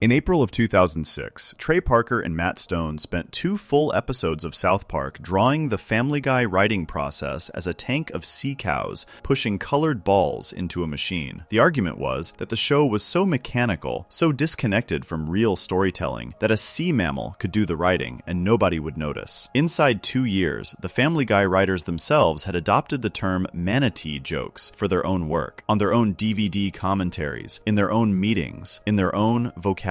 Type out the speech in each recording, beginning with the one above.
In April of 2006, Trey Parker and Matt Stone spent 2 full episodes of South Park drawing the Family Guy writing process as a tank of sea cows pushing colored balls into a machine. The argument was that the show was so mechanical, so disconnected from real storytelling, that a sea mammal could do the writing and nobody would notice. Inside 2 years, the Family Guy writers themselves had adopted the term manatee jokes for their own work, on their own DVD commentaries, in their own meetings, in their own vocabulary.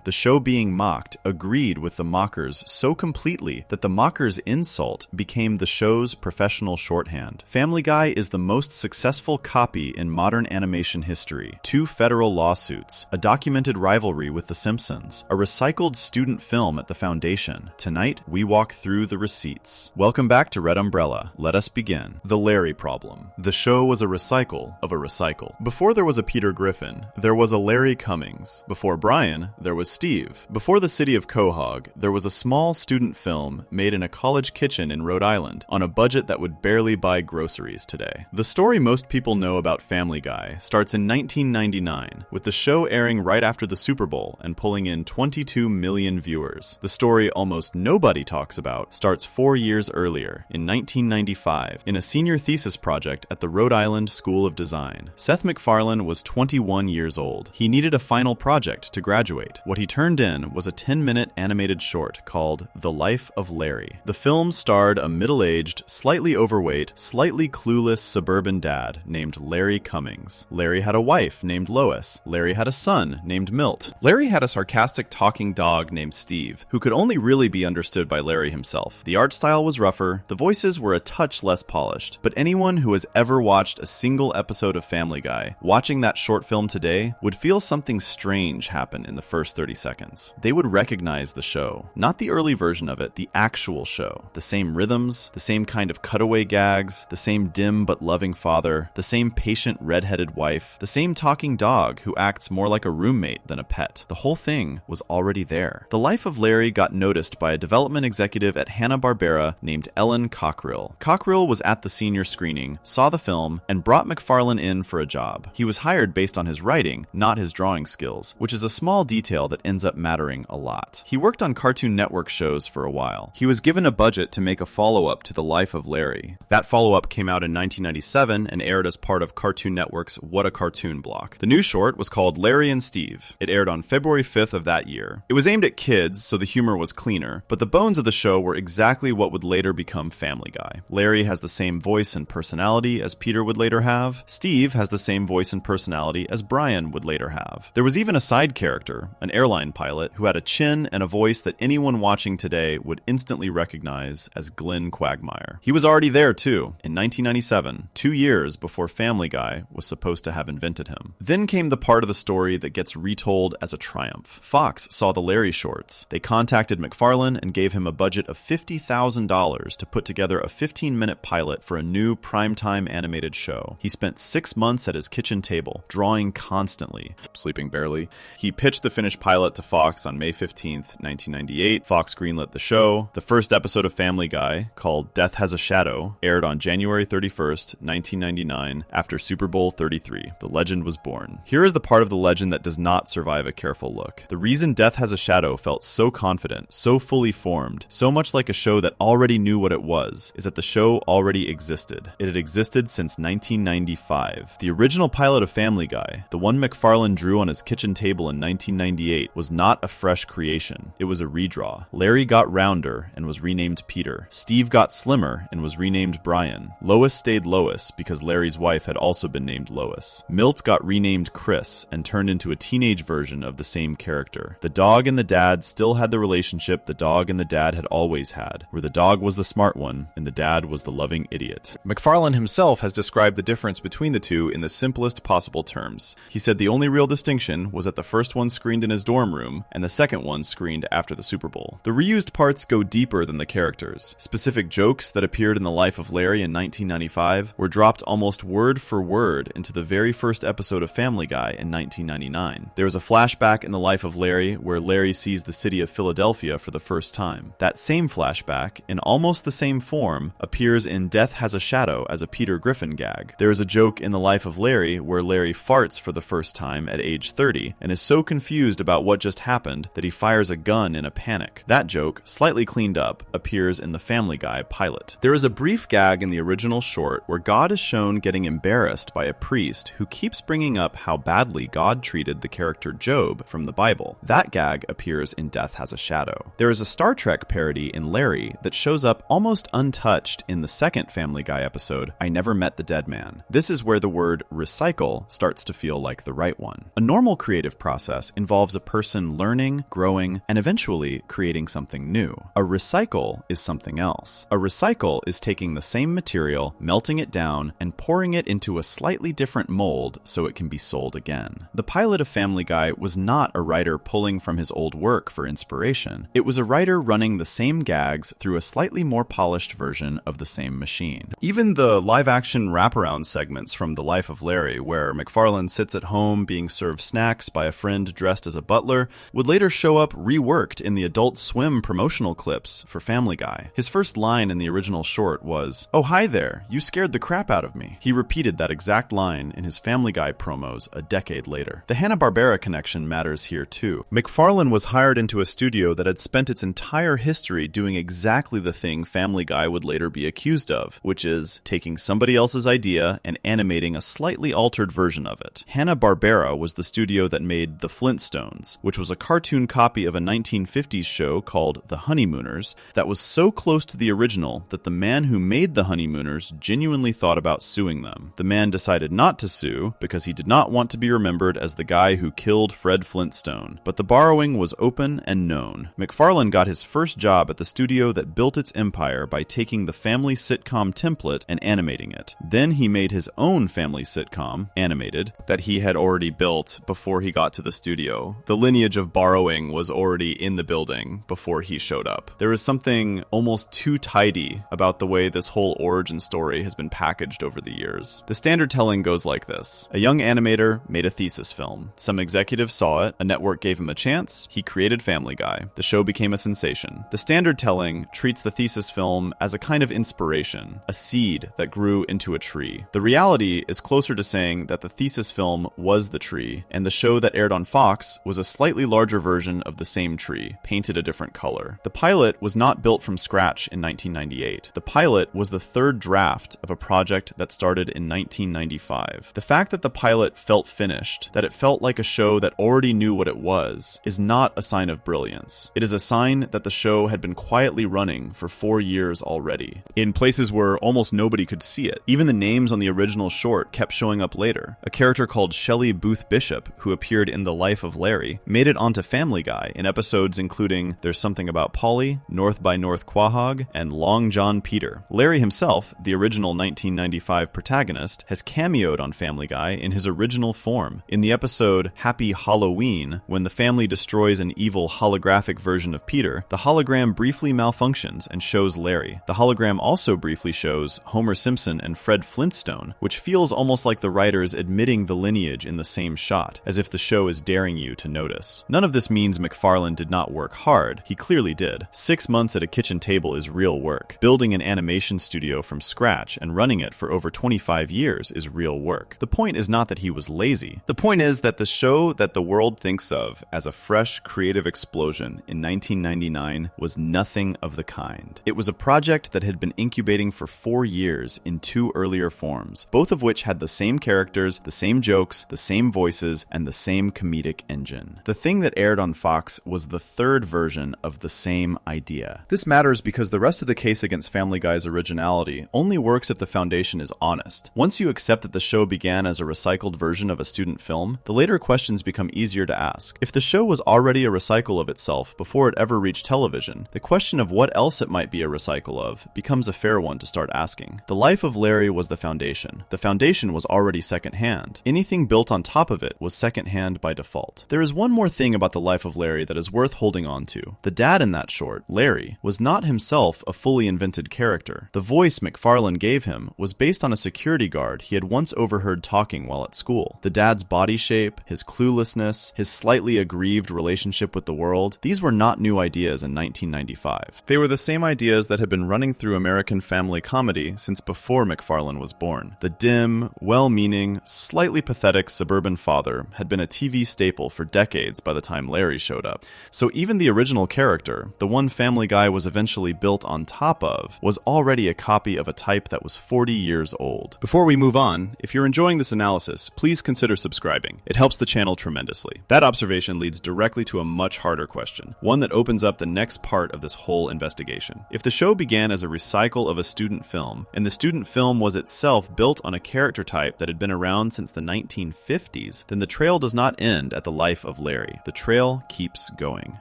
The show being mocked agreed with the mockers so completely that the mockers' insult became the show's professional shorthand. Family Guy is the most successful copy in modern animation history. 2 federal lawsuits, a documented rivalry with The Simpsons, a recycled student film at the Foundation. Tonight, we walk through the receipts. Welcome back to Red Umbrella. Let us begin. The Larry Problem. The show was a recycle of a recycle. Before there was a Peter Griffin, there was a Larry Cummings. Before Brian, there was Steve. Before the city of Quahog, there was a small student film made in a college kitchen in Rhode Island on a budget that would barely buy groceries today. The story most people know about Family Guy starts in 1999, with the show airing right after the Super Bowl and pulling in 22 million viewers. The story almost nobody talks about starts 4 years earlier, in 1995, in a senior thesis project at the Rhode Island School of Design. Seth MacFarlane was 21 years old. He needed a final project to graduate. What he turned in was a 10-minute animated short called The Life of Larry. The film starred a middle-aged, slightly overweight, slightly clueless suburban dad named Larry Cummings. Larry had a wife named Lois. Larry had a son named Milt. Larry had a sarcastic talking dog named Steve, who could only really be understood by Larry himself. The art style was rougher, the voices were a touch less polished, but anyone who has ever watched a single episode of Family Guy, watching that short film today, would feel something strange happen in the first 30 seconds. They would recognize the show. Not the early version of it, the actual show. The same rhythms, the same kind of cutaway gags, the same dim but loving father, the same patient red-headed wife, the same talking dog who acts more like a roommate than a pet. The whole thing was already there. The Life of Larry got noticed by a development executive at Hanna-Barbera named Ellen Cockrill. Cockrill was at the senior screening, saw the film, and brought MacFarlane in for a job. He was hired based on his writing, not his drawing skills, which is a small detail that ends up mattering a lot. He worked on Cartoon Network shows for a while. He was given a budget to make a follow-up to The Life of Larry. That follow-up came out in 1997 and aired as part of Cartoon Network's What a Cartoon block. The new short was called Larry and Steve. It aired on February 5th of that year. It was aimed at kids, so the humor was cleaner, but the bones of the show were exactly what would later become Family Guy. Larry has the same voice and personality as Peter would later have. Steve has the same voice and personality as Brian would later have. There was even a side character, an airline pilot, who had a chin and a voice that anyone watching today would instantly recognize as Glenn Quagmire. He was already there too, in 1997, 2 years before Family Guy was supposed to have invented him. Then came the part of the story that gets retold as a triumph. Fox saw the Larry shorts. They contacted MacFarlane and gave him a budget of $50,000 to put together a 15-minute pilot for a new primetime animated show. He spent 6 months at his kitchen table, drawing constantly, sleeping barely. He pitched the finished pilot to Fox on May 15th, 1998. Fox greenlit the show. The first episode of Family Guy, called Death Has a Shadow, aired on January 31st, 1999, after Super Bowl 33. The legend was born. Here is the part of the legend that does not survive a careful look. The reason Death Has a Shadow felt so confident, so fully formed, so much like a show that already knew what it was, is that the show already existed. It had existed since 1995. The original pilot of Family Guy, the one MacFarlane drew on his kitchen table in 1998, was not a fresh creation. It was a redraw. Larry got rounder and was renamed Peter. Steve got slimmer and was renamed Brian. Lois stayed Lois because Larry's wife had also been named Lois. Milt got renamed Chris and turned into a teenage version of the same character. The dog and the dad still had the relationship the dog and the dad had always had, where the dog was the smart one and the dad was the loving idiot. MacFarlane himself has described the difference between the two in the simplest possible terms. He said the only real distinction was that the first one screened in his dorm room and the second one screened after the Super Bowl. The reused parts go deeper than the characters. Specific jokes that appeared in The Life of Larry in 1995 were dropped almost word for word into the very first episode of Family Guy in 1999. There was a flashback in The Life of Larry where Larry sees the city of Philadelphia for the first time. That same flashback, in almost the same form, appears in Death Has a Shadow as a Peter Griffin gag. There is a joke in The Life of Larry where Larry farts for the first time at age 30 and is so confused confused about what just happened that he fires a gun in a panic. That joke, slightly cleaned up, appears in the Family Guy pilot. There is a brief gag in the original short where God is shown getting embarrassed by a priest who keeps bringing up how badly God treated the character Job from the Bible. That gag appears in Death Has a Shadow. There is a Star Trek parody in Larry that shows up almost untouched in the second Family Guy episode, I Never Met the Dead Man. This is where the word recycle starts to feel like the right one. A normal creative process involves a person learning, growing, and eventually creating something new. A recycle is something else. A recycle is taking the same material, melting it down, and pouring it into a slightly different mold so it can be sold again. The pilot of Family Guy was not a writer pulling from his old work for inspiration. It was a writer running the same gags through a slightly more polished version of the same machine. Even the live-action wraparound segments from The Life of Larry, where McFarlane sits at home being served snacks by a friend dressed as a butler, would later show up reworked in the Adult Swim promotional clips for Family Guy. His first line in the original short was, "Oh, hi there, you scared the crap out of me." He repeated that exact line in his Family Guy promos a decade later. The Hanna-Barbera connection matters here too. McFarlane was hired into a studio that had spent its entire history doing exactly the thing Family Guy would later be accused of, which is taking somebody else's idea and animating a slightly altered version of it. Hanna-Barbera was the studio that made The Flintstones, which was a cartoon copy of a 1950s show called The Honeymooners that was so close to the original that the man who made The Honeymooners genuinely thought about suing them. The man decided not to sue because he did not want to be remembered as the guy who killed Fred Flintstone, but the borrowing was open and known. McFarlane got his first job at the studio that built its empire by taking the family sitcom template and animating it. Then he made his own family sitcom, animated, that he had already built before he got to the studio. The lineage of borrowing was already in the building before he showed up. There is something almost too tidy about the way this whole origin story has been packaged over the years. The standard telling goes like this. A young animator made a thesis film. Some executives saw it, a network gave him a chance, he created Family Guy. The show became a sensation. The standard telling treats the thesis film as a kind of inspiration, a seed that grew into a tree. The reality is closer to saying that the thesis film was the tree, and the show that aired on Fox was a slightly larger version of the same tree, painted a different color. The pilot was not built from scratch in 1998. The pilot was the third draft of a project that started in 1995. The fact that the pilot felt finished, that it felt like a show that already knew what it was, is not a sign of brilliance. It is a sign that the show had been quietly running for 4 years already, in places where almost nobody could see it. Even the names on the original short kept showing up later. A character called Shelley Booth Bishop, who appeared in The Life of Larry, made it onto Family Guy in episodes including There's Something About Polly, North by North Quahog, and Long John Peter. Larry himself, the original 1995 protagonist, has cameoed on Family Guy in his original form. In the episode Happy Halloween, when the family destroys an evil holographic version of Peter, the hologram briefly malfunctions and shows Larry. The hologram also briefly shows Homer Simpson and Fred Flintstone, which feels almost like the writers admitting the lineage in the same shot, as if the show is daring you to notice. None of this means McFarlane did not work hard. He clearly did. 6 months at a kitchen table is real work. Building an animation studio from scratch and running it for over 25 years is real work. The point is not that he was lazy. The point is that the show that the world thinks of as a fresh creative explosion in 1999 was nothing of the kind. It was a project that had been incubating for 4 years in 2 earlier forms, both of which had the same characters, the same jokes, the same voices, and the same comedic engine. The thing that aired on Fox was the third version of the same idea. This matters because the rest of the case against Family Guy's originality only works if the foundation is honest. Once you accept that the show began as a recycled version of a student film, the later questions become easier to ask. If the show was already a recycle of itself before it ever reached television, the question of what else it might be a recycle of becomes a fair one to start asking. The Life of Larry was the foundation. The foundation was already secondhand. Anything built on top of it was secondhand by default. There is one more thing about The Life of Larry that is worth holding on to. The dad in that short, Larry, was not himself a fully invented character. The voice McFarlane gave him was based on a security guard he had once overheard talking while at school. The dad's body shape, his cluelessness, his slightly aggrieved relationship with the world, these were not new ideas in 1995. They were the same ideas that had been running through American family comedy since before McFarlane was born. The dim, well-meaning, slightly pathetic suburban father had been a TV staple staple for decades by the time Larry showed up. So even the original character, the one Family Guy was eventually built on top of, was already a copy of a type that was 40 years old. Before we move on, if you're enjoying this analysis, please consider subscribing. It helps the channel tremendously. That observation leads directly to a much harder question, one that opens up the next part of this whole investigation. If the show began as a recycle of a student film, and the student film was itself built on a character type that had been around since the 1950s, then the trail does not end at the life of Larry. The trail keeps going.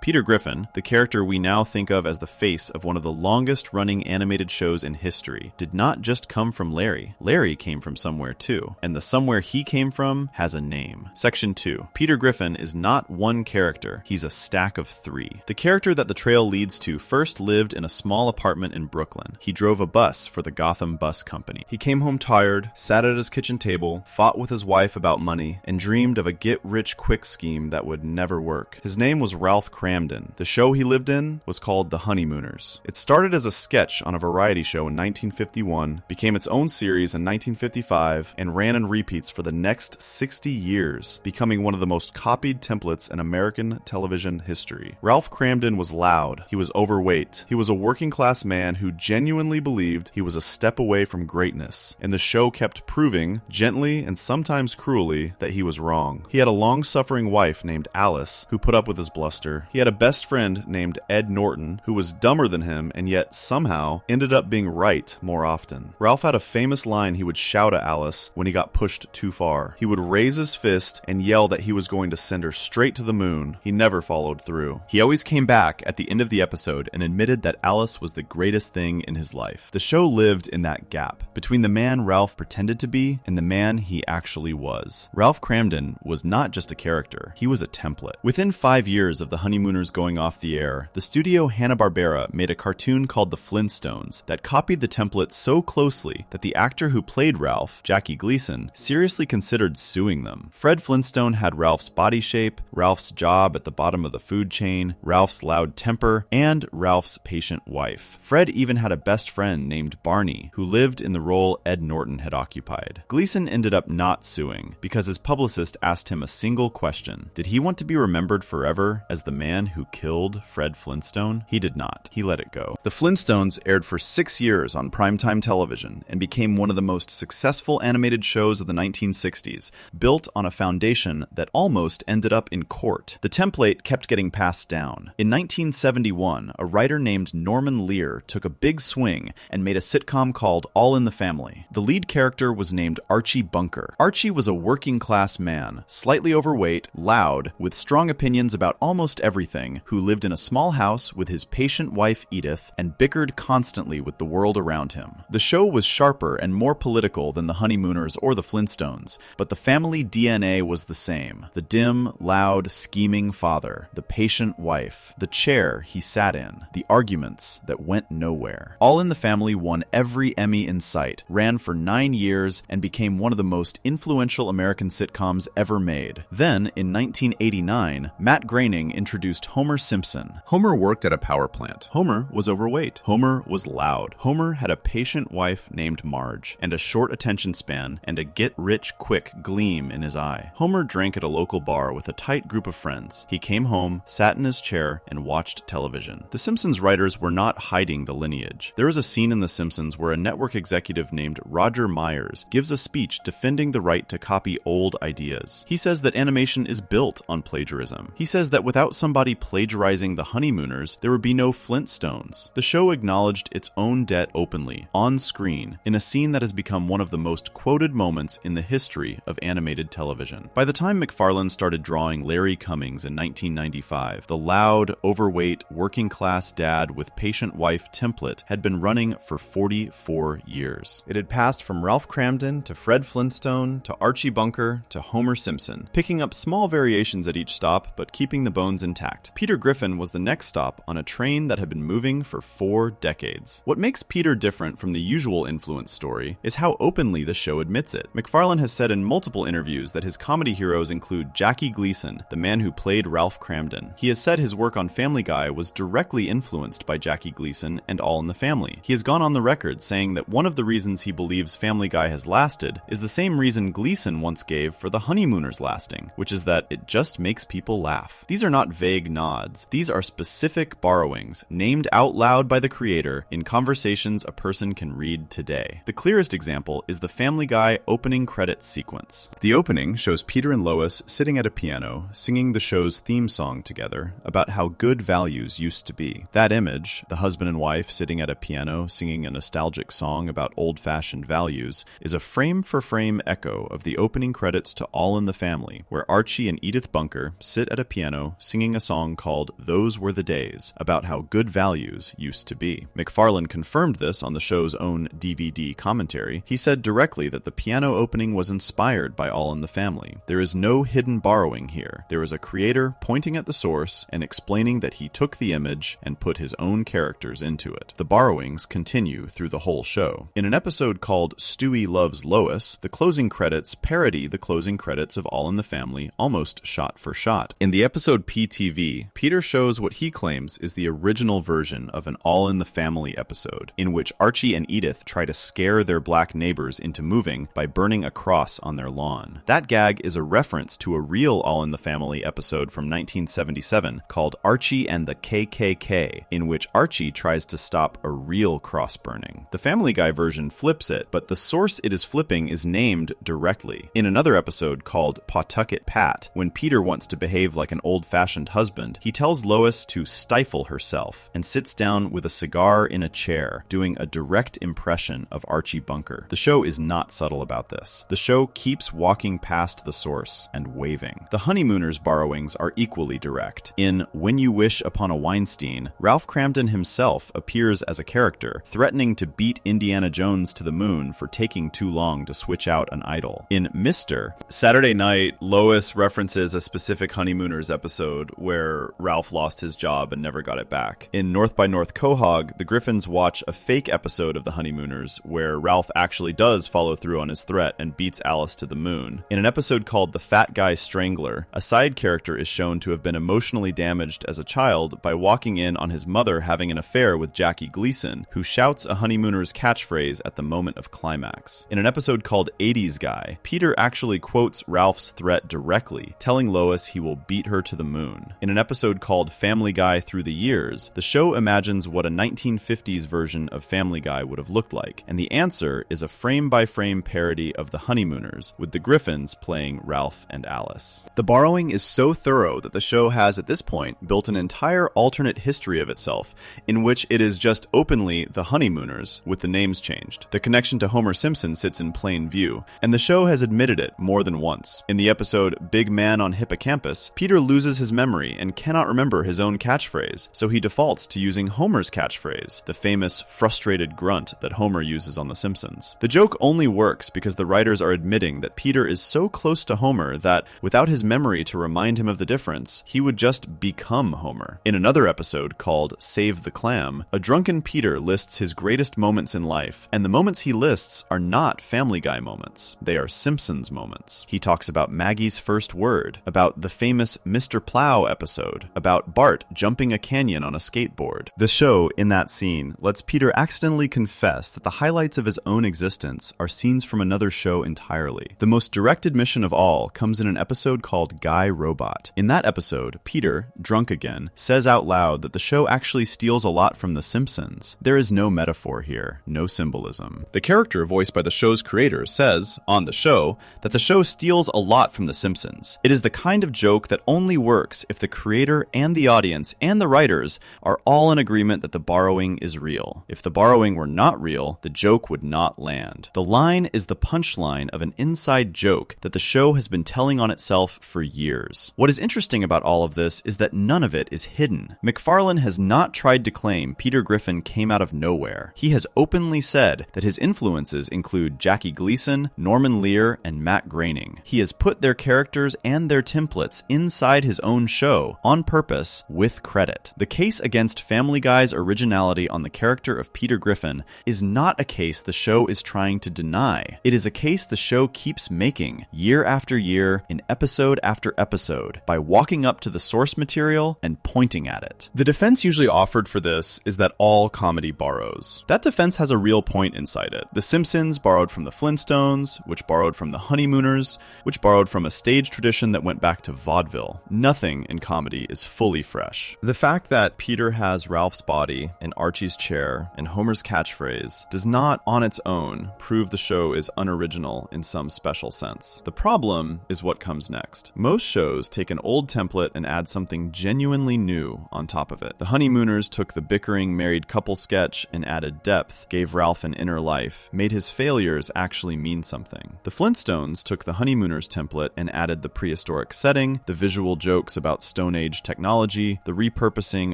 Peter Griffin, the character we now think of as the face of one of the longest-running animated shows in history, did not just come from Larry. Larry came from somewhere too, and the somewhere he came from has a name. Section 2. Peter Griffin is not one character, he's a stack of 3. The character that the trail leads to first lived in a small apartment in Brooklyn. He drove a bus for the Gotham Bus Company. He came home tired, sat at his kitchen table, fought with his wife about money, and dreamed of a get-rich-quick scheme that would never work. His name was Ralph Cramden. The show he lived in was called The Honeymooners. It started as a sketch on a variety show in 1951, became its own series in 1955, and ran in repeats for the next 60 years, becoming one of the most copied templates in American television history. Ralph Cramden was loud. He was overweight. He was a working-class man who genuinely believed he was a step away from greatness, and the show kept proving, gently and sometimes cruelly, that he was wrong. He had a long-suffering wife named Alice, who put up with his bluster. He had a best friend named Ed Norton, who was dumber than him and yet somehow ended up being right more often. Ralph had a famous line he would shout at Alice when he got pushed too far. He would raise his fist and yell that he was going to send her straight to the moon. He never followed through. He always came back at the end of the episode and admitted that Alice was the greatest thing in his life. The show lived in that gap between the man Ralph pretended to be and the man he actually was. Ralph Cramden was not just a character, he was a template. Within 5 years of The Honeymooners going off the air, the studio Hanna-Barbera made a cartoon called The Flintstones that copied the template so closely that the actor who played Ralph, Jackie Gleason, seriously considered suing them. Fred Flintstone had Ralph's body shape, Ralph's job at the bottom of the food chain, Ralph's loud temper, and Ralph's patient wife. Fred even had a best friend named Barney, who lived in the role Ed Norton had occupied. Gleason ended up not suing because his publicist asked him a single question. Did he want to be remembered forever as the man who killed Fred Flintstone? He did not. He let it go. The Flintstones aired for 6 years on primetime television and became one of the most successful animated shows of the 1960s, built on a foundation that almost ended up in court. The template kept getting passed down. In 1971, a writer named Norman Lear took a big swing and made a sitcom called All in the Family. The lead character was named Archie Bunker. Archie was a working-class man, slightly overweight, loud, with strong opinions about almost everything, who lived in a small house with his patient wife Edith and bickered constantly with the world around him. The show was sharper and more political than The Honeymooners or The Flintstones, but the family DNA was the same. The dim, loud, scheming father, the patient wife, the chair he sat in, the arguments that went nowhere. All in the Family won every Emmy in sight, ran for 9 years, and became one of the most influential American sitcoms ever made. Then, in 1989, Matt Groening introduced Homer Simpson. Homer worked at a power plant. Homer was overweight. Homer was loud. Homer had a patient wife named Marge, and a short attention span, and a get-rich-quick gleam in his eye. Homer drank at a local bar with a tight group of friends. He came home, sat in his chair, and watched television. The Simpsons writers were not hiding the lineage. There is a scene in The Simpsons where a network executive named Roger Myers gives a speech defending the right to copy old ideas. He says that animation is built on plagiarism. He says that without somebody plagiarizing The Honeymooners, there would be no Flintstones. The show acknowledged its own debt openly, on screen, in a scene that has become one of the most quoted moments in the history of animated television. By the time McFarlane started drawing Larry Cummings in 1995, the loud, overweight, working-class dad with patient wife template had been running for 44 years. It had passed from Ralph Cramden to Fred Flintstone to Archie Bunker to Homer Simpson, picking up small variations at each stop but keeping the bones intact. Peter Griffin was the next stop on a train that had been moving for 4 decades. What makes Peter different from the usual influence story is how openly the show admits it. McFarlane has said in multiple interviews that his comedy heroes include Jackie Gleason, the man who played Ralph Cramden. He has said his work on Family Guy was directly influenced by Jackie Gleason and All in the Family. He has gone on the record saying that one of the reasons he believes Family Guy has lasted is the same reason Gleason once gave for The Honeymooners lasting, which is is that it just makes people laugh. These are not vague nods. These are specific borrowings, named out loud by the creator in conversations a person can read today. The clearest example is the Family Guy opening credits sequence. The opening shows Peter and Lois sitting at a piano, singing the show's theme song together about how good values used to be. That image, the husband and wife sitting at a piano singing a nostalgic song about old-fashioned values, is a frame-for-frame echo of the opening credits to All in the Family, where Archie and Edith Bunker sit at a piano singing a song called Those Were the Days, about how good values used to be. MacFarlane confirmed this on the show's own DVD commentary. He said directly that the piano opening was inspired by All in the Family. There is no hidden borrowing here. There is a creator pointing at the source and explaining that he took the image and put his own characters into it. The borrowings continue through the whole show. In an episode called Stewie Loves Lois, the closing credits parody the closing credits of All in the Family almost shot for shot. In the episode PTV, Peter shows what he claims is the original version of an All in the Family episode, in which Archie and Edith try to scare their black neighbors into moving by burning a cross on their lawn. That gag is a reference to a real All in the Family episode from 1977 called Archie and the KKK, in which Archie tries to stop a real cross burning. The Family Guy version flips it, but the source it is flipping is named directly. In another episode called Pawtucket Pat, when Peter wants to behave like an old-fashioned husband, he tells Lois to stifle herself and sits down with a cigar in a chair, doing a direct impression of Archie Bunker. The show is not subtle about this. The show keeps walking past the source and waving. The Honeymooners borrowings are equally direct. In When You Wish Upon a Weinstein, Ralph Cramden himself appears as a character, threatening to beat Indiana Jones to the moon for taking too long to switch out an idol. In Mr. Saturday night, Lois references a specific Honeymooners episode where Ralph lost his job and never got it back. In North by North Quahog, the Griffins watch a fake episode of the Honeymooners where Ralph actually does follow through on his threat and beats Alice to the moon. In an episode called The Fat Guy Strangler, a side character is shown to have been emotionally damaged as a child by walking in on his mother having an affair with Jackie Gleason, who shouts a Honeymooners catchphrase at the moment of climax. In an episode called 80s Guy, Peter actually quotes Ralph's threat directly, telling Lois he will beat her to the moon. In an episode called Family Guy Through the Years, the show imagines what a 1950s version of Family Guy would have looked like, and the answer is a frame-by-frame parody of the Honeymooners, with the Griffins playing Ralph and Alice. The borrowing is so thorough that the show has, at this point, built an entire alternate history of itself, in which it is just openly the Honeymooners, with the names changed. The connection to Homer Simpson sits in plain view, and the show has admitted it more than once. In the episode Big Man on Hippocampus, Peter loses his memory and cannot remember his own catchphrase, so he defaults to using Homer's catchphrase, the famous frustrated grunt that Homer uses on The Simpsons. The joke only works because the writers are admitting that Peter is so close to Homer that, without his memory to remind him of the difference, he would just become Homer. In another episode called Save the Clam, a drunken Peter lists his greatest moments in life, and the moments he lists are not Family Guy moments. They are Simpsons moments. He talks about Maggie's first word, about the famous Mr. Plow episode, about Bart jumping a canyon on a skateboard. The show, in that scene, lets Peter accidentally confess that the highlights of his own existence are scenes from another show entirely. The most direct admission of all comes in an episode called Guy Robot. In that episode, Peter, drunk again, says out loud that the show actually steals a lot from The Simpsons. There is no metaphor here, no symbolism. The character voiced by the show's creator says, on the show, that the show steals a lot from The Simpsons. It is the kind of joke that only works if the creator and the audience and the writers are all in agreement that the borrowing is real. If the borrowing were not real, the joke would not land. The line is the punchline of an inside joke that the show has been telling on itself for years. What is interesting about all of this is that none of it is hidden. MacFarlane has not tried to claim Peter Griffin came out of nowhere. He has openly said that his influences include Jackie Gleason, Norman Lear, and Matt Groening. He has put their characters and their templates inside his own show, on purpose, with credit. The case against Family Guy's originality on the character of Peter Griffin is not a case the show is trying to deny. It is a case the show keeps making, year after year, in episode after episode, by walking up to the source material and pointing at it. The defense usually offered for this is that all comedy borrows. That defense has a real point inside it. The Simpsons borrowed from the Flintstones, which borrowed from the Honeymooners, which borrowed from a stage stage tradition that went back to vaudeville. Nothing in comedy is fully fresh. The fact that Peter has Ralph's body and Archie's chair and Homer's catchphrase does not, on its own, prove the show is unoriginal in some special sense. The problem is what comes next. Most shows take an old template and add something genuinely new on top of it. The Honeymooners took the bickering married couple sketch and added depth, gave Ralph an inner life, made his failures actually mean something. The Flintstones took the Honeymooners template and added the prehistoric setting, the visual jokes about Stone Age technology, the repurposing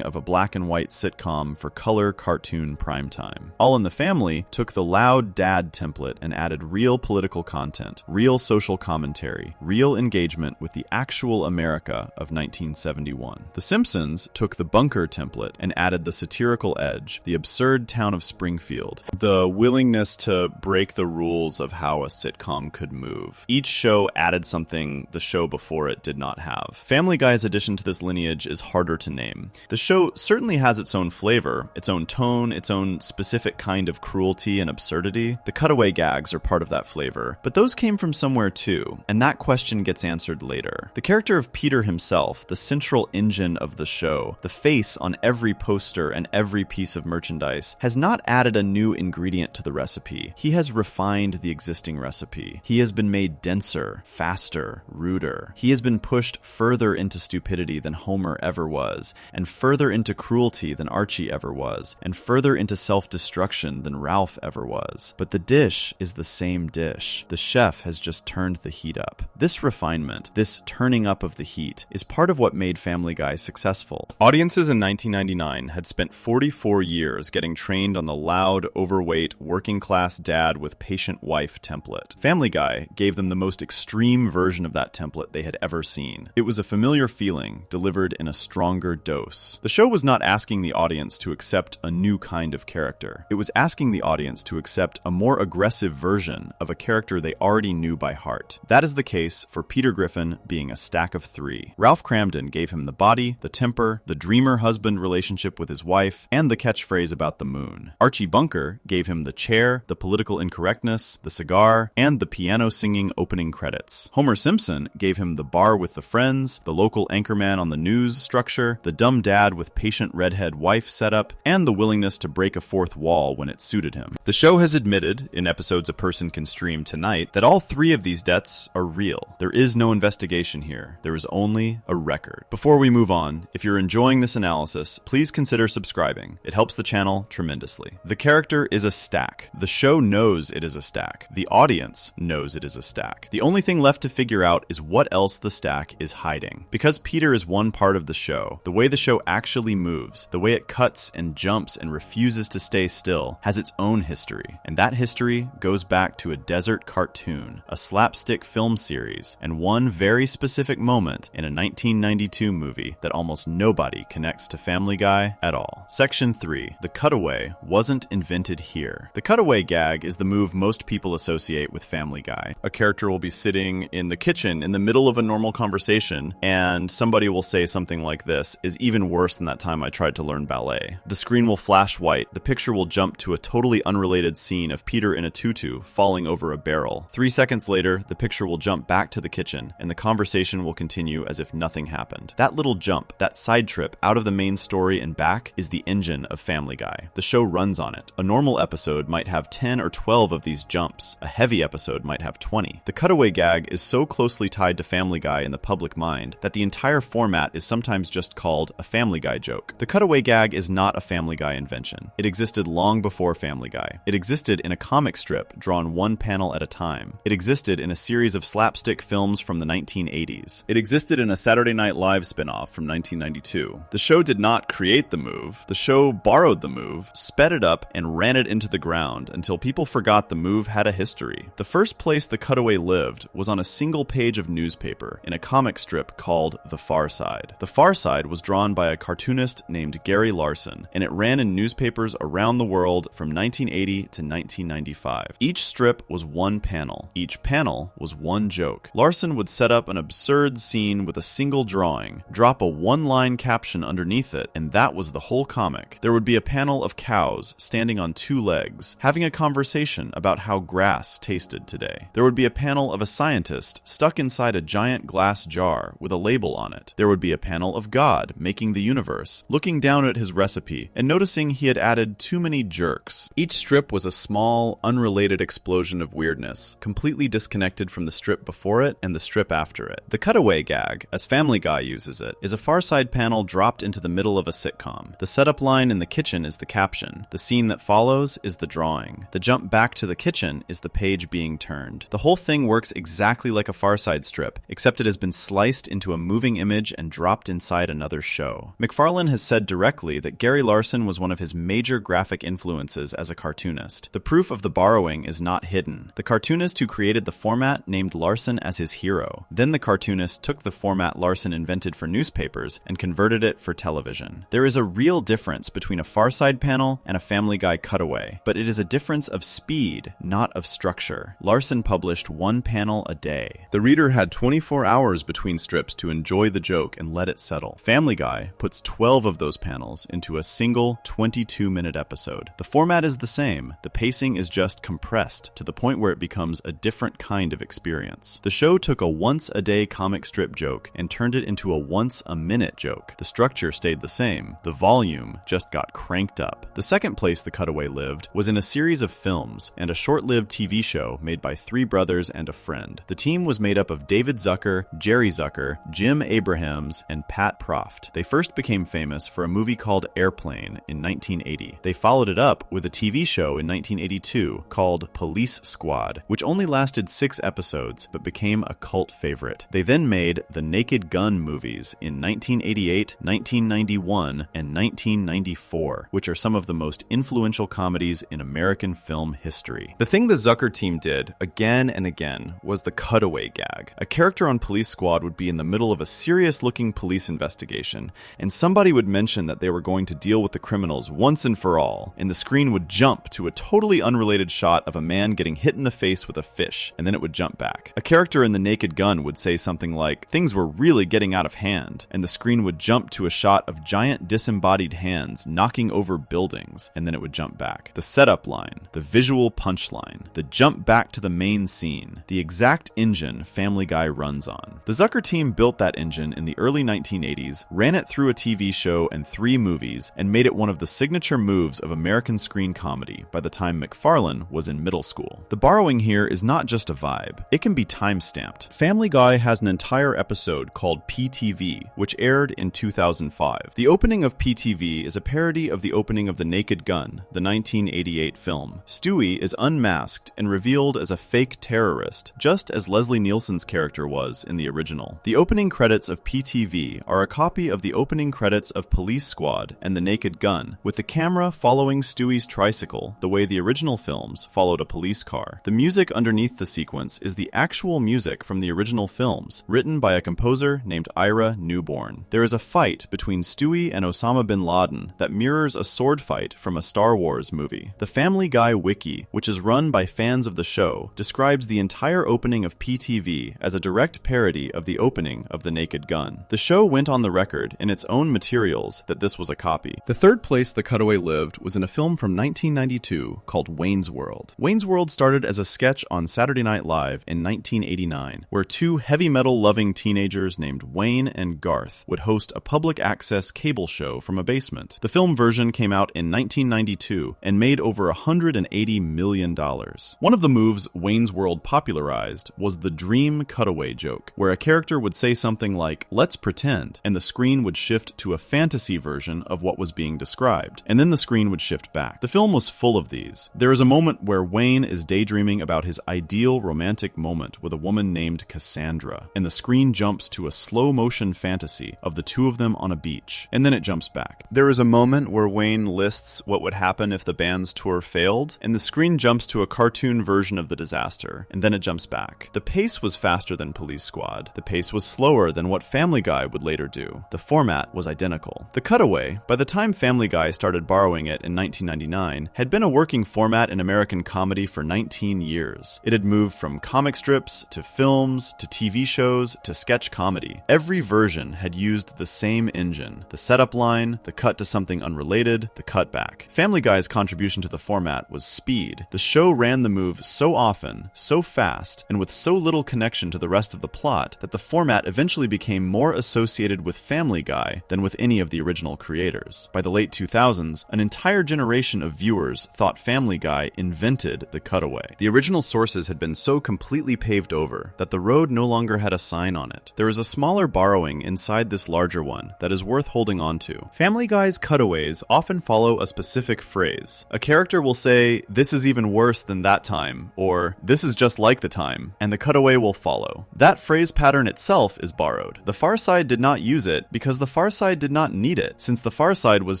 of a black and white sitcom for color cartoon primetime. All in the Family took the loud dad template and added real political content, real social commentary, real engagement with the actual America of 1971. The Simpsons took the bunker template and added the satirical edge, the absurd town of Springfield, the willingness to break the rules of how a sitcom could move. Each show added something the show before it did not have. Family Guy's addition to this lineage is harder to name. The show certainly has its own flavor, its own tone, its own specific kind of cruelty and absurdity. The cutaway gags are part of that flavor, but those came from somewhere too, and that question gets answered later. The character of Peter himself, the central engine of the show, the face on every poster and every piece of merchandise, has not added a new ingredient to the recipe. He has refined the existing recipe. He has been made denser, faster, ruder. He has been pushed further into stupidity than Homer ever was, and further into cruelty than Archie ever was, and further into self-destruction than Ralph ever was. But the dish is the same dish. The chef has just turned the heat up. This refinement, this turning up of the heat, is part of what made Family Guy successful. Audiences in 1999 had spent 44 years getting trained on the loud, overweight, working-class dad with patient wife template. Family Guy gave them the most extreme version of that template they had ever seen. It was a familiar feeling, delivered in a stronger dose. The show was not asking the audience to accept a new kind of character. It was asking the audience to accept a more aggressive version of a character they already knew by heart. That is the case for Peter Griffin being a stack of three. Ralph Kramden gave him the body, the temper, the dreamer-husband relationship with his wife, and the catchphrase about the moon. Archie Bunker gave him the chair, the political incorrectness, the cigar, and the piano-singing opening credits. Homer Simpson gave him the bar with the friends, the local anchorman on the news structure, the dumb dad with patient redhead wife setup, and the willingness to break a fourth wall when it suited him. The show has admitted, in episodes A Person Can Stream tonight, that all three of these debts are real. There is no investigation here. There is only a record. Before we move on, if you're enjoying this analysis, please consider subscribing. It helps the channel tremendously. The character is a stack. The show knows it is a stack. The audience knows it is a stack. The only thing left to figure out is what else the stack is hiding. Because Peter is one part of the show, the way the show actually moves, the way it cuts and jumps and refuses to stay still, has its own history. And that history goes back to a desert cartoon, a slapstick film series, and one very specific moment in a 1992 movie that almost nobody connects to Family Guy at all. Section 3. The cutaway wasn't invented here. The cutaway gag is the move most people associate with Family Guy. A character will be sitting in the kitchen in the middle of a normal conversation, and somebody will say something like this, "Is even worse than that time I tried to learn ballet." The screen will flash white, the picture will jump to a totally unrelated scene of Peter in a tutu falling over a barrel. 3 seconds later, the picture will jump back to the kitchen, and the conversation will continue as if nothing happened. That little jump, that side trip out of the main story and back, is the engine of Family Guy. The show runs on it. A normal episode might have 10 or 12 of these jumps. A heavy episode might have 20. The cutaway gag is so closely tied to Family Guy in the public mind that the entire format is sometimes just called a Family Guy joke. The cutaway gag is not a Family Guy invention. It existed long before Family Guy. It existed in a comic strip drawn one panel at a time. It existed in a series of slapstick films from the 1980s. It existed in a Saturday Night Live spinoff from 1992. The show did not create the move. The show borrowed the move, sped it up, and ran it into the ground until people forgot the move had a history. The first place the cutaway lived was on a single page of newspaper in a comic strip called The Far Side. The Far Side was drawn by a cartoonist named Gary Larson, and it ran in newspapers around the world from 1980 to 1995. Each strip was one panel. Each panel was one joke. Larson would set up an absurd scene with a single drawing, drop a one-line caption underneath it, and that was the whole comic. There would be a panel of cows standing on 2 legs, having a conversation about how grass tasted today. There would be a panel of a scientist stuck stuck inside a giant glass jar with a label on it. There would be a panel of God making the universe, looking down at his recipe and noticing he had added too many jerks. Each strip was a small, unrelated explosion of weirdness, completely disconnected from the strip before it and the strip after it. The cutaway gag, as Family Guy uses it, is a Far Side panel dropped into the middle of a sitcom. The setup line in the kitchen is the caption. The scene that follows is the drawing. The jump back to the kitchen is the page being turned. The whole thing works exactly like a Far Side strip, except it has been sliced into a moving image and dropped inside another show. McFarlane has said directly that Gary Larson was one of his major graphic influences as a cartoonist. The proof of the borrowing is not hidden. The cartoonist who created the format named Larson as his hero. Then the cartoonist took the format Larson invented for newspapers and converted it for television. There is a real difference between a Far Side panel and a Family Guy cutaway, but it is a difference of speed, not of structure. Larson published one panel a day. The reader had 24 hours between strips to enjoy the joke and let it settle. Family Guy puts 12 of those panels into a single 22-minute episode. The format is the same. The pacing is just compressed to the point where it becomes a different kind of experience. The show took a once-a-day comic strip joke and turned it into a once-a-minute joke. The structure stayed the same. The volume just got cranked up. The second place the cutaway lived was in a series of films and a short-lived TV show made by three brothers and a friend. The team was made up of David Zucker, Jerry Zucker, Jim Abrahams, and Pat Proft. They first became famous for a movie called Airplane in 1980. They followed it up with a TV show in 1982 called Police Squad, which only lasted 6 episodes but became a cult favorite. They then made the Naked Gun movies in 1988, 1991, and 1994, which are some of the most influential comedies in American film history. The thing the Zucker team did, again and again, was the cutaway gag. A character on Police Squad would be in the middle of a serious-looking police investigation, and somebody would mention that they were going to deal with the criminals once and for all, and the screen would jump to a totally unrelated shot of a man getting hit in the face with a fish, and then it would jump back. A character in the Naked Gun would say something like, "Things were really getting out of hand," and the screen would jump to a shot of giant disembodied hands knocking over buildings, and then it would jump back. The setup line, the visual punchline, the jump back to the main scene, the exact engine Family Guy runs on. The Zucker team built that engine in the early 1980s, ran it through a TV show and 3 movies, and made it one of the signature moves of American screen comedy by the time McFarlane was in middle school. The borrowing here is not just a vibe, it can be time-stamped. Family Guy has an entire episode called PTV, which aired in 2005. The opening of PTV is a parody of the opening of The Naked Gun, the 1988 film. Stewie is unmasked and revealed as a fake terrorist, just as Leslie Nielsen's character was in the original. The opening credits of PTV are a copy of the opening credits of Police Squad and The Naked Gun, with the camera following Stewie's tricycle the way the original films followed a police car. The music underneath the sequence is the actual music from the original films, written by a composer named Ira Newborn. There is a fight between Stewie and Osama bin Laden that mirrors a sword fight from a Star Wars movie. The Family Guy Wiki, which is run by fans of the show, describes the entire opening of PTV as a direct parody of the opening of The Naked Gun. The show went on the record in its own materials that this was a copy. The third place the cutaway lived was in a film from 1992 called Wayne's World. Wayne's World started as a sketch on Saturday Night Live in 1989, where 2 heavy metal-loving teenagers named Wayne and Garth would host a public access cable show from a basement. The film version came out in 1992 and made over $180 million. One of the moves Wayne's World popularized was the dream cutaway joke, where a character would say something like, "Let's pretend," and the screen would shift to a fantasy version of what was being described, and then the screen would shift back. The film was full of these. There is a moment where Wayne is daydreaming about his ideal romantic moment with a woman named Cassandra, and the screen jumps to a slow-motion fantasy of the 2 of them on a beach, and then it jumps back. There is a moment where Wayne lists what would happen if the band's tour failed, and the screen jumps to a cartoon version of the disaster, and then it jumps back. The pace was faster than Police Squad. The pace was slower than what Family Guy would later do. The format was identical. The cutaway, by the time Family Guy started borrowing it in 1999, had been a working format in American comedy for 19 years. It had moved from comic strips, to films, to TV shows, to sketch comedy. Every version had used the same engine: the setup line, the cut to something unrelated, the cut back. Family Guy's contribution to the format was speed. The show ran the move so often, so fast, and with so little connection connection to the rest of the plot that the format eventually became more associated with Family Guy than with any of the original creators. By the late 2000s, an entire generation of viewers thought Family Guy invented the cutaway. The original sources had been so completely paved over that the road no longer had a sign on it. There is a smaller borrowing inside this larger one that is worth holding on to. Family Guy's cutaways often follow a specific phrase. A character will say, "This is even worse than that time," or "This is just like the time," and the cutaway will follow. That phrase pattern itself is borrowed. The Far Side did not use it because the Far Side did not need it, since the Far Side was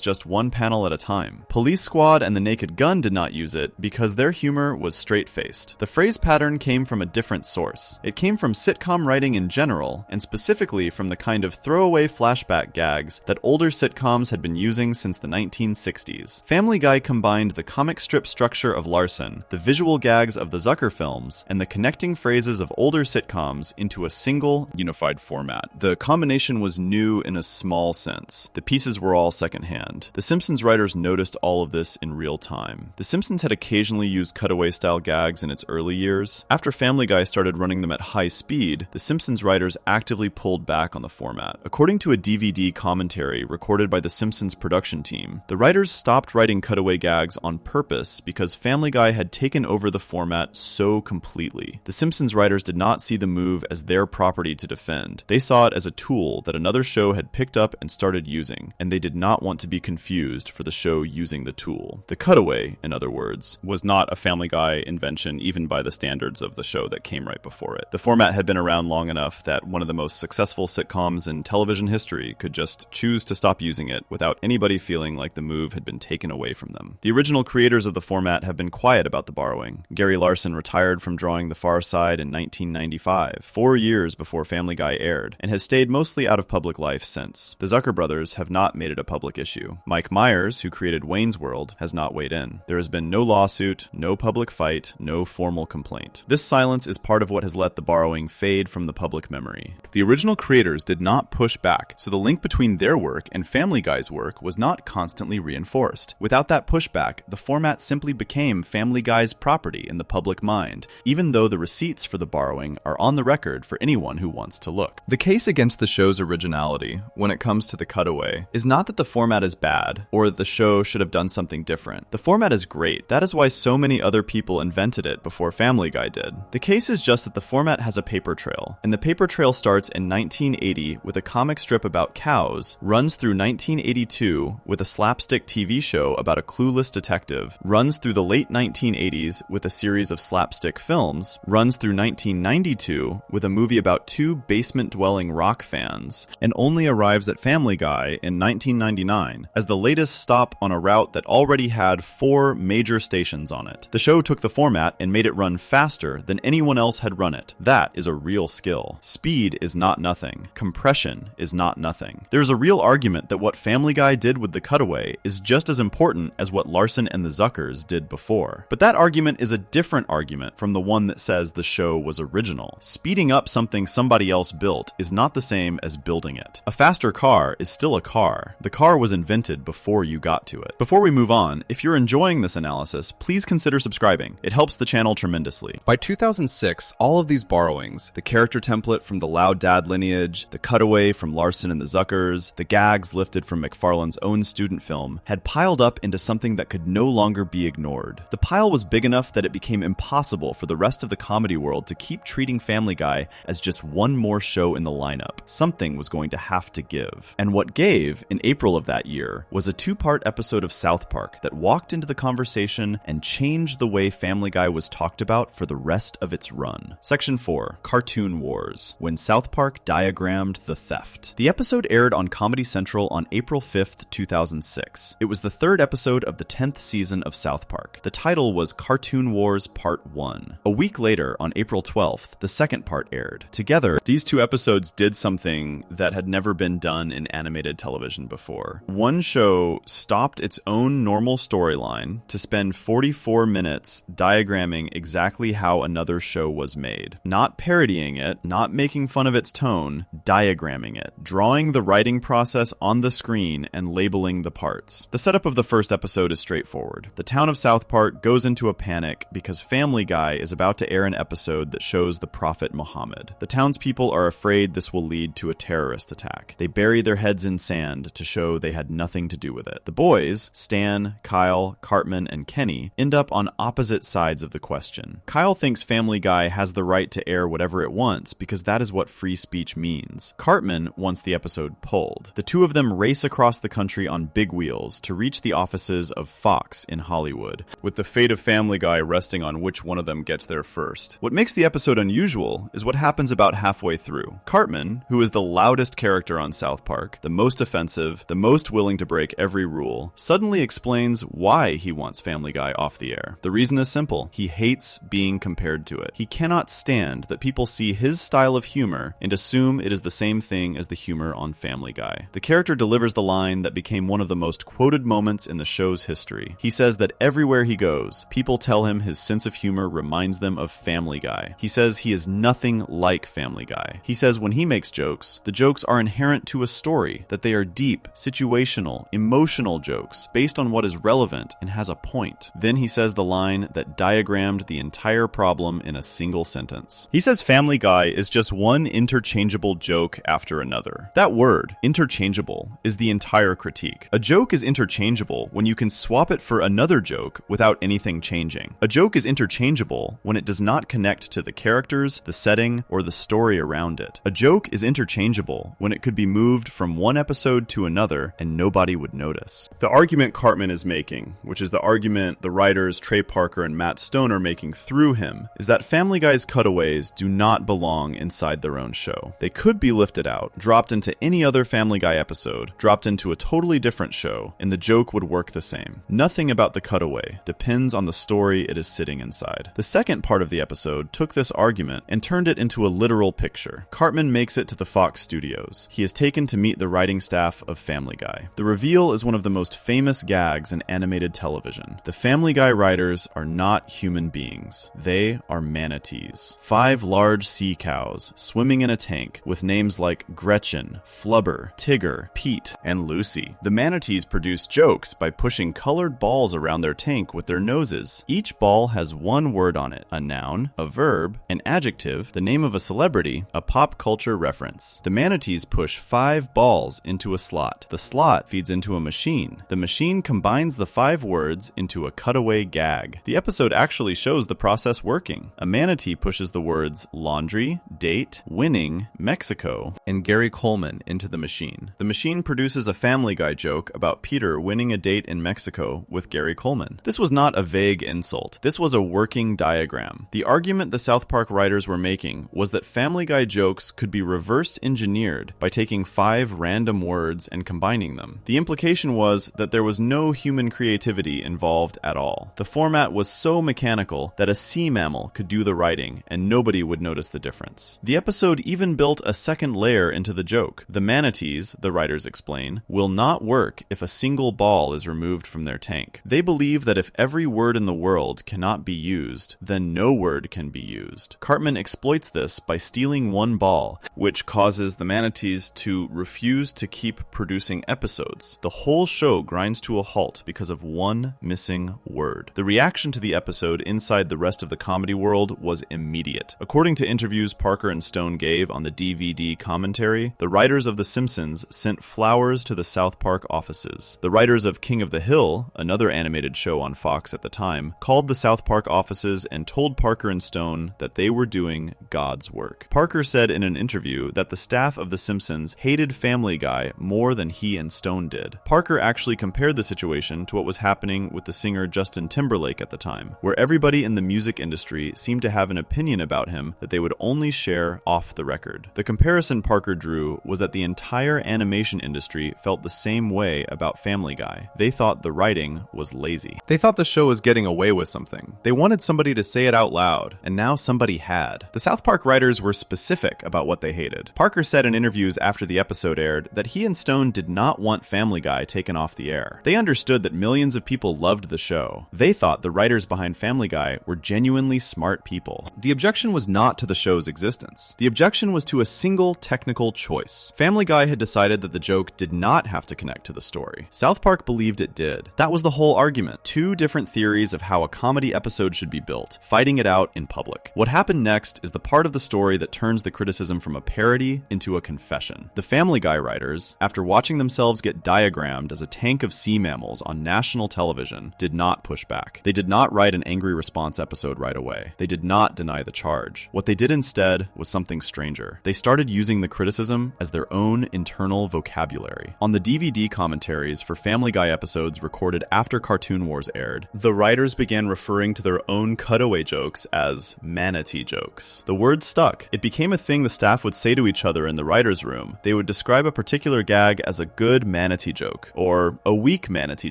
just one panel at a time. Police Squad and The Naked Gun did not use it because their humor was straight-faced. The phrase pattern came from a different source. It came from sitcom writing in general, and specifically from the kind of throwaway flashback gags that older sitcoms had been using since the 1960s. Family Guy combined the comic strip structure of Larson, the visual gags of the Zucker films, and the connecting phrases of older sitcoms into a single, unified format. The combination was new in a small sense. The pieces were all secondhand. The Simpsons writers noticed all of this in real time. The Simpsons had occasionally used cutaway-style gags in its early years. After Family Guy started running them at high speed, the Simpsons writers actively pulled back on the format. According to a DVD commentary recorded by the Simpsons production team, the writers stopped writing cutaway gags on purpose because Family Guy had taken over the format so completely. The Simpsons writers did not see the move as their property to defend. They saw it as a tool that another show had picked up and started using, and they did not want to be confused for the show using the tool. The cutaway, in other words, was not a Family Guy invention even by the standards of the show that came right before it. The format had been around long enough that one of the most successful sitcoms in television history could just choose to stop using it without anybody feeling like the move had been taken away from them. The original creators of the format have been quiet about the borrowing. Gary Larson retired from drawing The Far Side in 1995, 4 years before Family Guy aired, and has stayed mostly out of public life since. The Zucker brothers have not made it a public issue. Mike Myers, who created Wayne's World, has not weighed in. There has been no lawsuit, no public fight, no formal complaint. This silence is part of what has let the borrowing fade from the public memory. The original creators did not push back, so the link between their work and Family Guy's work was not constantly reinforced. Without that pushback, the format simply became Family Guy's property in the public mind, even though the receipts for the borrowing are on the record for anyone who wants to look. The case against the show's originality, when it comes to the cutaway, is not that the format is bad, or that the show should have done something different. The format is great. That is why so many other people invented it before Family Guy did. The case is just that the format has a paper trail, and the paper trail starts in 1980 with a comic strip about cows, runs through 1982 with a slapstick TV show about a clueless detective, runs through the late 1980s with a series of slapstick films, runs through 1992 with a movie about two basement-dwelling rock fans, and only arrives at Family Guy in 1999 as the latest stop on a route that already had 4 major stations on it. The show took the format and made it run faster than anyone else had run it. That is a real skill. Speed is not nothing. Compression is not nothing. There is a real argument that what Family Guy did with the cutaway is just as important as what Larson and the Zuckers did before. But that argument is a different argument from the one that says the show was original. Speeding up something somebody else built is not the same as building it. A faster car is still a car. The car was invented before you got to it. Before we move on, if you're enjoying this analysis, please consider subscribing. It helps the channel tremendously. By 2006, all of these borrowings, the character template from the Loud Dad lineage, the cutaway from Larson and the Zuckers, the gags lifted from McFarlane's own student film, had piled up into something that could no longer be ignored. The pile was big enough that it became impossible for the rest of the comedy world to keep treating Family Guy as just one more show in the lineup. Something was going to have to give. And what gave, in April of that year, was a 2-part episode of South Park that walked into the conversation and changed the way Family Guy was talked about for the rest of its run. Section 4, Cartoon Wars, when South Park diagrammed the theft. The episode aired on Comedy Central on April 5th, 2006. It was the 3rd episode of the 10th season of South Park. The title was Cartoon Wars Part 1. A week later, on April 12th, the 2nd part aired. Together, these 2 episodes did something that had never been done in animated television before. One show stopped its own normal storyline to spend 44 minutes diagramming exactly how another show was made. Not parodying it, not making fun of its tone, diagramming it, drawing the writing process on the screen and labeling the parts. The setup of the first episode is straightforward. The town of South Park goes into a panic because Family Guy is about to air an episode that shows shows the Prophet Muhammad. The townspeople are afraid this will lead to a terrorist attack. They bury their heads in sand to show they had nothing to do with it. The boys, Stan, Kyle, Cartman, and Kenny, end up on opposite sides of the question. Kyle thinks Family Guy has the right to air whatever it wants because that is what free speech means. Cartman wants the episode pulled. The two of them race across the country on big wheels to reach the offices of Fox in Hollywood, with the fate of Family Guy resting on which one of them gets there first. What makes the episode unusual is what happens about halfway through. Cartman, who is the loudest character on South Park, the most offensive, the most willing to break every rule, suddenly explains why he wants Family Guy off the air. The reason is simple. He hates being compared to it. He cannot stand that people see his style of humor and assume it is the same thing as the humor on Family Guy. The character delivers the line that became one of the most quoted moments in the show's history. He says that everywhere he goes, people tell him his sense of humor reminds them of Family Guy. He says he is nothing like Family Guy. He says when he makes jokes, the jokes are inherent to a story, that they are deep, situational, emotional jokes based on what is relevant and has a point. Then he says the line that diagrammed the entire problem in a single sentence. He says Family Guy is just one interchangeable joke after another. That word, interchangeable, is the entire critique. A joke is interchangeable when you can swap it for another joke without anything changing. A joke is interchangeable when it does not connect to the characters, the setting, or the story around it. A joke is interchangeable when it could be moved from one episode to another and nobody would notice. The argument Cartman is making, which is the argument the writers Trey Parker and Matt Stone are making through him, is that Family Guy's cutaways do not belong inside their own show. They could be lifted out, dropped into any other Family Guy episode, dropped into a totally different show, and the joke would work the same. Nothing about the cutaway depends on the story it is sitting inside. The second part of the episode took this argument and turned it into a literal picture. Cartman makes it to the Fox studios. He is taken to meet the writing staff of Family Guy. The reveal is one of the most famous gags in animated television. The Family Guy writers are not human beings. They are manatees. 5 large sea cows swimming in a tank with names like Gretchen, Flubber, Tigger, Pete, and Lucy. The manatees produce jokes by pushing colored balls around their tank with their noses. Each ball has one word on it, a noun, a verb, an adjective, the name of a celebrity, a pop culture reference. The manatees push 5 balls into a slot. The slot feeds into a machine. The machine combines the 5 words into a cutaway gag. The episode actually shows the process working. A manatee pushes the words laundry, date, winning, Mexico, and Gary Coleman into the machine. The machine produces a Family Guy joke about Peter winning a date in Mexico with Gary Coleman. This was not a vague insult. This was a working diagram. The argument the South Park writers were making was that Family Guy jokes could be reverse engineered by taking 5 random words and combining them. The implication was that there was no human creativity involved at all. The format was so mechanical that a sea mammal could do the writing and nobody would notice the difference. The episode even built a second layer into the joke. The manatees, the writers explain, will not work if a single ball is removed from their tank. They believe that if every word in the world cannot be used, then no word can be used. Cartman exploits this by stealing one ball, which causes the manatees to refuse to keep producing episodes. The whole show grinds to a halt because of one missing word. The reaction to the episode inside the rest of the comedy world was immediate. According to interviews Parker and Stone gave on the DVD commentary, the writers of The Simpsons sent flowers to the South Park offices. The writers of King of the Hill, another animated show on Fox at the time, called the South Park offices and told Parker and Stone that they were doing God's work. Parker said in an interview that the staff of The Simpsons hated Family Guy more than he and Stone did. Parker actually compared the situation to what was happening with the singer Justin Timberlake at the time, where everybody in the music industry seemed to have an opinion about him that they would only share off the record. The comparison Parker drew was that the entire animation industry felt the same way about Family Guy. They thought the writing was lazy. They thought the show was getting away with something. They wanted somebody to say it out loud, and now somebody had. The South Park writers were specific about what they hated. Parker said in interviews after the episode aired that he and Stone did not want Family Guy taken off the air. They understood that millions of people loved the show. They thought the writers behind Family Guy were genuinely smart people. The objection was not to the show's existence. The objection was to a single technical choice. Family Guy had decided that the joke did not have to connect to the story. South Park believed it did. That was the whole argument. 2 different theories of how a comedy episode should be built, fighting it out in public. What happened happened next is the part of the story that turns the criticism from a parody into a confession. The Family Guy writers, after watching themselves get diagrammed as a tank of sea mammals on national television, did not push back. They did not write an angry response episode right away. They did not deny the charge. What they did instead was something stranger. They started using the criticism as their own internal vocabulary. On the DVD commentaries for Family Guy episodes recorded after Cartoon Wars aired, the writers began referring to their own cutaway jokes as manatee jokes. The word stuck. It became a thing the staff would say to each other in the writer's room. They would describe a particular gag as a good manatee joke, or a weak manatee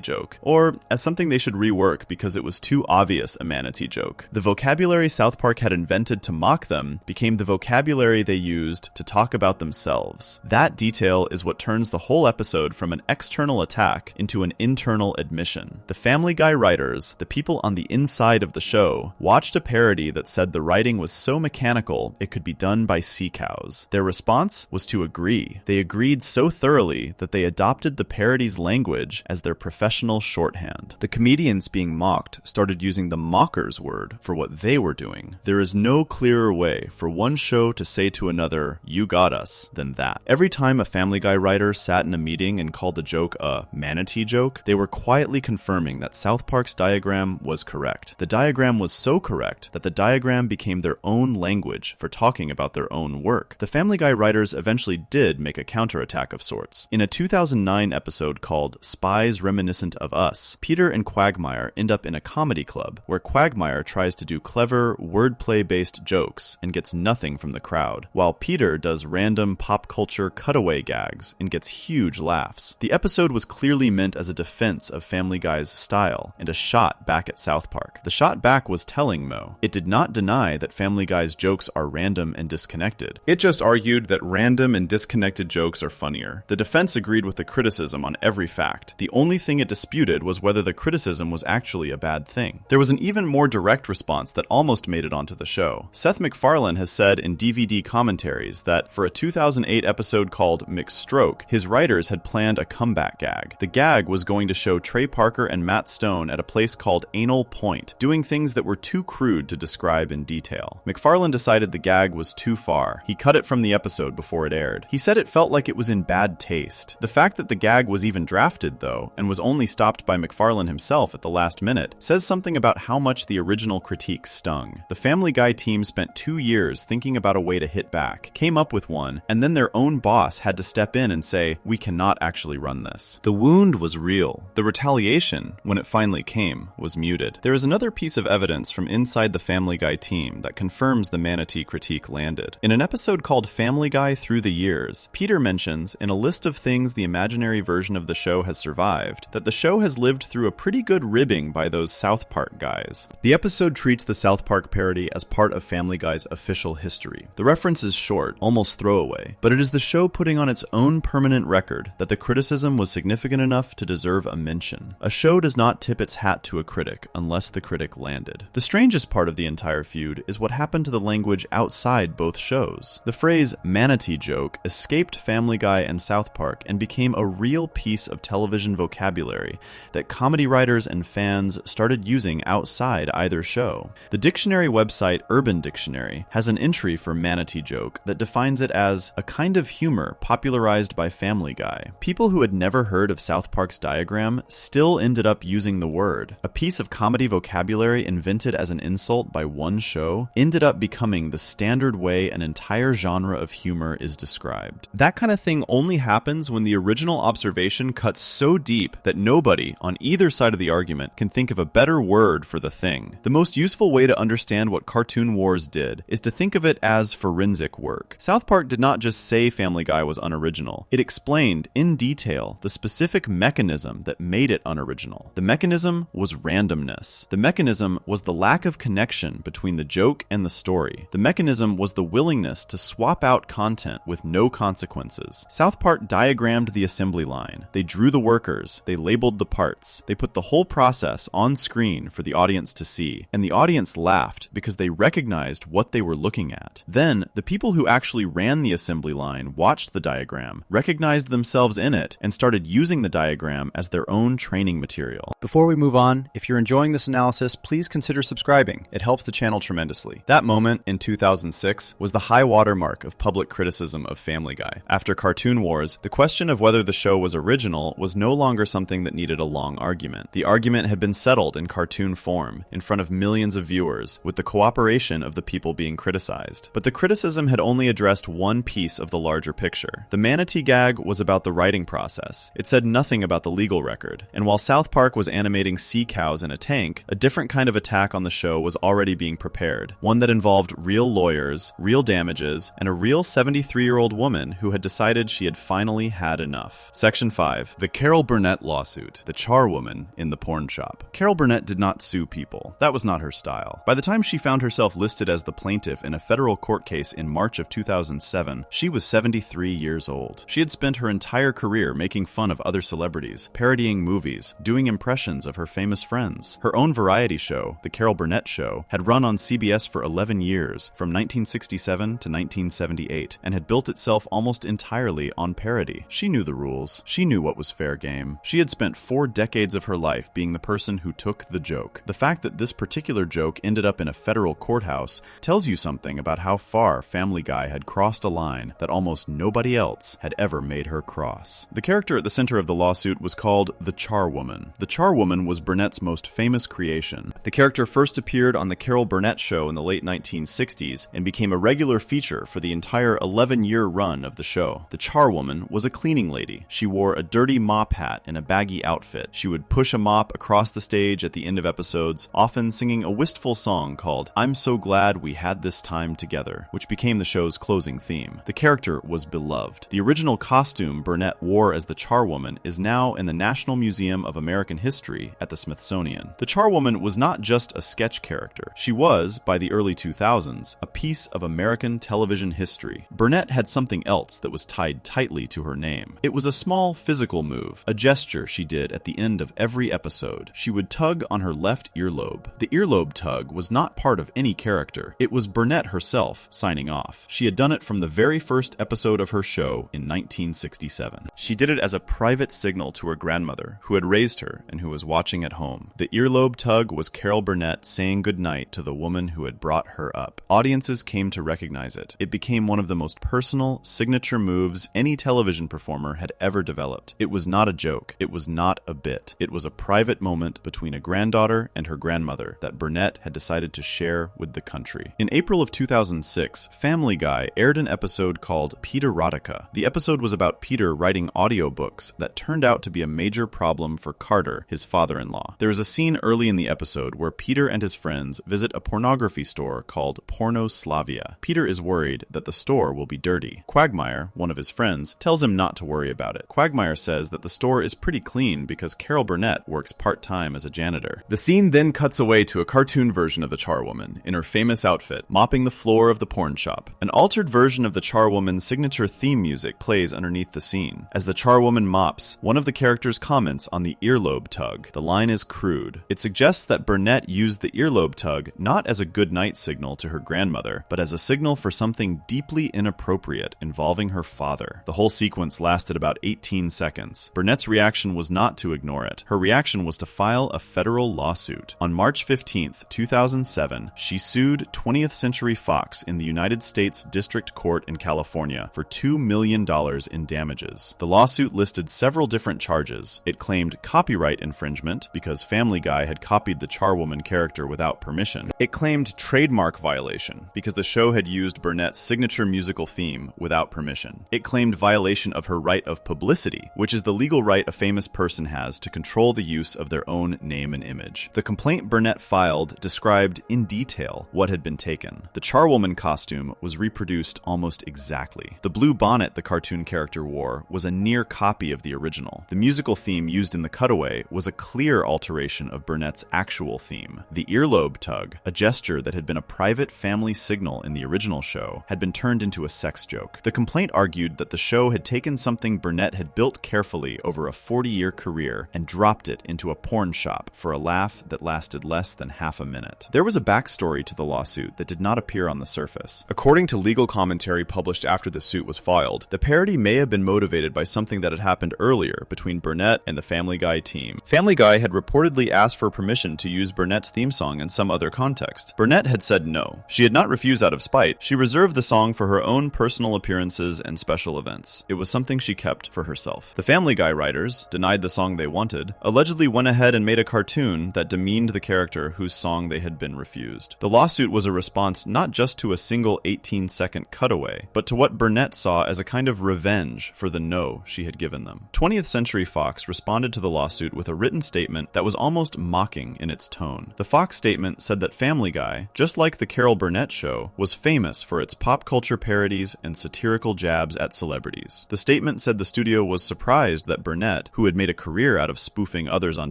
joke, or as something they should rework because it was too obvious a manatee joke. The vocabulary South Park had invented to mock them became the vocabulary they used to talk about themselves. That detail is what turns the whole episode from an external attack into an internal admission. The Family Guy writers, the people on the inside of the show, watched a parody that said the writing was so mechanical it could be done by sea cows. Their response was to agree. They agreed so thoroughly that they adopted the parody's language as their professional shorthand. The comedians being mocked started using the mockers word for what they were doing. There is no clearer way for one show to say to another, "You got us," than that. Every time a Family Guy writer sat in a meeting and called the joke a manatee joke, they were quietly confirming that South Park's diagram was correct. The diagram was so correct that the diagram became their own language for talking about their own work. The Family Guy writers eventually did make a counterattack of sorts. In a 2009 episode called Spies Reminiscent of Us, Peter and Quagmire end up in a comedy club where Quagmire tries to do clever, wordplay-based jokes and gets nothing from the crowd, while Peter does random pop culture cutaway gags and gets huge laughs. The episode was clearly meant as a defense of Family Guy's style and a shot back at South Park. The shot back was telling Mo. It did not deny that Family Guy's jokes are random and disconnected. It just argued that random and disconnected jokes are funnier. The defense agreed with the criticism on every fact. The only thing it disputed was whether the criticism was actually a bad thing. There was an even more direct response that almost made it onto the show. Seth MacFarlane has said in DVD commentaries that for a 2008 episode called McStroke, his writers had planned a comeback gag. The gag was going to show Trey Parker and Matt Stone at a place called Anal Point, doing things that were too crude to describe in detail. MacFarlane decided the gag was too far. He cut it from the episode before it aired. He said it felt like it was in bad taste. The fact that the gag was even drafted, though, and was only stopped by MacFarlane himself at the last minute, says something about how much the original critique stung. The Family Guy team spent 2 years thinking about a way to hit back, came up with one, and then their own boss had to step in and say, "We cannot actually run this." The wound was real. The retaliation, when it finally came, was muted. There is another piece of evidence from inside the Family Guy team that confirms the manatee critique landed. In an episode called Family Guy Through the Years, Peter mentions, in a list of things the imaginary version of the show has survived, that the show has lived through a pretty good ribbing by those South Park guys. The episode treats the South Park parody as part of Family Guy's official history. The reference is short, almost throwaway, but it is the show putting on its own permanent record that the criticism was significant enough to deserve a mention. A show does not tip its hat to a critic unless the critic landed. The strangest part of the entire feud is what happened to the language outside both shows. The phrase manatee joke escaped Family Guy and South Park and became a real piece of television vocabulary that comedy writers and fans started using outside either show. The dictionary website Urban Dictionary has an entry for manatee joke that defines it as a kind of humor popularized by Family Guy. People who had never heard of South Park's diagram still ended up using the word. A piece of comedy vocabulary invented as an insult by one show ended up becoming the standard way an entire genre of humor is described. That kind of thing only happens when the original observation cuts so deep that nobody on either side of the argument can think of a better word for the thing. The most useful way to understand what Cartoon Wars did is to think of it as forensic work. South Park did not just say Family Guy was unoriginal. It explained in detail the specific mechanism that made it unoriginal. The mechanism was randomness. The mechanism was the lack of connection between the joke and the story. The mechanism was the willingness to swap out content with no consequences. South Park diagrammed the assembly line. They drew the workers. They labeled the parts. They put the whole process on screen for the audience to see. And the audience laughed because they recognized what they were looking at. Then, the people who actually ran the assembly line watched the diagram, recognized themselves in it, and started using the diagram as their own training material. Before we move on, if you're enjoying this analysis, please consider subscribing. It helps the channel tremendously. tremendously. That moment, in 2006, was the high water mark of public criticism of Family Guy. After Cartoon Wars, the question of whether the show was original was no longer something that needed a long argument. The argument had been settled in cartoon form, in front of millions of viewers, with the cooperation of the people being criticized. But the criticism had only addressed one piece of the larger picture. The manatee gag was about the writing process. It said nothing about the legal record. And while South Park was animating sea cows in a tank, a different kind of attack on the show was already being prepared. One that involved real lawyers, real damages, and a real 73-year-old woman who had decided she had finally had enough. Section 5. The Carol Burnett lawsuit. The charwoman in the porn shop. Carol Burnett did not sue people. That was not her style. By the time she found herself listed as the plaintiff in a federal court case in March of 2007, she was 73 years old. She had spent her entire career making fun of other celebrities, parodying movies, doing impressions of her famous friends. Her own variety show, The Carol Burnett Show, had run on CBS for 11 years, from 1967 to 1978, and had built itself almost entirely on parody. She knew the rules. She knew what was fair game. She had spent 4 decades of her life being the person who took the joke. The fact that this particular joke ended up in a federal courthouse tells you something about how far Family Guy had crossed a line that almost nobody else had ever made her cross. The character at the center of the lawsuit was called the Charwoman. The Charwoman was Burnett's most famous creation. The character first appeared on The Carol Burnett Show in the late 1960s and became a regular feature for the entire 11-year run of the show. The Charwoman was a cleaning lady. She wore a dirty mop hat and a baggy outfit. She would push a mop across the stage at the end of episodes, often singing a wistful song called "I'm So Glad We Had This Time Together," which became the show's closing theme. The character was beloved. The original costume Burnett wore as the Charwoman is now in the National Museum of American History at the Smithsonian. The Charwoman was not just a sketch character. She was, by the early 2000s, a piece of American television history. Burnett had something else that was tied tightly to her name. It was a small physical move, a gesture she did at the end of every episode. She would tug on her left earlobe. The earlobe tug was not part of any character. It was Burnett herself signing off. She had done it from the very first episode of her show in 1967. She did it as a private signal to her grandmother, who had raised her and who was watching at home. The earlobe tug was Carol Burnett saying goodnight to the woman who had brought her up. Audiences came to recognize it. It became one of the most personal, signature moves any television performer had ever developed. It was not a joke. It was not a bit. It was a private moment between a granddaughter and her grandmother that Burnett had decided to share with the country. In April of 2006, Family Guy aired an episode called Peterotica. The episode was about Peter writing audiobooks that turned out to be a major problem for Carter, his father-in-law. There is a scene early in the episode where Peter and his friends visit a pornography store called Pornoslavia. Peter is worried that the store will be dirty. Quagmire, one of his friends, tells him not to worry about it. Quagmire says that the store is pretty clean because Carol Burnett works part-time as a janitor. The scene then cuts away to a cartoon version of the Charwoman, in her famous outfit, mopping the floor of the porn shop. An altered version of the Charwoman's signature theme music plays underneath the scene. As the Charwoman mops, one of the characters comments on the earlobe tug. The line is crude. It suggests that Burnett used the earlobe tug not as a goodnight signal to her grandmother, but as a signal for something deeply inappropriate involving her father. The whole sequence lasted about 18 seconds. Burnett's reaction was not to ignore it. Her reaction was to file a federal lawsuit. On March 15, 2007, she sued 20th Century Fox in the United States District Court in California for $2 million in damages. The lawsuit listed several different charges. It claimed copyright infringement because Family Guy had copied the Charwoman character without permission. It claimed trademark violation because the show had used Burnett's signature musical theme without permission. It claimed violation of her right of publicity, which is the legal right a famous person has to control the use of their own name and image. The complaint Burnett filed described in detail what had been taken. The Charwoman costume was reproduced almost exactly. The blue bonnet the cartoon character wore was a near copy of the original. The musical theme used in the cutaway was a clear alteration of Burnett's actual theme. The earlobe tug, a gesture that had been a private family signal in the original show, had been turned into a sex joke. The complaint argued that the show had taken something Burnett had built carefully over a 40-year career and dropped it into a porn shop for a laugh that lasted less than half a minute. There was a backstory to the lawsuit that did not appear on the surface. According to legal commentary published after the suit was filed, the parody may have been motivated by something that had happened earlier between Burnett and the Family Guy team. Family Guy had reportedly asked for permission to use Burnett's theme song in some other context. Burnett had said no. She had not refused out of spite. She reserved the song for her own personal appearances and special events. It was something she kept for herself. The Family Guy writers, denied the song they wanted, allegedly went ahead and made a cartoon that demeaned the character whose song they had been refused. The lawsuit was a response not just to a single 18-second cutaway, but to what Burnett saw as a kind of revenge for the no she had given them. 20th Century Fox responded to the lawsuit with a written statement that was almost mocking in its tone. The Fox statement said that Family Guy, just like the Carol Burnett show, was famous for its pop culture parodies and satirical jabs at celebrities. The statement said the studio was surprised that Burnett, who had made a career out of spoofing others on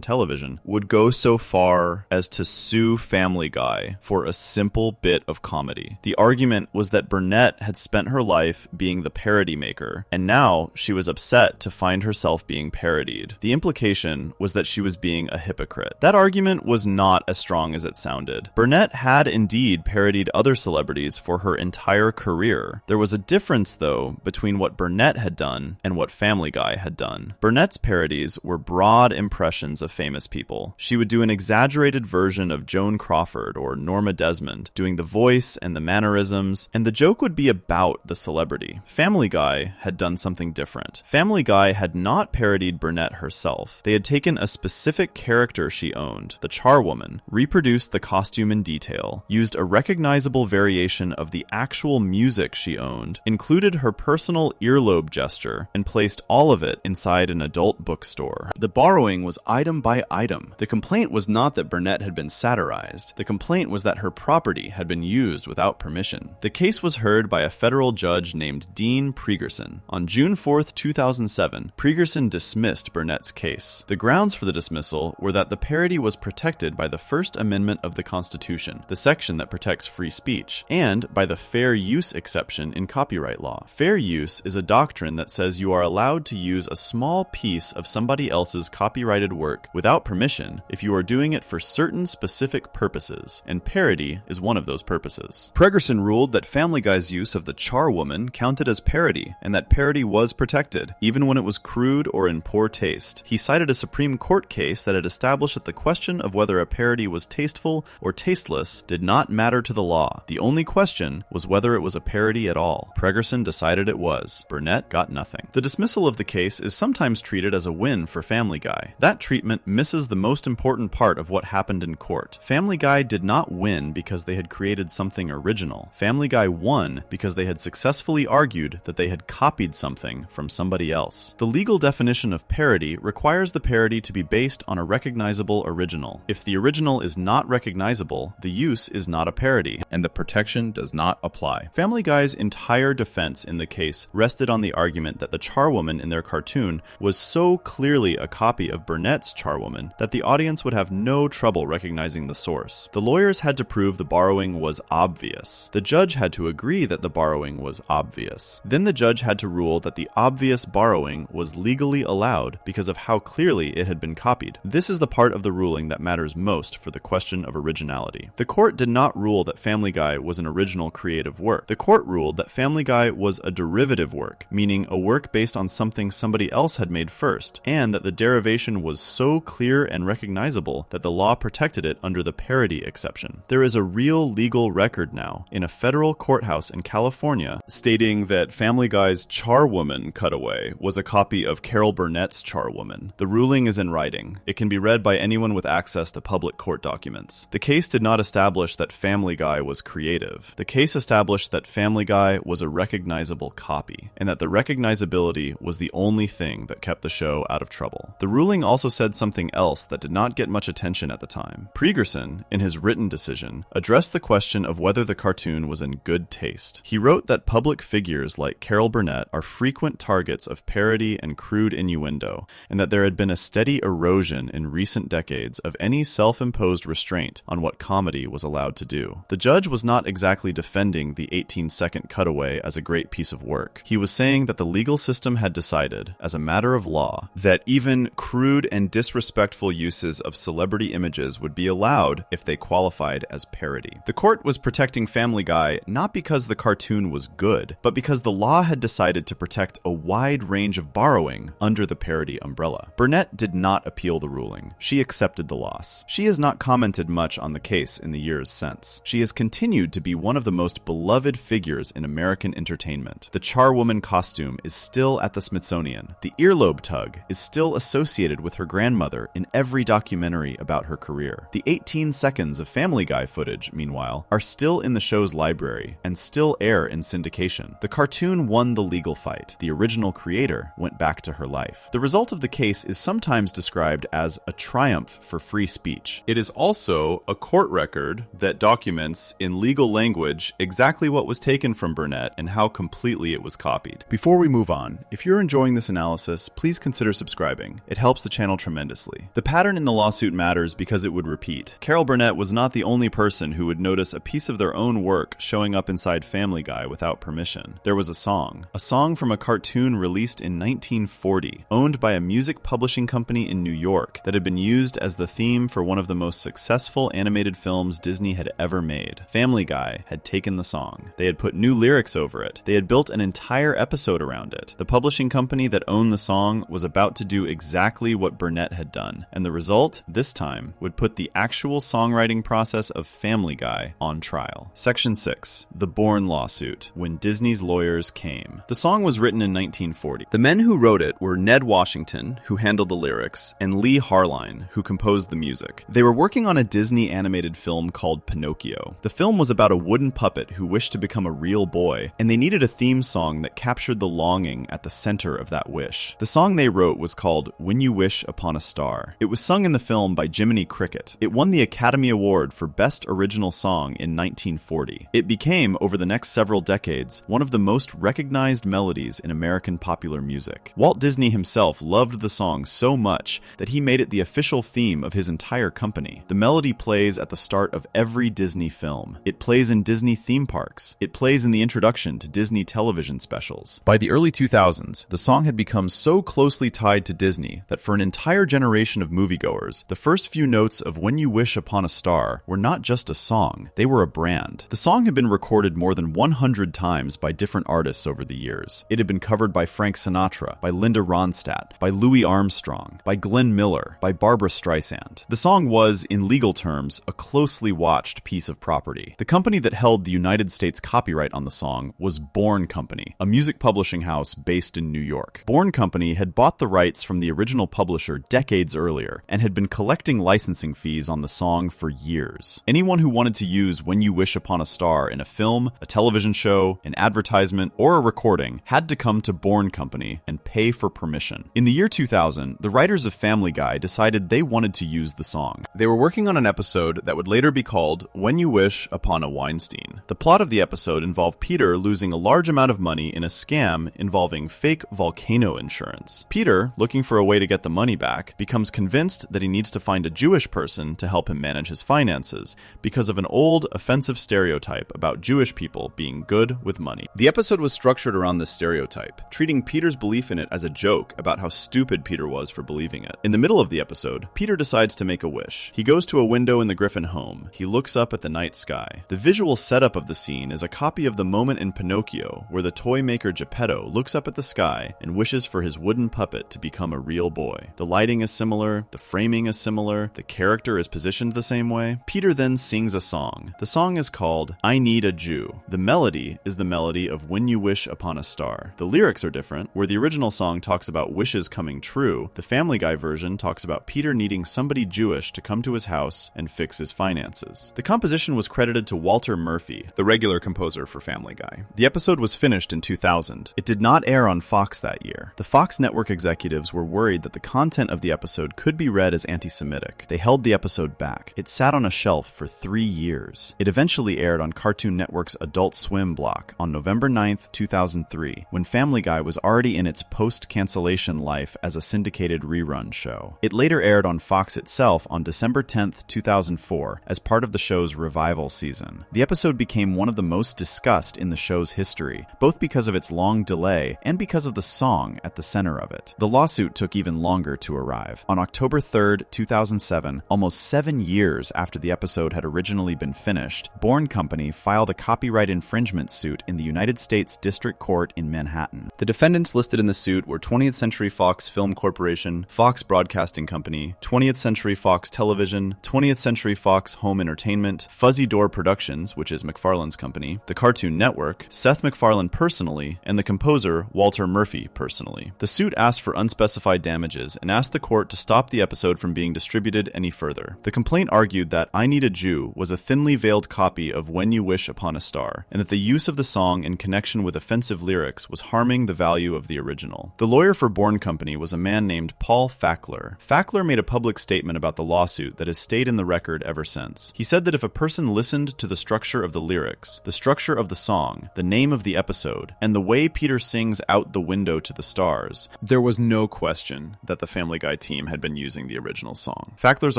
television, would go so far as to sue Family Guy for a simple bit of comedy. The argument was that Burnett had spent her life being the parody maker, and now she was upset to find herself being parodied. The implication was that she was being a hypocrite. That argument was not as strong as it sounded. Burnett had indeed parodied other celebrities for her entire career. There was a difference, though, between what Burnett had done and what Family Guy had done. Burnett's parodies were broad impressions of famous people. She would do an exaggerated version of Joan Crawford or Norma Desmond, doing the voice and the mannerisms, and the joke would be about the celebrity. Family Guy had done something different. Family Guy had not parodied Burnett herself. They had taken a specific character she owned, the charwoman, reproduced the costume in detail, used a recognizable variation of the actual music she owned, included her personal earlobe gesture, and placed all of it inside an adult bookstore. The borrowing was item by item. The complaint was not that Burnett had been satirized. The complaint was that her property had been used without permission. The case was heard by a federal judge named Dean Pregerson. On June 4th, 2007, Pregerson dismissed Burnett's case. The grounds for the dismissal were that the parody was protected by the First Amendment of the Constitution, the section that protects free speech, and by the fair use exception in copyright law. Fair use is a doctrine that says you are allowed to use a small piece of somebody else's copyrighted work without permission if you are doing it for certain specific purposes, and parody is one of those purposes. Pregerson ruled that Family Guy's use of the charwoman counted as parody, and that parody was protected, even when it was crude or in poor taste. He cited a Supreme Court case that had established that the question of whether a parody was tasteful or tasteless did not matter to the law. The only question was whether it was a parody at all. Pregerson decided it was. Burnett got nothing. The dismissal of the case is sometimes treated as a win for Family Guy. That treatment misses the most important part of what happened in court. Family Guy did not win because they had created something original. Family Guy won because they had successfully argued that they had copied something from somebody else. The legal definition of parody requires the parody to be based on a recognizable original. If the original is not recognizable, the use is not a parody, and the protection does not apply. Family Guy's entire defense in the case rested on the argument that the charwoman in their cartoon was so clearly a copy of Burnett's charwoman that the audience would have no trouble recognizing the source. The lawyers had to prove the borrowing was obvious. The judge had to agree that the borrowing was obvious. Then the judge had to rule that the obvious borrowing was legally allowed because of how clearly it had been copied. This is the part of the ruling that matters most for the question of originality. The court did not rule that Family Guy was an original creative work. The court ruled that Family Guy was a derivative work, meaning a work based on something somebody else had made first, and that the derivation was so clear and recognizable that the law protected it under the parody exception. There is a real legal record now in a federal courthouse in California stating that Family Guy's charwoman cutaway was a copy of Carol Burnett's charwoman. The ruling is in writing. It can be read by anyone with access to public court documents. The case did not establish that Family Guy was creative. The case established that Family Guy was a recognizable copy, and that the recognizability was the only thing that kept the show out of trouble. The ruling also said something else that did not get much attention at the time. Pregerson, in his written decision, addressed the question of whether the cartoon was in good taste. He wrote that public figures like Carol Burnett are frequent targets of parody and crude innuendo, and that there had been a steady erosion in recent decades of any self-imposed restraint on what comedy was allowed to do. The judge was not exactly defending the 18-second cutaway as a great piece of work. He was saying that the legal system had decided, as a matter of law, that even crude and disrespectful uses of celebrity images would be allowed if they qualified as parody. The court was protecting Family Guy not because the cartoon was good, but because the law had decided to protect a wide range of borrowing under the parody umbrella. Burnett did not appeal the ruling. She accepted the loss. She has not commented much on the case in the years since. She has continued to be one of the most beloved figures in American entertainment. The charwoman costume is still at the Smithsonian. The earlobe tug is still associated with her grandmother in every documentary about her career. The 18 seconds of Family Guy footage, meanwhile, are still in the show's library and still air in syndication. The cartoon won the legal fight. The original creator went back to her life. The result of the case is sometimes described as a triumph for free speech. It is also a court record that documents in legal language exactly what was taken from Burnett and how completely it was copied. Before we move on, if you're enjoying this analysis, please consider subscribing. It helps the channel tremendously. The pattern in the lawsuit matters because it would repeat. Carol Burnett was not the only person who would notice a piece of their own work showing up inside Family Guy without permission. There was a song from a cartoon released in 1940, owned by a music publishing company in New York, that had been used as the theme for one of the most successful animated films Disney had ever made. Family Guy had taken the song. They had put new lyrics over it. They had built an entire episode around it. The publishing company that owned the song was about to do exactly what Burnett had done, and the result, this time, would put the actual songwriting process of Family Guy on trial. Section 6. The Bourne Lawsuit, When Disney's Lawyers Came. The song was written in 1940. The men who wrote it were Ned Washington, who handled the lyrics, and Lee Harline, who composed the music. They were working on a Disney animated film called Pinocchio. The film was about a wooden puppet who wished to become a real boy, and they needed a theme song that captured the longing at the center of that wish. The song they wrote was called When You Wish Upon a Star. It was sung in the film by Jiminy Cricket. It won the Academy Award for Best Original Song in 1940. It became, over the next several decades, one of the most recognized melodies in American popular music. Walt Disney himself loved the song so much that he made it the official theme of his entire company. The melody plays at the start of every Disney film. It plays in Disney theme parks. It plays in the introduction to Disney television specials. By the early 2000s, the song had become so closely tied to Disney that for an entire generation of moviegoers, the first few notes of When You Wish Upon a Star were not just a song, they were a brand. The song had been recorded more than 100 times by different artists over the years. It had been covered by Frank Sinatra, by Linda Ronstadt, by Louis Armstrong, by Glenn Miller, by Barbra Streisand. The song was, in legal terms, a closely watched piece of property. The company that held the United States copyright on the song was Bourne Company, a music publishing house based in New York. Bourne Company had bought the rights from the original publisher decades earlier and had been collecting licensing fees on the song for years. Anyone who wanted to use When You Wish Upon a Star in a film, a television show, an advertisement, or a recording had to come to Bourne Company and pay for permission. In the year 2000, the writers of Family Guy decided they wanted to use the song. They were working on an episode that would later be called When You Wish Upon a Weinstein. The plot of the episode involved Peter losing a large amount of money in a scam involving fake volcano insurance. Peter, looking for a way to get the money back, becomes convinced that he needs to find a Jewish person to help him manage his finances because of an old, offensive stereotype about Jewish people being good with money. The episode was structured around this stereotype, treating Peter's belief in it as a joke about how stupid Peter was for believing it. In the middle of the episode, Peter decides to make a wish. He goes to a window in the Griffin home. He looks up at the night sky. The visual setup of the scene is a copy of the moment in Pinocchio where the toy maker Geppetto looks up at the sky and wishes for his wooden puppet to become a real boy. The lighting is similar, the framing is similar, the character is positioned the same way. Peter then sings a song. The song is called I Need a Jew. The melody is the melody of When You Wish Upon a Star. The lyrics are different. Where the original song talks about wishes coming true, the Family Guy version talks about Peter needing somebody Jewish to come to his house and fix his finances. The composition was credited to Walter Murphy, the regular composer for Family Guy. The episode was finished in 2000. It did not air on Fox that year. The Fox network executives were worried that the content of the episode could be read as anti-Semitic. They held the episode back. It sat on a shelf for 3 years. It eventually aired on Cartoon Network's Adult Swim block on November 9th, 2003, when Family Guy was already in its post-cancellation life as a syndicated rerun show. It later aired on Fox itself on December 10th, 2004, as part of the show's revival season. The episode became one of the most discussed in the show's history, both because of its long delay and because of the song at the center of it. The lawsuit took even longer to arrive. On October 3rd, 2007, almost 7 years after the episode had originally been finished, Bourne Company filed a copyright infringement suit in the United States District Court in Manhattan. The defendants listed in the suit were 20th Century Fox Film Corporation, Fox Broadcasting Company, 20th Century Fox Television, 20th Century Fox Home Home Entertainment, Fuzzy Door Productions, which is McFarlane's company, the Cartoon Network, Seth MacFarlane personally, and the composer Walter Murphy personally. The suit asked for unspecified damages and asked the court to stop the episode from being distributed any further. The complaint argued that I Need a Jew was a thinly veiled copy of When You Wish Upon a Star, and that the use of the song in connection with offensive lyrics was harming the value of the original. The lawyer for Bourne Company was a man named Paul Fackler. Fackler made a public statement about the lawsuit that has stayed in the record ever since. He said that if a person listened to the structure of the lyrics, the structure of the song, the name of the episode, and the way Peter sings out the window to the stars, there was no question that the Family Guy team had been using the original song. Fackler's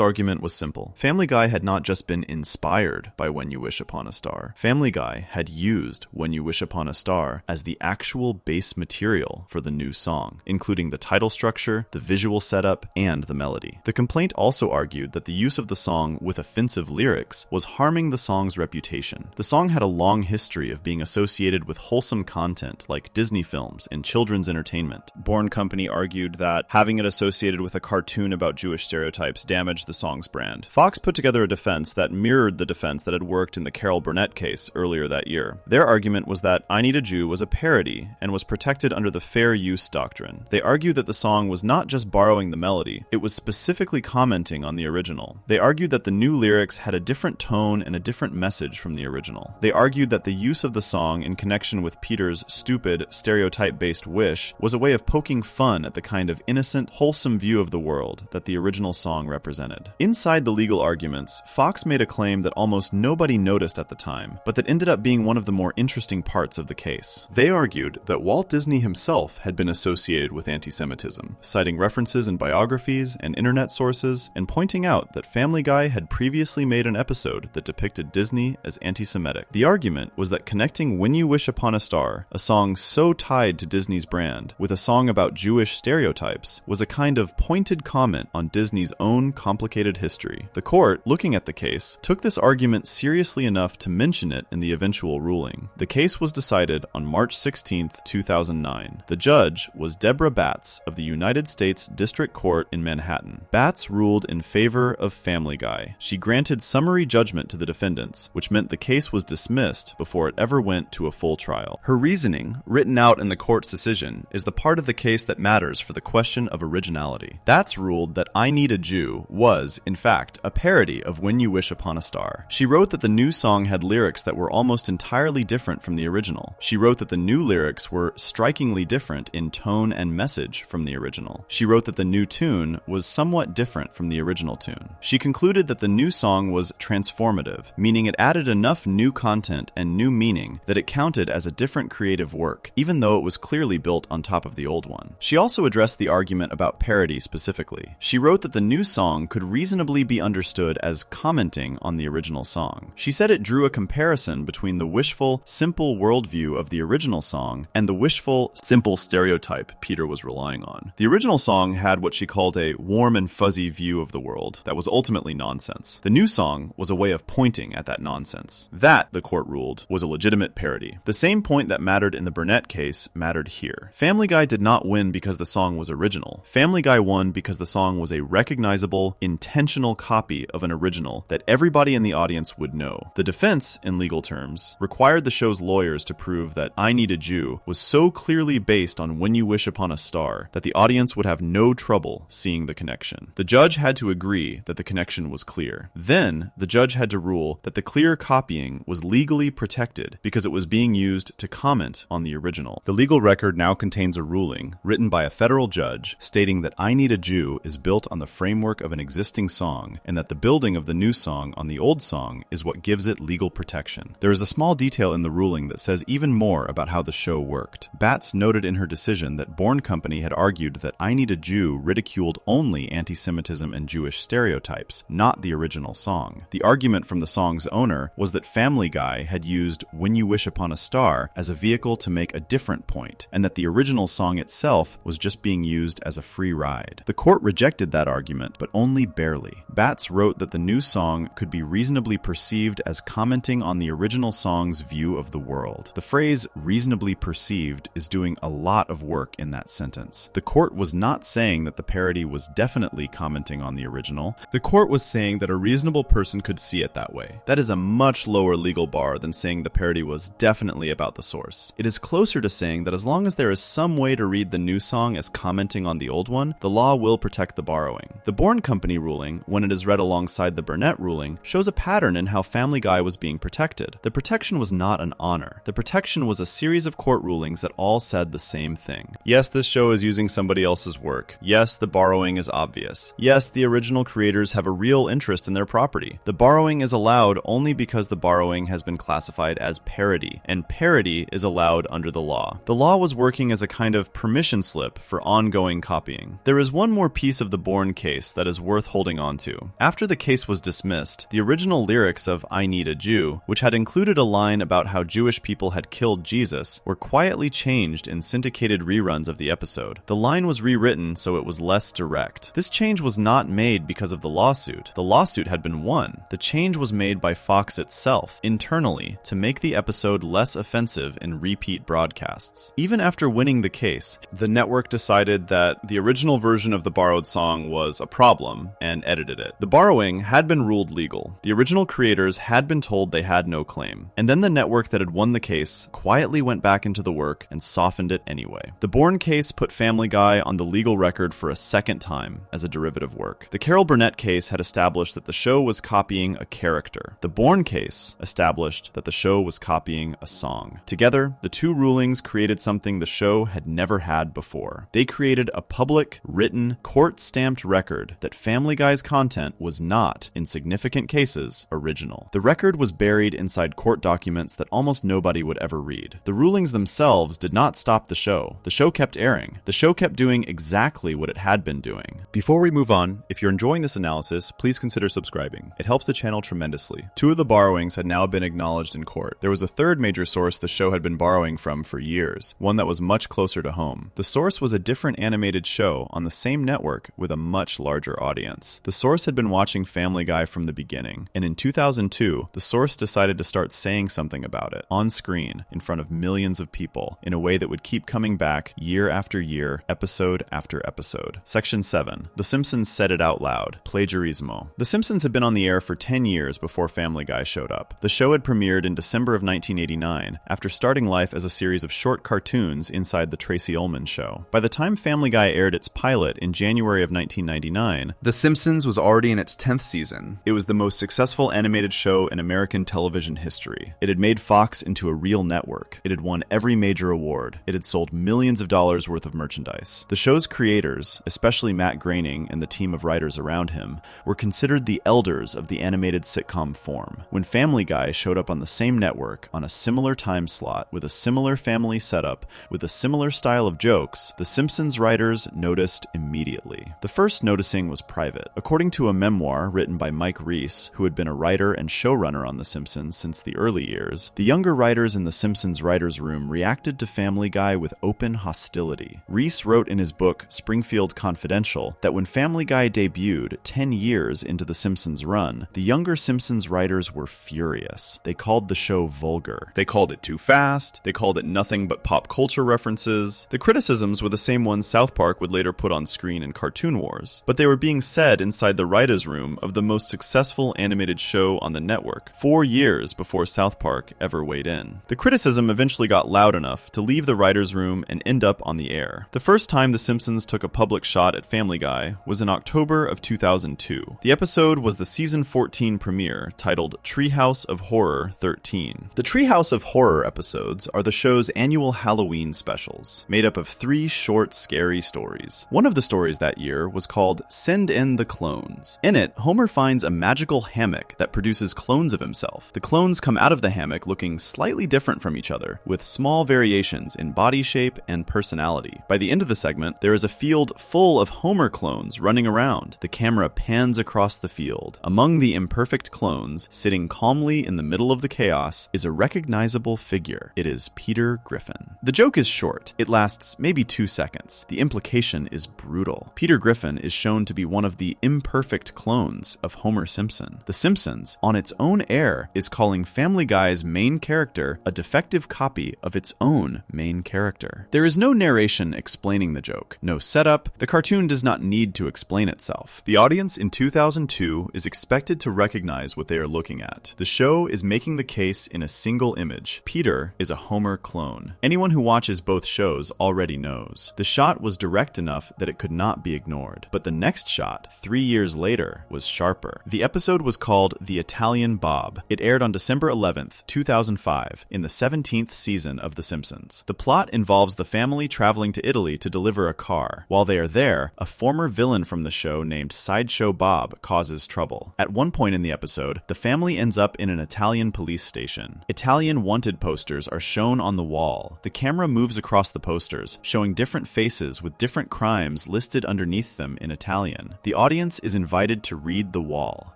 argument was simple. Family Guy had not just been inspired by When You Wish Upon a Star. Family Guy had used When You Wish Upon a Star as the actual base material for the new song, including the title structure, the visual setup, and the melody. The complaint also argued that the use of the song with offensive lyrics was harming the song's reputation. The song had a long history of being associated with wholesome content like Disney films and children's entertainment. Bourne Company argued that having it associated with a cartoon about Jewish stereotypes damaged the song's brand. Fox put together a defense that mirrored the defense that had worked in the Carol Burnett case earlier that year. Their argument was that I Need a Jew was a parody and was protected under the fair use doctrine. They argued that the song was not just borrowing the melody, it was specifically commenting on the original. They argued that the new lyrics had a different tone and a different message from the original. They argued that the use of the song in connection with Peter's stupid, stereotype-based wish was a way of poking fun at the kind of innocent, wholesome view of the world that the original song represented. Inside the legal arguments, Fox made a claim that almost nobody noticed at the time, but that ended up being one of the more interesting parts of the case. They argued that Walt Disney himself had been associated with anti-Semitism, citing references in biographies and internet sources, and pointing out that Family Guy had previously made an episode that depicted Disney as anti-Semitic. The argument was that connecting When You Wish Upon a Star, a song so tied to Disney's brand, with a song about Jewish stereotypes, was a kind of pointed comment on Disney's own complicated history. The court, looking at the case, took this argument seriously enough to mention it in the eventual ruling. The case was decided on March 16, 2009. The judge was Deborah Batts of the United States District Court in Manhattan. Batts ruled in favor of Family Guy. She granted summary judgment to the defendants, which meant the case was dismissed before it ever went to a full trial. Her reasoning, written out in the court's decision, is the part of the case that matters for the question of originality. Batts ruled that I Need a Jew was, in fact, a parody of When You Wish Upon a Star. She wrote that the new song had lyrics that were almost entirely different from the original. She wrote that the new lyrics were strikingly different in tone and message from the original. She wrote that the new tune was somewhat different from the original tune. She concluded that the new song was transformative, meaning it added enough new content and new meaning that it counted as a different creative work, even though it was clearly built on top of the old one. She also addressed the argument about parody specifically. She wrote that the new song could reasonably be understood as commenting on the original song. She said it drew a comparison between the wishful, simple worldview of the original song and the wishful, simple stereotype Peter was relying on. The original song had what she called a warm and fuzzy view of the world that was ultimately nonsense. The new song was a way of pointing at that nonsense. That, the court ruled, was a legitimate parody. The same point that mattered in the Burnett case mattered here. Family Guy did not win because the song was original. Family Guy won because the song was a recognizable, intentional copy of an original that everybody in the audience would know. The defense, in legal terms, required the show's lawyers to prove that I Need a Jew was so clearly based on When You Wish Upon a Star that the audience would have no trouble seeing the connection. The judge had to agree that the connection was clear. Then, the judge had to rule that the clear copying was legally protected because it was being used to comment on the original. The legal record now contains a ruling, written by a federal judge, stating that I Need a Jew is built on the framework of an existing song, and that the building of the new song on the old song is what gives it legal protection. There is a small detail in the ruling that says even more about how the show worked. Batts noted in her decision that Bourne Company had argued that I Need a Jew ridiculed only anti-Semitism and Jewish stereotypes, not the original song. The argument from the song's owner was that Family Guy had used When You Wish Upon a Star as a vehicle to make a different point, and that the original song itself was just being used as a free ride. The court rejected that argument, but only barely. Batts wrote that the new song could be reasonably perceived as commenting on the original song's view of the world. The phrase reasonably perceived is doing a lot of work in that sentence. The court was not saying that the parody was definitely commenting on the original. The court was saying that a reasonable reasonable person could see it that way. That is a much lower legal bar than saying the parody was definitely about the source. It is closer to saying that as long as there is some way to read the new song as commenting on the old one, the law will protect the borrowing. The Bourne Company ruling, when it is read alongside the Burnett ruling, shows a pattern in how Family Guy was being protected. The protection was not an honor. The protection was a series of court rulings that all said the same thing. Yes, this show is using somebody else's work. Yes, the borrowing is obvious. Yes, the original creators have a real interest in their property. The borrowing is allowed only because the borrowing has been classified as parody, and parody is allowed under the law. The law was working as a kind of permission slip for ongoing copying. There is one more piece of the Bourne case that is worth holding on to. After the case was dismissed, the original lyrics of I Need a Jew, which had included a line about how Jewish people had killed Jesus, were quietly changed in syndicated reruns of the episode. The line was rewritten so it was less direct. This change was not made because of the lawsuit. The lawsuit had been won. The change was made by Fox itself, internally, to make the episode less offensive in repeat broadcasts. Even after winning the case, the network decided that the original version of the borrowed song was a problem and edited it. The borrowing had been ruled legal. The original creators had been told they had no claim. And then the network that had won the case quietly went back into the work and softened it anyway. The Bourne case put Family Guy on the legal record for a second time as a derivative work. The Carol Burnett case had established that the show was copying a character. The Bourne case established that the show was copying a song. Together, the two rulings created something the show had never had before. They created a public, written, court-stamped record that Family Guy's content was not, in significant cases, original. The record was buried inside court documents that almost nobody would ever read. The rulings themselves did not stop the show. The show kept airing. The show kept doing exactly what it had been doing. Before we move on, if you're enjoying this analysis, please consider subscribing. It helps the channel tremendously. Two of the borrowings had now been acknowledged in court. There was a third major source the show had been borrowing from for years, one that was much closer to home. The source was a different animated show on the same network with a much larger audience. The source had been watching Family Guy from the beginning, and in 2002, the source decided to start saying something about it, on screen, in front of millions of people, in a way that would keep coming back year after year, episode after episode. Section 7. The Simpsons said it out loud. Plagiarismo. The Simpsons had been on the air for 10 years before Family Guy showed up. The show had premiered in December of 1989, after starting life as a series of short cartoons inside The Tracy Ullman Show. By the time Family Guy aired its pilot in January of 1999, The Simpsons was already in its 10th season. It was the most successful animated show in American television history. It had made Fox into a real network. It had won every major award. It had sold millions of dollars worth of merchandise. The show's creators, especially Matt Groening and the team of writers around him, were considered the elders of the animated sitcom form. When Family Guy showed up on the same network, on a similar time slot, with a similar family setup, with a similar style of jokes, the Simpsons writers noticed immediately. The first noticing was private. According to a memoir written by Mike Reiss, who had been a writer and showrunner on The Simpsons since the early years, the younger writers in the Simpsons writers' room reacted to Family Guy with open hostility. Reiss wrote in his book Springfield Confidential that when Family Guy debuted 10 years into the Simpsons run, the younger Simpsons writers were furious. They called the show vulgar. They called it too fast. They called it nothing but pop culture references. The criticisms were the same ones South Park would later put on screen in Cartoon Wars, but they were being said inside the writers' room of the most successful animated show on the network, 4 years before South Park ever weighed in. The criticism eventually got loud enough to leave the writers' room and end up on the air. The first time The Simpsons took a public shot at Family Guy was in October of 2002. The episode was the season 14 premiere, titled Treehouse of Horror 13. The Treehouse of Horror episodes are the show's annual Halloween specials, made up of 3 short, scary stories. One of the stories that year was called Send in the Clones. In it, Homer finds a magical hammock that produces clones of himself. The clones come out of the hammock looking slightly different from each other, with small variations in body shape and personality. By the end of the segment, there is a field full of Homer clones running around. The camera pans across the field. Among the imperfect clones, sitting calmly in the middle of the chaos, is a recognizable figure. It is Peter Griffin. The joke is short. It lasts maybe 2 seconds. The implication is brutal. Peter Griffin is shown to be one of the imperfect clones of Homer Simpson. The Simpsons, on its own air, is calling Family Guy's main character a defective copy of its own main character. There is no narration explaining the joke, no setup. The cartoon does not need to explain itself. The audience in 2002 is is expected to recognize what they are looking at. The show is making the case in a single image. Peter is a Homer clone. Anyone who watches both shows already knows. The shot was direct enough that it could not be ignored. But the next shot, 3 years later, was sharper. The episode was called The Italian Bob. It aired on December 11th, 2005, in the 17th season of The Simpsons. The plot involves the family traveling to Italy to deliver a car. While they are there, a former villain from the show named Sideshow Bob causes trouble. At one point in the episode, the family ends up in an Italian police station. Italian wanted posters are shown on the wall. The camera moves across the posters, showing different faces with different crimes listed underneath them in Italian. The audience is invited to read the wall.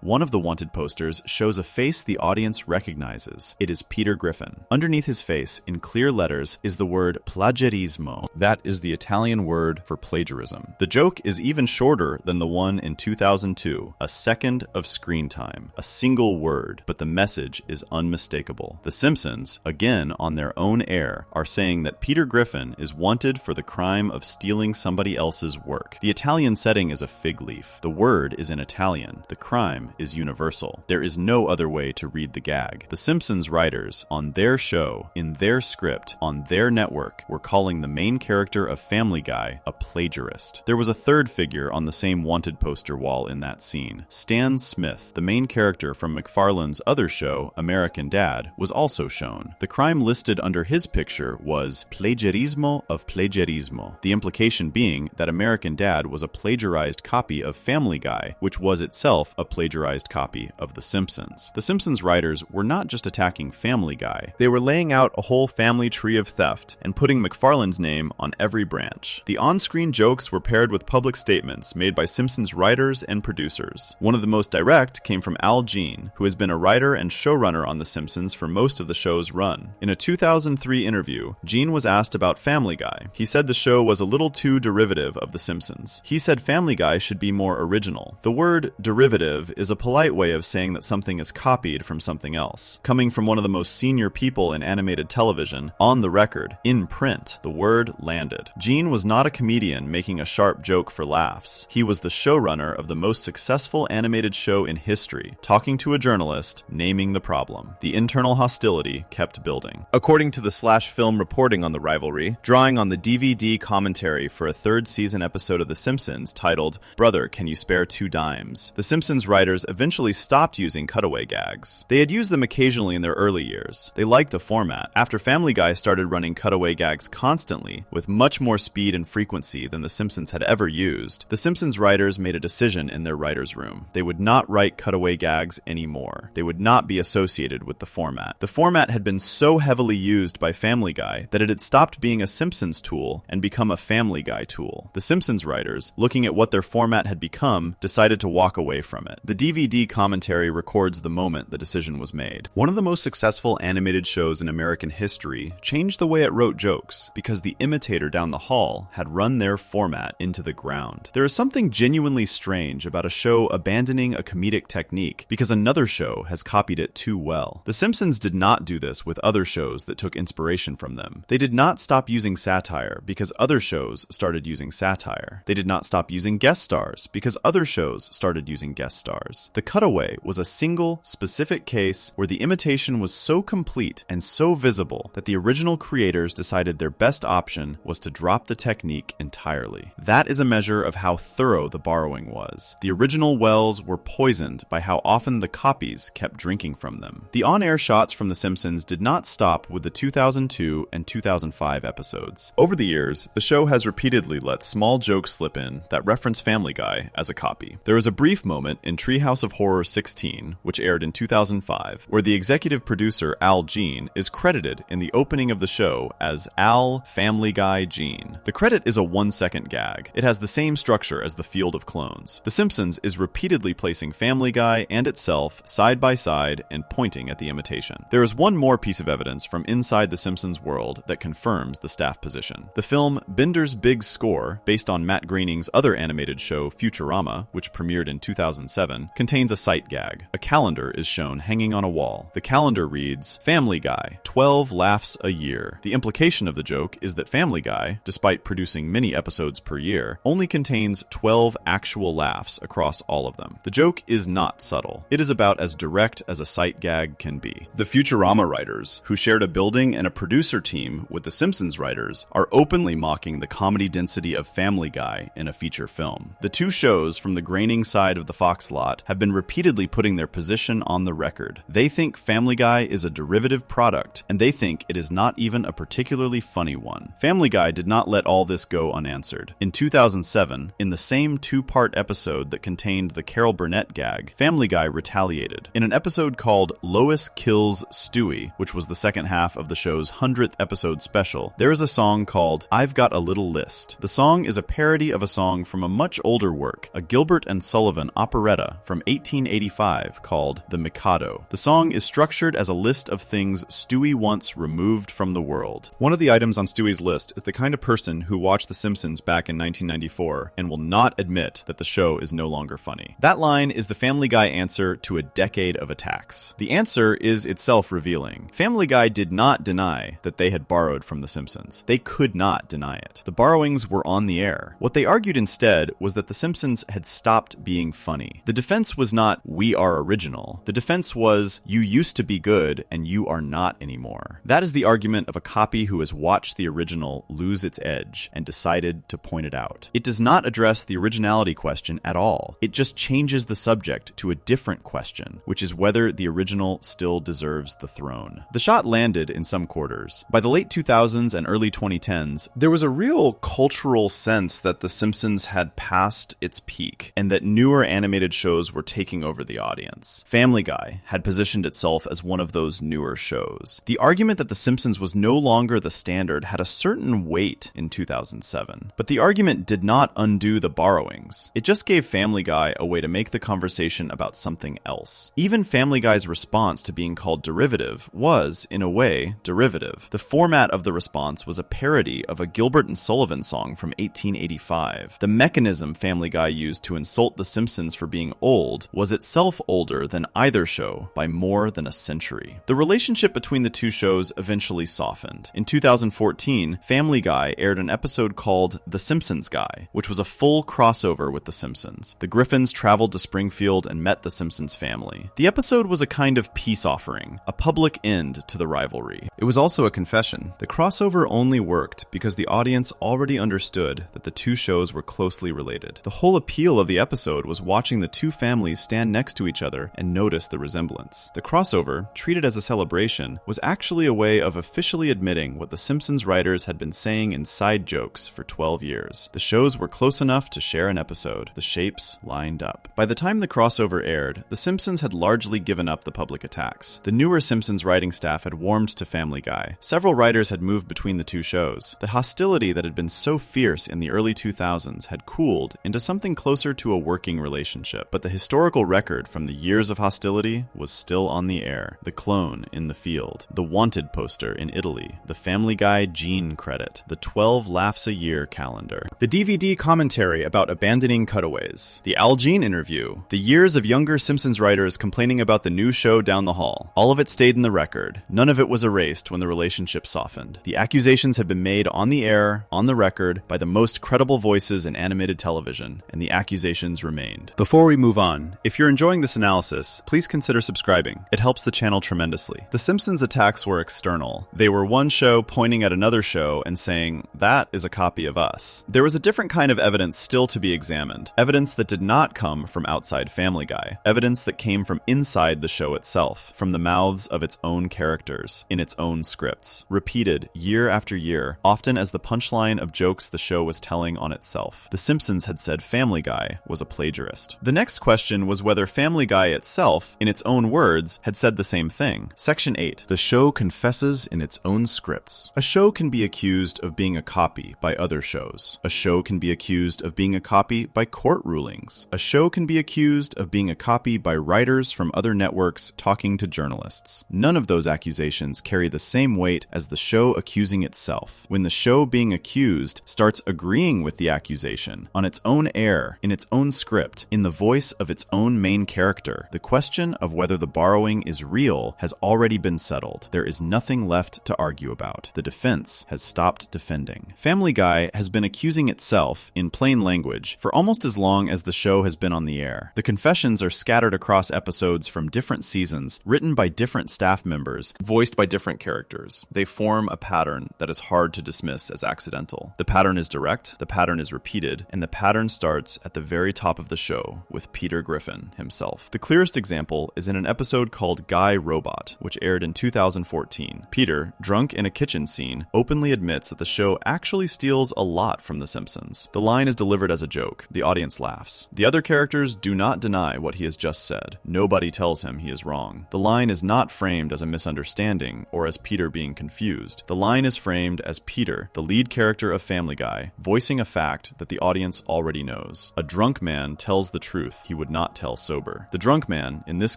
One of the wanted posters shows a face the audience recognizes. It is Peter Griffin. Underneath his face, in clear letters, is the word plagiarismo. That is the Italian word for plagiarism. The joke is even shorter than the one in 2002, a second of screen time, a single word, but the message is unmistakable. The Simpsons, again on their own air, are saying that Peter Griffin is wanted for the crime of stealing somebody else's work. The Italian setting is a fig leaf. The word is in Italian. The crime is universal. There is no other way to read the gag. The Simpsons writers, on their show, in their script, on their network, were calling the main character of Family Guy a plagiarist. There was a third figure on the same wanted poster wall in that scene. Stan Smith, the main character from McFarlane's other show, American Dad, was also shown. The crime listed under his picture was plagiarismo of plagiarismo, the implication being that American Dad was a plagiarized copy of Family Guy, which was itself a plagiarized copy of The Simpsons. The Simpsons writers were not just attacking Family Guy, they were laying out a whole family tree of theft and putting McFarlane's name on every branch. The on-screen jokes were paired with public statements made by Simpsons writers and producers. One of the most direct came from Al Jean, who has been a writer and showrunner on The Simpsons for most of the show's run. In a 2003 interview, Jean was asked about Family Guy. He said the show was a little too derivative of The Simpsons. He said Family Guy should be more original. The word derivative is a polite way of saying that something is copied from something else. Coming from one of the most senior people in animated television, on the record, in print, the word landed. Gene was not a comedian making a sharp joke for laughs. He was the showrunner of the most successful animated show in history, talking to a journalist, naming the problem. The internal hostility kept building. According to the Slash Film reporting on the rivalry, drawing on the DVD commentary for a third season episode of The Simpsons titled, "Brother, Can You Spare 2 Dimes?" The Simpsons writers eventually stopped using cutaway gags. They had used them occasionally in their early years. They liked the format. After Family Guy started running cutaway gags constantly, with much more speed and frequency than The Simpsons had ever used, the Simpsons writers made a decision in their writers' room. They would not write cutaway gags anymore. They would not be associated with the format. The format had been so heavily used by Family Guy that it had stopped being a Simpsons tool and become a Family Guy tool. The Simpsons writers, looking at what their format had become, decided to walk away from it. The DVD commentary records the moment the decision was made. One of the most successful animated shows in American history changed the way it wrote jokes because the imitator down the hall had run their format into the ground. There is something genuinely strange about a show abandoning a comedic technique because another show has copied it too well. The Simpsons did not do this with other shows that took inspiration from them. They did not stop using satire because other shows started using satire. They did not stop using guest stars because other shows started using guest stars. The cutaway was a single, specific case where the imitation was so complete and so visible that the original creators decided their best option was to drop the technique entirely. That is a measure of how thorough the borrowing was. The original wells were poisoned by how often the copies kept drinking from them. The on-air shots from The Simpsons did not stop with the 2002 and 2005 episodes. Over the years, the show has repeatedly let small jokes slip in that reference Family Guy as a copy. There is a brief moment in Treehouse of Horror 16, which aired in 2005, where the executive producer Al Jean is credited in the opening of the show as Al Family Guy Jean. The credit is a 1-second gag. It has the same structure as The Field of Clones. The Simpsons is repeatedly placing Family Guy and itself side by side and pointing at the imitation. There is one more piece of evidence from inside the Simpsons world that confirms the staff position. The film Bender's Big Score, based on Matt Groening's other animated show Futurama, which premiered in 2007, contains a sight gag. A calendar is shown hanging on a wall. The calendar reads, "Family Guy, 12 laughs a year." The implication of the joke is that Family Guy, despite producing many episodes per year, only contains 12 actual laughs across all of them. The joke is not subtle. It is about as direct as a sight gag can be. The Futurama writers, who shared a building and a producer team with the Simpsons writers, are openly mocking the comedy density of Family Guy in a feature film. The two shows from the graining side of the Fox lot have been repeatedly putting their position on the record. They think Family Guy is a derivative product, and they think it is not even a particularly funny one. Family Guy did not let all this go unanswered. In 2007, in the same two-part episode that contained the Carol Burnett gag, Family Guy retaliated. In an episode called Lois Kills Stewie, which was the second half of the show's 100th episode special, there is a song called I've Got a Little List. The song is a parody of a song from a much older work, a Gilbert and Sullivan operetta from 1885 called The Mikado. The song is structured as a list of things Stewie wants removed from the world. One of the items on Stewie's list is the kind of person who watched The Simpsons back in 1994 and will not admit that the show is no longer funny. That line is the Family Guy answer to a decade of attacks. The answer is itself revealing. Family Guy did not deny that they had borrowed from The Simpsons. They could not deny it. The borrowings were on the air. What they argued instead was that The Simpsons had stopped being funny. The defense was not, we are original. The defense was, you used to be good and you are not anymore. That is the argument of a copy who has watched the original lose its edge and decided to point it out. It does not address the originality question at all. It just changes the subject to a different question, which is whether the original still deserves the throne. The shot landed in some quarters. By the late 2000s and early 2010s, there was a real cultural sense that The Simpsons had passed its peak and that newer animated shows were taking over the audience. Family Guy had positioned itself as one of those newer shows. The argument that The Simpsons was no longer the standard had a certain weight in 2007, but the argument did not undo the borrowings. It just gave Family Guy a way to make the conversation about something else. Even Family Guy's response to being called derivative was, in a way, derivative. The format of the response was a parody of a Gilbert and Sullivan song from 1885. The mechanism Family Guy used to insult The Simpsons for being old was itself older than either show by more than a century. The relationship between the two shows eventually softened. In 2014, Family Guy aired an episode called The Simpsons Guy, which was a full crossover with The Simpsons. The Griffins traveled to Springfield and met the Simpsons family. The episode was a kind of peace offering, a public end to the rivalry. It was also a confession. The crossover only worked because the audience already understood that the two shows were closely related. The whole appeal of the episode was watching the two families stand next to each other and notice the resemblance. The crossover, treated as a celebration, was actually a way of officially admitting what the Simpsons writers had been saying in side jokes for 12 years. The shows were close enough to share an episode. The shapes lined up. By the time the crossover aired, The Simpsons had largely given up the public attacks. The newer Simpsons writing staff had warmed to Family Guy. Several writers had moved between the two shows. The hostility that had been so fierce in the early 2000s had cooled into something closer to a working relationship. But the historical record from the years of hostility was still on the air. The clone in the field. The wanted poster in Italy. The Family Guy gene credit. The 12 laughs a year calendar. The DVD commentary about abandoning cutaways. The Al Jean interview. The years of younger Simpsons writers complaining about the new show down the hall. All of it stayed in the record. None of it was erased when the relationship softened. The accusations had been made on the air, on the record, by the most credible voices in animated television, and the accusations remained. Before we move on, if you're enjoying this analysis, please consider subscribing. It helps the channel tremendously. The Simpsons attacks were external. They were one show pointing at another show and saying, that is a copy of us. There was a different kind of evidence still to be examined. Evidence that did not come from outside Family Guy. Evidence that came from inside the show itself, from the mouths of its own characters, in its own scripts. Repeated year after year, often as the punchline of jokes the show was telling on itself. The Simpsons had said Family Guy was a plagiarist. The next question was whether Family Guy itself, in its own words, had said the same thing. Section 8. The show confesses in its own scripts. A show can be accused of being a copy by other shows. A show can be accused of being a copy by court rulings. A show can be accused of being a copy by writers from other networks talking to journalists. None of those accusations carry the same weight as the show accusing itself. When the show being accused starts agreeing with the accusation on its own air, in its own script, in the voice of its own main character, the question of whether the borrowing is real has already been settled. There is nothing left to argue about. The defense has stopped defending. Family Guy has been accusing itself, in plain language, for almost as long as the show has been on the air. air. The confessions are scattered across episodes from different seasons, written by different staff members, voiced by different characters. They form a pattern that is hard to dismiss as accidental. The pattern is direct, the pattern is repeated, and the pattern starts at the very top of the show with Peter Griffin himself. The clearest example is in an episode called Guy Robot, which aired in 2014. Peter, drunk in a kitchen scene, openly admits that the show actually steals a lot from The Simpsons. The line is delivered as a joke. The audience laughs. The other characters do not deny what he has just said. Nobody tells him he is wrong. The line is not framed as a misunderstanding or as Peter being confused. The line is framed as Peter, the lead character of Family Guy, voicing a fact that the audience already knows. A drunk man tells the truth he would not tell sober. The drunk man, in this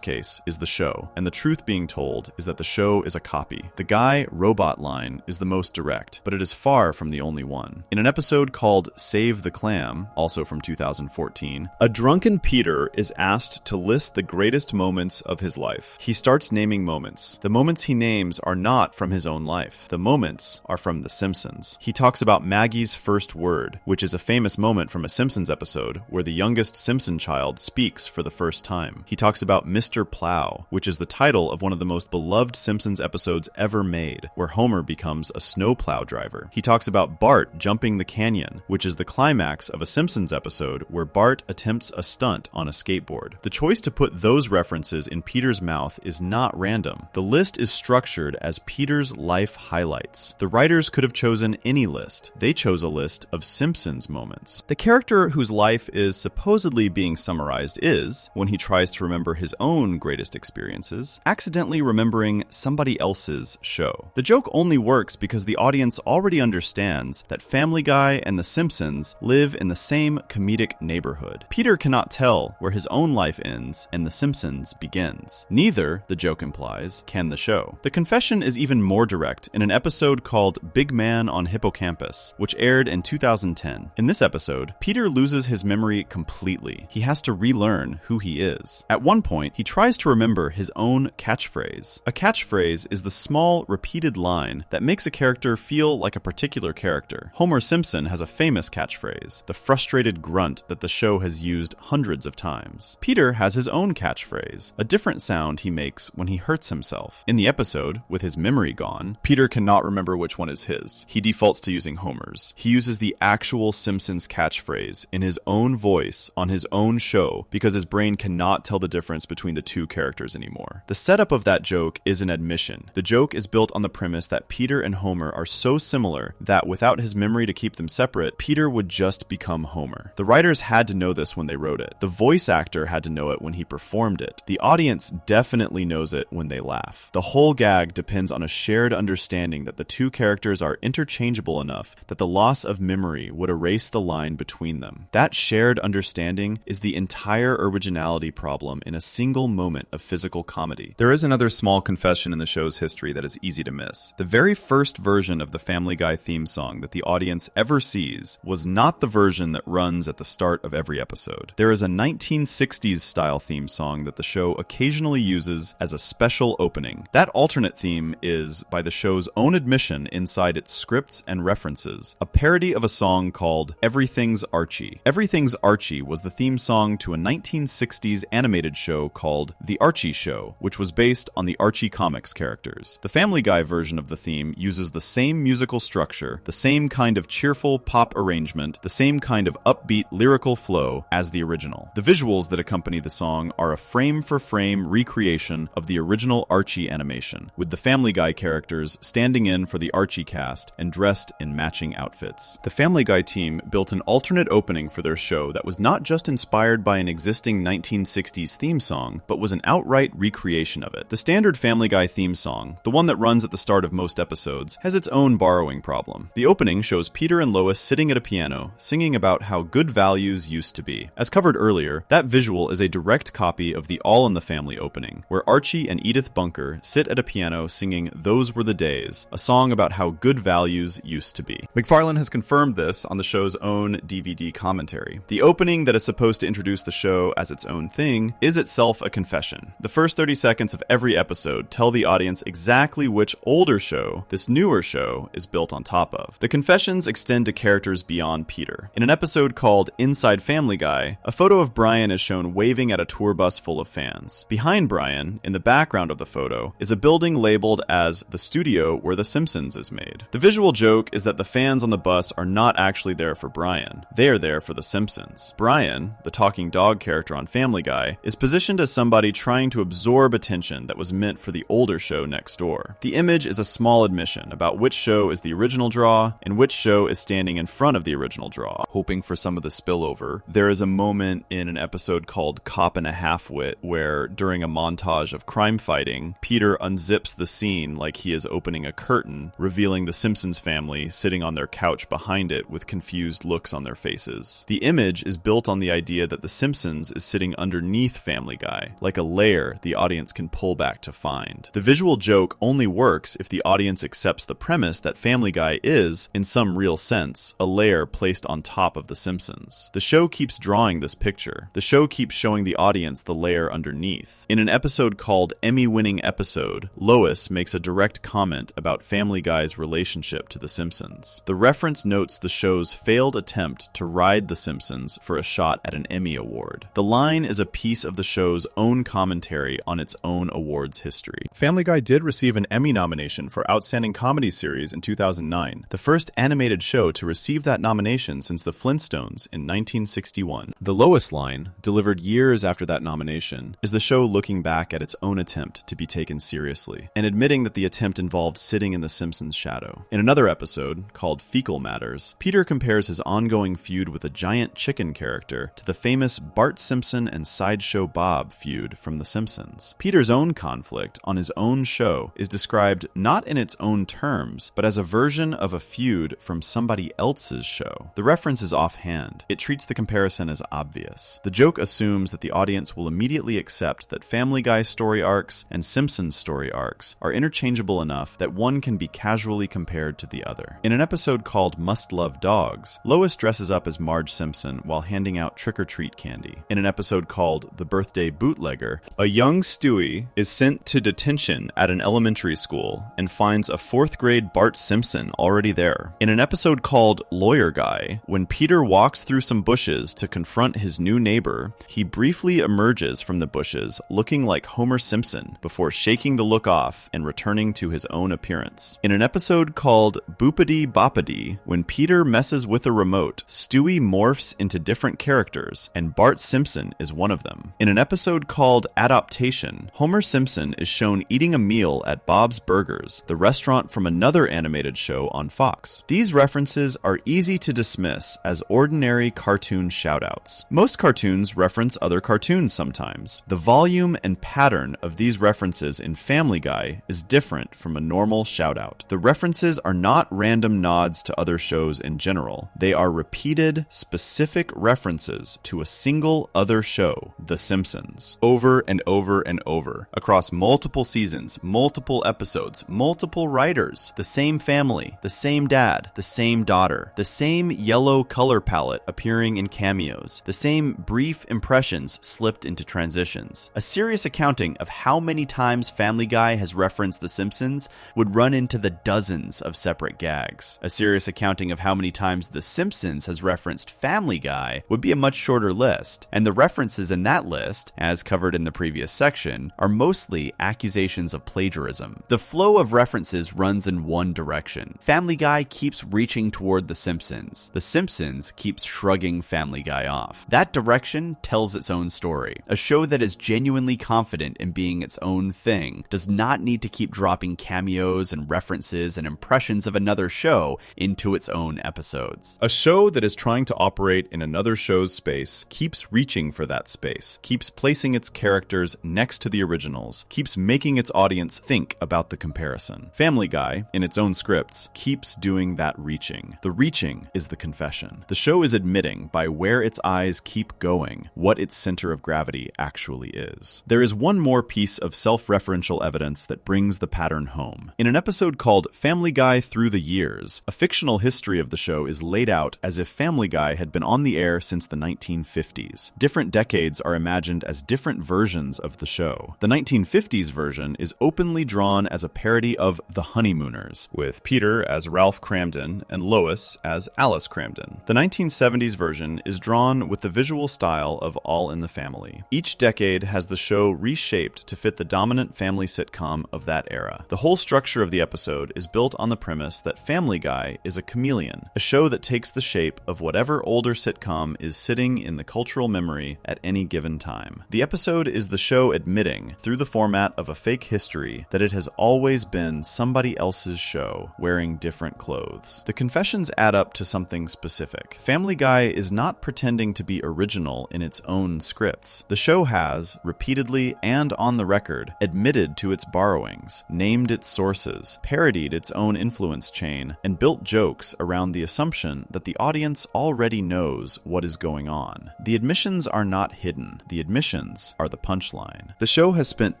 case, is the show, and the truth being told is that the show is a copy. The Guy Robot line is the most direct, but it is far from the only one. In an episode called Save the Clam, also from 2014, a drunken Peter is asked to list the greatest moments of his life. He starts naming moments. The moments he names are not from his own life. The moments are from The Simpsons. He talks about Maggie's first word, which is a famous moment from a Simpsons episode where the youngest Simpson child speaks for the first time. He talks about Mr. Plow, which is the title of one of the most beloved Simpsons episodes ever made, where Homer becomes a snowplow driver. He talks about Bart jumping the canyon, which is the climax of a Simpsons episode where Bart attempts a stunt on a skateboard. The choice to put those references in Peter's mouth is not random. The list is structured as Peter's life highlights. The writers could have chosen any list. They chose a list of Simpsons moments. The character whose life is supposedly being summarized is, when he tries to remember his own greatest experiences, accidentally remembering somebody else's show. The joke only works because the audience already understands that Family Guy and The Simpsons live in the same comedic neighborhood. Peter cannot tell where his own life ends and The Simpsons begins. Neither, the joke implies, can the show. The confession is even more direct in an episode called Big Man on Hippocampus, which aired in 2010. In this episode, Peter loses his memory completely. He has to relearn who he is. At one point, he tries to remember his own catchphrase. A catchphrase is the small, repeated line that makes a character feel like a particular character. Homer Simpson has a famous catchphrase, the frustrated grunt that the show has used hundreds of times. Peter has his own catchphrase, a different sound he makes when he hurts himself. In the episode, with his memory gone, Peter cannot remember which one is his. He defaults to using Homer's. He uses the actual Simpsons catchphrase in his own voice on his own show because his brain cannot tell the difference between the two characters anymore. The setup of that joke is an admission. The joke is built on the premise that Peter and Homer are so similar that without his memory to keep them separate, Peter would just become Homer. The writers had to know this when they wrote it. The voice actor had to know it when he performed it. The audience definitely knows it when they laugh. The whole gag depends on a shared understanding that the two characters are interchangeable enough that the loss of memory would erase the line between them. That shared understanding is the entire originality problem in a single moment of physical comedy. There is another small confession in the show's history that is easy to miss. The very first version of the Family Guy theme song that the audience ever sees was not the version that runs at the start of every episode. There is a 1960s style theme song that the show occasionally uses as a special opening. That alternate theme is, by the show's own admission inside its scripts and references, a parody of a song called Everything's Archie. Everything's Archie was the theme song to a 1960s animated show called The Archie Show, which was based on the Archie comics characters. The Family Guy version of the theme uses the same musical structure, the same kind of cheerful pop arrangement, the same kind of upbeat lyrical flow as the original. The visuals that accompany the song are a frame-for-frame recreation of the original Archie animation, with the Family Guy characters standing in for the Archie cast and dressed in matching outfits. The Family Guy team built an alternate opening for their show that was not just inspired by an existing 1960s theme song, but was an outright recreation of it. The standard Family Guy theme song, the one that runs at the start of most episodes, has its own borrowing problem. The opening shows Peter and Lois sitting at a piano, singing about how good values used to be. As covered earlier, that visual is a direct copy of the All in the Family opening, where Archie and Edith Bunker sit at a piano singing Those Were the Days, a song about how good values used to be. McFarlane has confirmed this on the show's own DVD commentary. The opening that is supposed to introduce the show as its own thing is itself a confession. The first 30 seconds of every episode tell the audience exactly which older show this newer show is built on top of. The confessions extend to characters beyond Peter. In an episode called Inside Family Guy, a photo of Brian is shown waving at a tour bus full of fans. Behind Brian, in the background of the photo, is a building labeled as the studio where The Simpsons is made. The visual joke is that the fans on the bus are not actually there for Brian. They are there for The Simpsons. Brian, the talking dog character on Family Guy, is positioned as somebody trying to absorb attention that was meant for the older show next door. The image is a small admission about which show is the original draw and which show is standing in front of the original draw. Hoping for some of the spillover, there is a moment in an episode called Cop and a Half-Wit where, during a montage of crime fighting, Peter unzips the scene like he is opening a curtain, revealing the Simpsons family sitting on their couch behind it with confused looks on their faces. The image is built on the idea that the Simpsons is sitting underneath Family Guy, like a layer the audience can pull back to find. The visual joke only works if the audience accepts the premise that Family Guy is, in some real sense, a layer placed on top of the Simpsons. The show keeps drawing this picture. The show keeps showing the audience the layer underneath. In an episode called Emmy-Winning Episode, Lois makes a direct comment about Family Guy's relationship to the Simpsons. The reference notes the show's failed attempt to ride the Simpsons for a shot at an Emmy Award. The line is a piece of the show's own commentary on its own awards history. Family Guy did receive an Emmy nomination for Outstanding Comedy Series in 2009, the first animated show to receive that nomination since The Flintstones in 1961. The Lois line, delivered years after that nomination, is the show looking back at its own attempt to be taken seriously, and admitting that the attempt involved sitting in the Simpsons' shadow. In another episode, called Fecal Matters, Peter compares his ongoing feud with a giant chicken character to the famous Bart Simpson and Sideshow Bob feud from The Simpsons. Peter's own conflict on his own show is described not in its own terms, but as a version of a feud from somebody else's show. The reference is offhand. It treats the comparison as obvious. The joke assumes that the audience will immediately accept that Family Guy story arcs and Simpsons story arcs are interchangeable enough that one can be casually compared to the other. In an episode called Must Love Dogs, Lois dresses up as Marge Simpson while handing out trick-or-treat candy. In an episode called The Birthday Bootlegger, a young Stewie is sent to detention at an elementary school and finds a 4th grade Bart Simpson already there. In an episode called Lawyer Guy, when Peter walks through some bushes to confront his new neighbor, he briefly emerges from the bushes looking like Homer Simpson before shaking the look off and returning to his own appearance. In an episode called Boopity Boppity, when Peter messes with a remote, Stewie morphs into different characters, and Bart Simpson is one of them. In an episode called Adaptation, Homer Simpson is shown eating a meal at Bob's Burgers, the restaurant from another animated show on Fox. These references are easy to dismiss as ordinary cartoon shoutouts. Most cartoons reference other cartoons sometimes. The volume and pattern of these references in Family Guy is different from a normal shoutout. The references are not random nods to other shows in general. They are repeated, specific references to a single other show, The Simpsons, over and over and over, across multiple seasons, multiple episodes, multiple writers, the same family, the same dad, the same daughter, the same yellow color palette appearing in cameos, the same brief impressions slipped into transitions. A serious accounting of how many times Family Guy has referenced The Simpsons would run into the dozens of separate gags. A serious accounting of how many times The Simpsons has referenced Family Guy would be a much shorter list, and the references in that list, as covered in the previous section, are mostly accusations of plagiarism. The flow of references runs in one direction. Family Guy keeps reaching toward The Simpsons. The Simpsons keeps shrugging Family Guy off. That direction tells its own story. A show that is genuinely confident in being its own thing does not need to keep dropping cameos and references and impressions of another show into its own episodes. A show that is trying to operate in another show's space keeps reaching for that space, keeps placing its characters next to the originals, keeps making its audience think about the comparison. Family Guy, in its own scripts, keeps doing that reaching. The reaching is the confession. The show is admitting, by where its eyes keep going, what its center of gravity actually is. There is one more piece of self-referential evidence that brings the pattern home. In an episode called Family Guy Through the Years, a fictional history of the show is laid out as if Family Guy had been on the air since the 1950s. Different decades are imagined as different versions of the show. The 1950s version is openly drawn as a parody of The Honeymooners, with Peter as Ralph Cramden and Lois as Alice Cramden. The 1970s version is drawn with the visual visual style of All in the Family. Each decade has the show reshaped to fit the dominant family sitcom of that era. The whole structure of the episode is built on the premise that Family Guy is a chameleon, a show that takes the shape of whatever older sitcom is sitting in the cultural memory at any given time. The episode is the show admitting, through the format of a fake history, that it has always been somebody else's show, wearing different clothes. The confessions add up to something specific. Family Guy is not pretending to be original in its own scripts. The show has, repeatedly and on the record, admitted to its borrowings, named its sources, parodied its own influence chain, and built jokes around the assumption that the audience already knows what is going on. The admissions are not hidden. The admissions are the punchline. The show has spent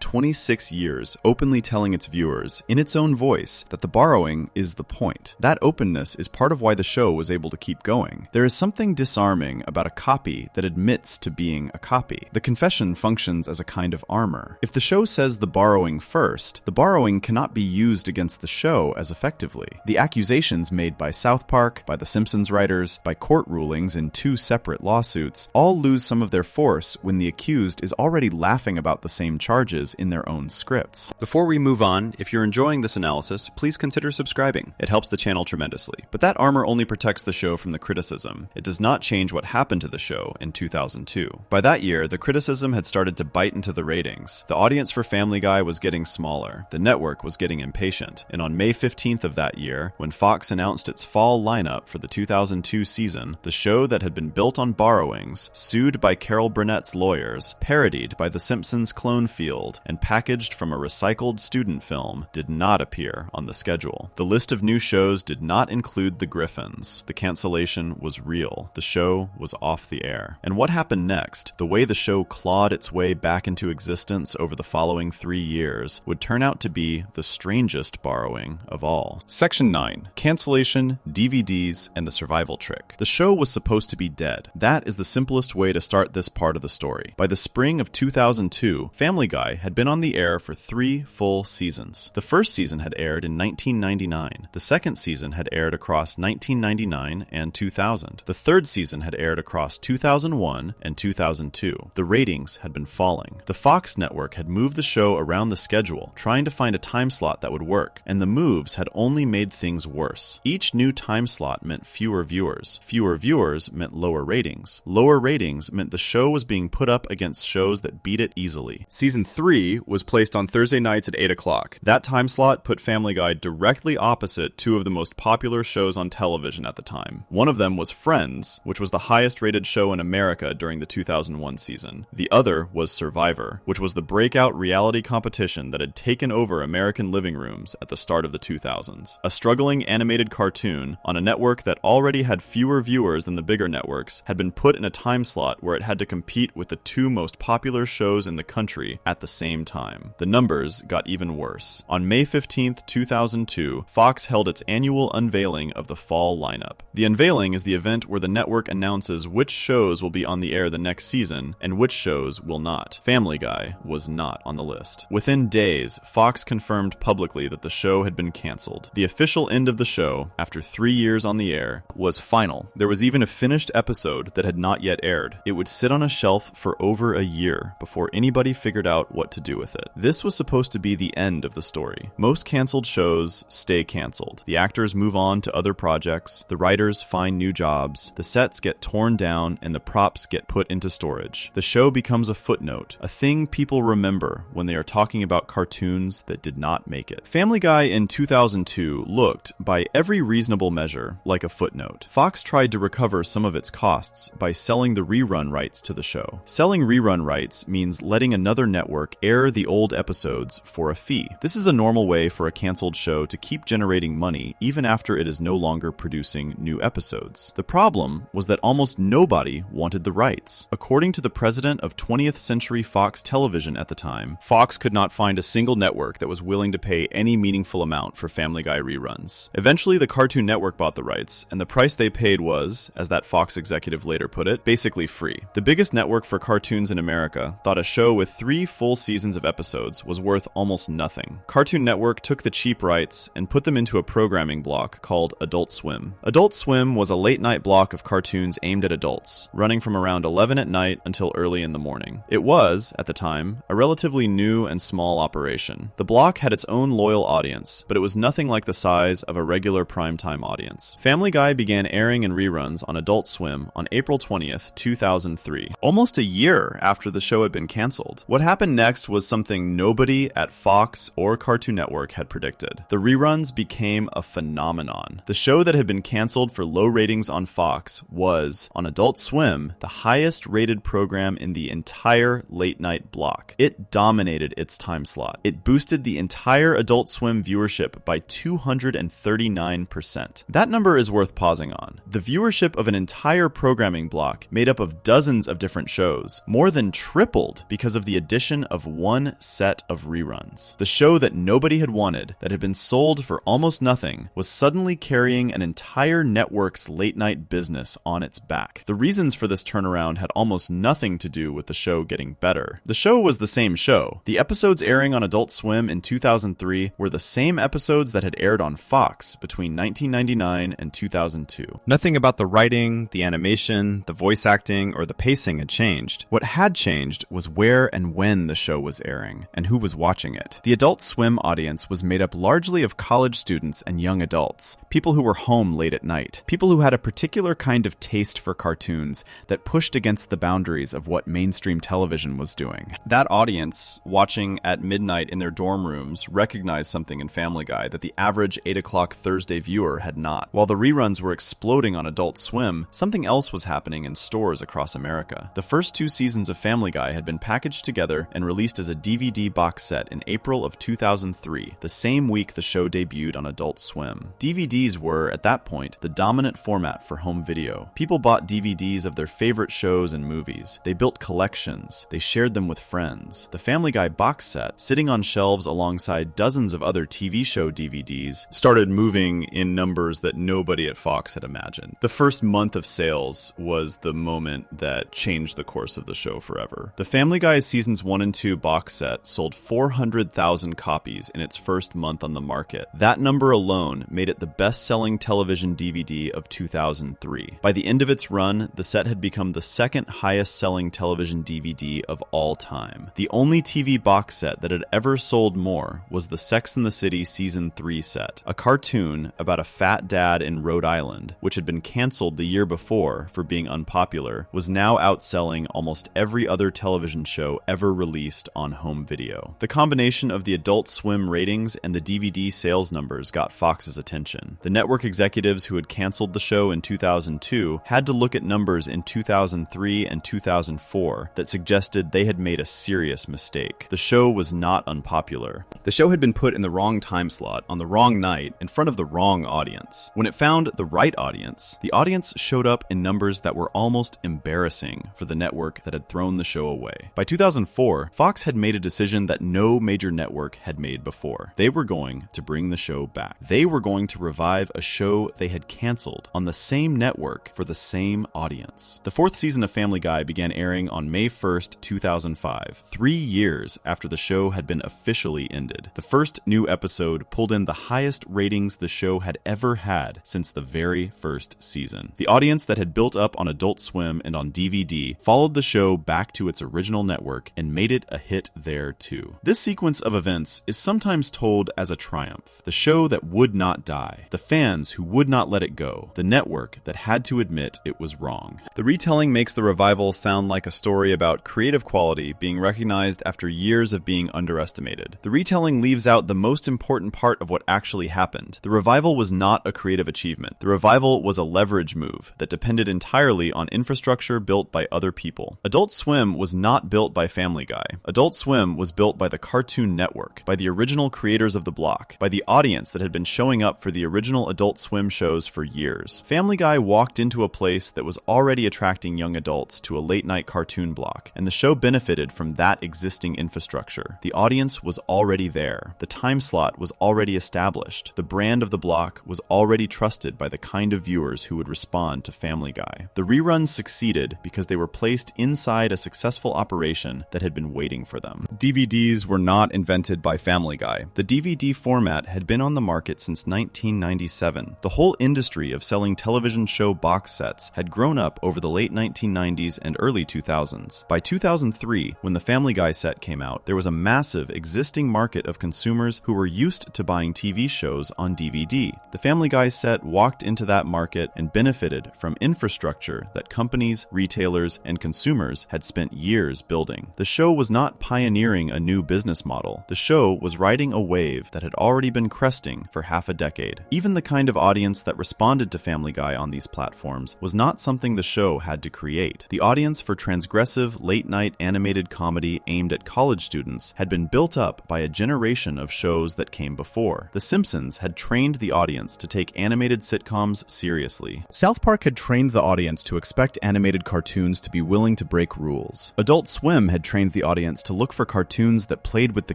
26 years openly telling its viewers, in its own voice, that the borrowing is the point. That openness is part of why the show was able to keep going. There is something disarming about a copy that admits to being a copy. The confession functions as a kind of armor. If the show says the borrowing first, the borrowing cannot be used against the show as effectively. The accusations made by South Park, by the Simpsons writers, by court rulings in 2 separate lawsuits, all lose some of their force when the accused is already laughing about the same charges in their own scripts. Before we move on, if you're enjoying this analysis, please consider subscribing. It helps the channel tremendously. But that armor only protects the show from the criticism. It does not change what happened to the show in 2002. By that year, the criticism had started to bite into the ratings. The audience for Family Guy was getting smaller. The network was getting impatient. And on May 15th of that year, when Fox announced its fall lineup for the 2002 season, the show that had been built on borrowings, sued by Carol Burnett's lawyers, parodied by The Simpsons clone field, and packaged from a recycled student film, did not appear on the schedule. The list of new shows did not include The Griffins. The cancellation was real. The show was off the air. And what happened next, the way the show clawed its way back into existence over the following 3 years, would turn out to be the strangest borrowing of all. Section 9. Cancellation, DVDs, and the survival trick. The show was supposed to be dead. That is the simplest way to start this part of the story. By the spring of 2002, Family Guy had been on the air for 3 full seasons. The first season had aired in 1999. The second season had aired across 1999 and 2000. The third season had aired across 2001 and 2002. The ratings had been falling. The Fox network had moved the show around the schedule, trying to find a time slot that would work, and the moves had only made things worse. Each new time slot meant fewer viewers. Fewer viewers meant lower ratings. Lower ratings meant the show was being put up against shows that beat it easily. Season 3 was placed on Thursday nights at 8 o'clock. That time slot put Family Guy directly opposite 2 of the most popular shows on television at the time. One of them was Friends, which was the highest rated show in America during the 2001 season. The other was Survivor, which was the breakout reality competition that had taken over American living rooms at the start of the 2000s. A struggling animated cartoon on a network that already had fewer viewers than the bigger networks had been put in a time slot where it had to compete with the 2 most popular shows in the country at the same time. The numbers got even worse. On May 15th, 2002, Fox held its annual unveiling of the fall lineup. The unveiling is the event where the network announces which shows will be on the air the next season and which shows will not. Family Guy was not on the list. Within days, Fox confirmed publicly that the show had been canceled. The official end of the show, after 3 years on the air, was final. There was even a finished episode that had not yet aired. It would sit on a shelf for over a year before anybody figured out what to do with it. This was supposed to be the end of the story. Most canceled shows stay canceled. The actors move on to other projects, the writers find new jobs, the sets get torn down, and the props get put into storage. The show becomes a footnote, a thing people remember when they are talking about cartoons that did not make it. Family Guy in 2002 looked, by every reasonable measure, like a footnote. Fox tried to recover some of its costs by selling the rerun rights to the show. Selling rerun rights means letting another network air the old episodes for a fee. This is a normal way for a canceled show to keep generating money even after it is no longer producing new episodes. The problem was that almost nobody wanted the rights. According to the president of 20th Century Fox Television at the time, Fox could not find a single network that was willing to pay any meaningful amount for Family Guy reruns. Eventually, the Cartoon Network bought the rights, and the price they paid was, as that Fox executive later put it, basically free. The biggest network for cartoons in America thought a show with 3 full seasons of episodes was worth almost nothing. Cartoon Network took the cheap rights and put them into a programming block called Adult Swim. Adult Swim was a late-night block of cartoons aimed at adults. running from around 11 at night until early in the morning. It was, at the time, a relatively new and small operation. The block had its own loyal audience, but it was nothing like the size of a regular primetime audience. Family Guy began airing in reruns on Adult Swim on April 20th, 2003, almost a year after the show had been canceled. What happened next was something nobody at Fox or Cartoon Network had predicted. The reruns became a phenomenon. The show that had been canceled for low ratings on Fox was, on Adult Swim, the highest rated program in the entire late-night block. It dominated its time slot. It boosted the entire Adult Swim viewership by 239%. That number is worth pausing on. The viewership of an entire programming block made up of dozens of different shows more than tripled because of the addition of one set of reruns. The show that nobody had wanted, that had been sold for almost nothing, was suddenly carrying an entire network's late-night business on its back. The reasons for this turnaround had almost nothing to do with the show getting better. The show was the same show. The episodes airing on Adult Swim in 2003 were the same episodes that had aired on Fox between 1999 and 2002. Nothing about the writing, the animation, the voice acting, or the pacing had changed. What had changed was where and when the show was airing, and who was watching it. The Adult Swim audience was made up largely of college students and young adults, people who were home late at night, people who had a particular kind of taste for cartoons that pushed against the boundaries of what mainstream television was doing. That audience, watching at midnight in their dorm rooms, recognized something in Family Guy that the average 8 o'clock Thursday viewer had not. While the reruns were exploding on Adult Swim, something else was happening in stores across America. The first 2 seasons of Family Guy had been packaged together and released as a DVD box set in April of 2003, the same week the show debuted on Adult Swim. DVDs were, at that point, the dominant format for home video. People bought DVDs of their favorite shows and movies. They built collections. They shared them with friends. The Family Guy box set, sitting on shelves alongside dozens of other TV show DVDs, started moving in numbers that nobody at Fox had imagined. The first month of sales was the moment that changed the course of the show forever. The Family Guy seasons 1 and 2 box set sold 400,000 copies in its first month on the market. That number alone made it the best-selling television DVD of 2003. By the end of its run, the set had become the second highest-selling television DVD of all time. The only TV box set that had ever sold more was the Sex and the City Season 3 set, a cartoon about a fat dad in Rhode Island, which had been canceled the year before for being unpopular, was now outselling almost every other television show ever released on home video. The combination of the Adult Swim ratings and the DVD sales numbers got Fox's attention. The network executives who had canceled the show in 2002 had to look at numbers in 2003 and 2004 that suggested they had made a serious mistake. The show was not unpopular. The show had been put in the wrong time slot, on the wrong night, in front of the wrong audience. When it found the right audience, the audience showed up in numbers that were almost embarrassing for the network that had thrown the show away. By 2004, Fox had made a decision that no major network had made before. They were going to bring the show back. They were going to revive a show they had canceled on the same network for the same audience. The 4th season of Family Guy began airing on May 1st, 2005, 3 years after the show had been officially ended. The first new episode pulled in the highest ratings the show had ever had since the very first season. The audience that had built up on Adult Swim and on DVD followed the show back to its original network and made it a hit there too. This sequence of events is sometimes told as a triumph. The show that would not die. The fans who would not let it go. The network that had to admit it was wrong. The retelling makes the revival sound like a story about creative quality being recognized after years of being underestimated. The retelling leaves out the most important part of what actually happened. The revival was not a creative achievement. The revival was a leverage move that depended entirely on infrastructure built by other people. Adult Swim was not built by Family Guy. Adult Swim was built by the Cartoon Network, by the original creators of the block, by the audience that had been showing up for the original Adult Swim shows for years. Family Guy walked into a place that was already attracting young adults to a late-night cartoon block, and the show benefited from that existing infrastructure. The audience was already there. The time slot was already established. The brand of the block was already trusted by the kind of viewers who would respond to Family Guy. The reruns succeeded because they were placed inside a successful operation that had been waiting for them. DVDs were not invented by Family Guy. The DVD format had been on the market since 1997. The whole industry of selling television show box sets had grown up over the late 1990s and early 2000s. By 2003, when the Family Guy set came out, there was a massive existing market of consumers who were used to buying TV shows on DVD. The Family Guy set walked into that market and benefited from infrastructure that companies, retailers, and consumers had spent years building. The show was not pioneering a new business model. The show was riding a wave that had already been cresting for half a decade. Even the kind of audience that responded to Family Guy on these platforms was not something the show had to create. The audience for transgressive, late-night animated comedy aimed at college students had been built up by a generation of shows that came before. The Simpsons had trained the audience to take animated sitcoms seriously. South Park had trained the audience to expect animated cartoons to be willing to break rules. Adult Swim had trained the audience to look for cartoons that played with the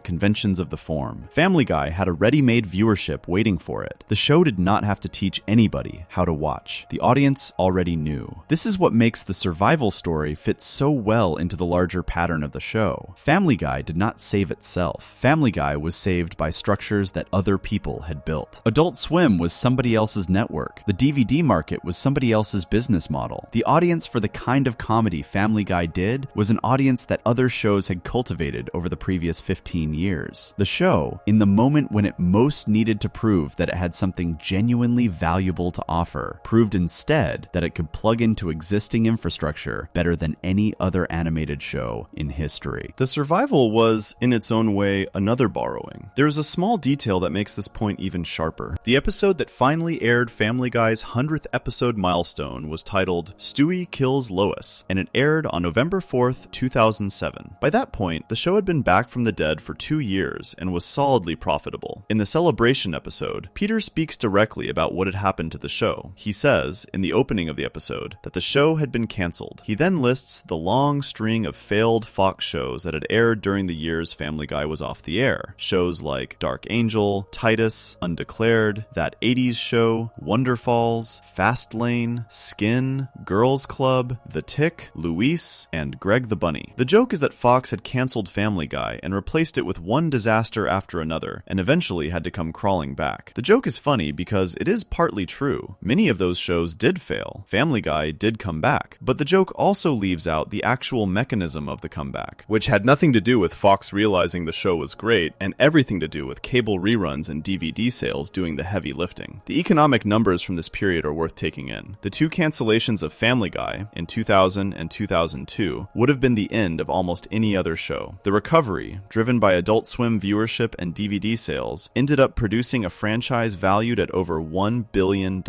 conventions of the form. Family Guy had a ready-made viewership waiting for it. The show did not have to teach anybody how to watch. The audience already knew. This is what makes the survival story fit so well into the larger pattern of the show. Family Guy did not save itself. Family Guy was saved by structures that other people had built. Adult Swim was somebody else's network. The DVD market was somebody else's business model. The audience for the kind of comedy Family Guy did was an audience that other shows had cultivated over the previous 15 years. The show, in the moment when it most needed to prove that it had something genuinely valuable to offer, proved instead that it could plug into existing infrastructure better than any other animated show in history. The survival was, in its own way, another borrowing. There is a small detail that makes this point even sharper. The episode that finally aired Family Guy's 100th episode milestone was titled Stewie Kills Lois, and it aired on November 4th, 2007. By that point, the show had been back from the dead for 2 years and was solidly profitable. In the celebration episode, Peter speaks directly about what had happened to the show. He says, in the opening of the episode, that the show had been canceled. He then lists the long string of failed Fox shows that had aired during the years Family Guy was off the air. Shows like Dark Angel, Titus, Undeclared, That 80s Show, Wonderfalls, Fastlane, Skin, Girls Club, The Tick, Luis, and Greg the Bunny. The joke is that Fox had canceled Family Guy and replaced it with one disaster after another, and eventually had to come crawling back. The joke is funny because it is partly true. Many of those shows did fail. Family Guy did come back. But the joke also leaves out the actual mechanism of the comeback, which had nothing to do with Fox realizing the show was great, and everything to do with cable reruns and DVD sales doing the heavy lifting. The economic numbers from this period are worth taking in. The two cancellations of Family Guy, in 2000 and 2002, would have been the end of almost any other show. The recovery, driven by Adult Swim viewership and DVD sales, ended up producing a franchise valued at over $1 billion.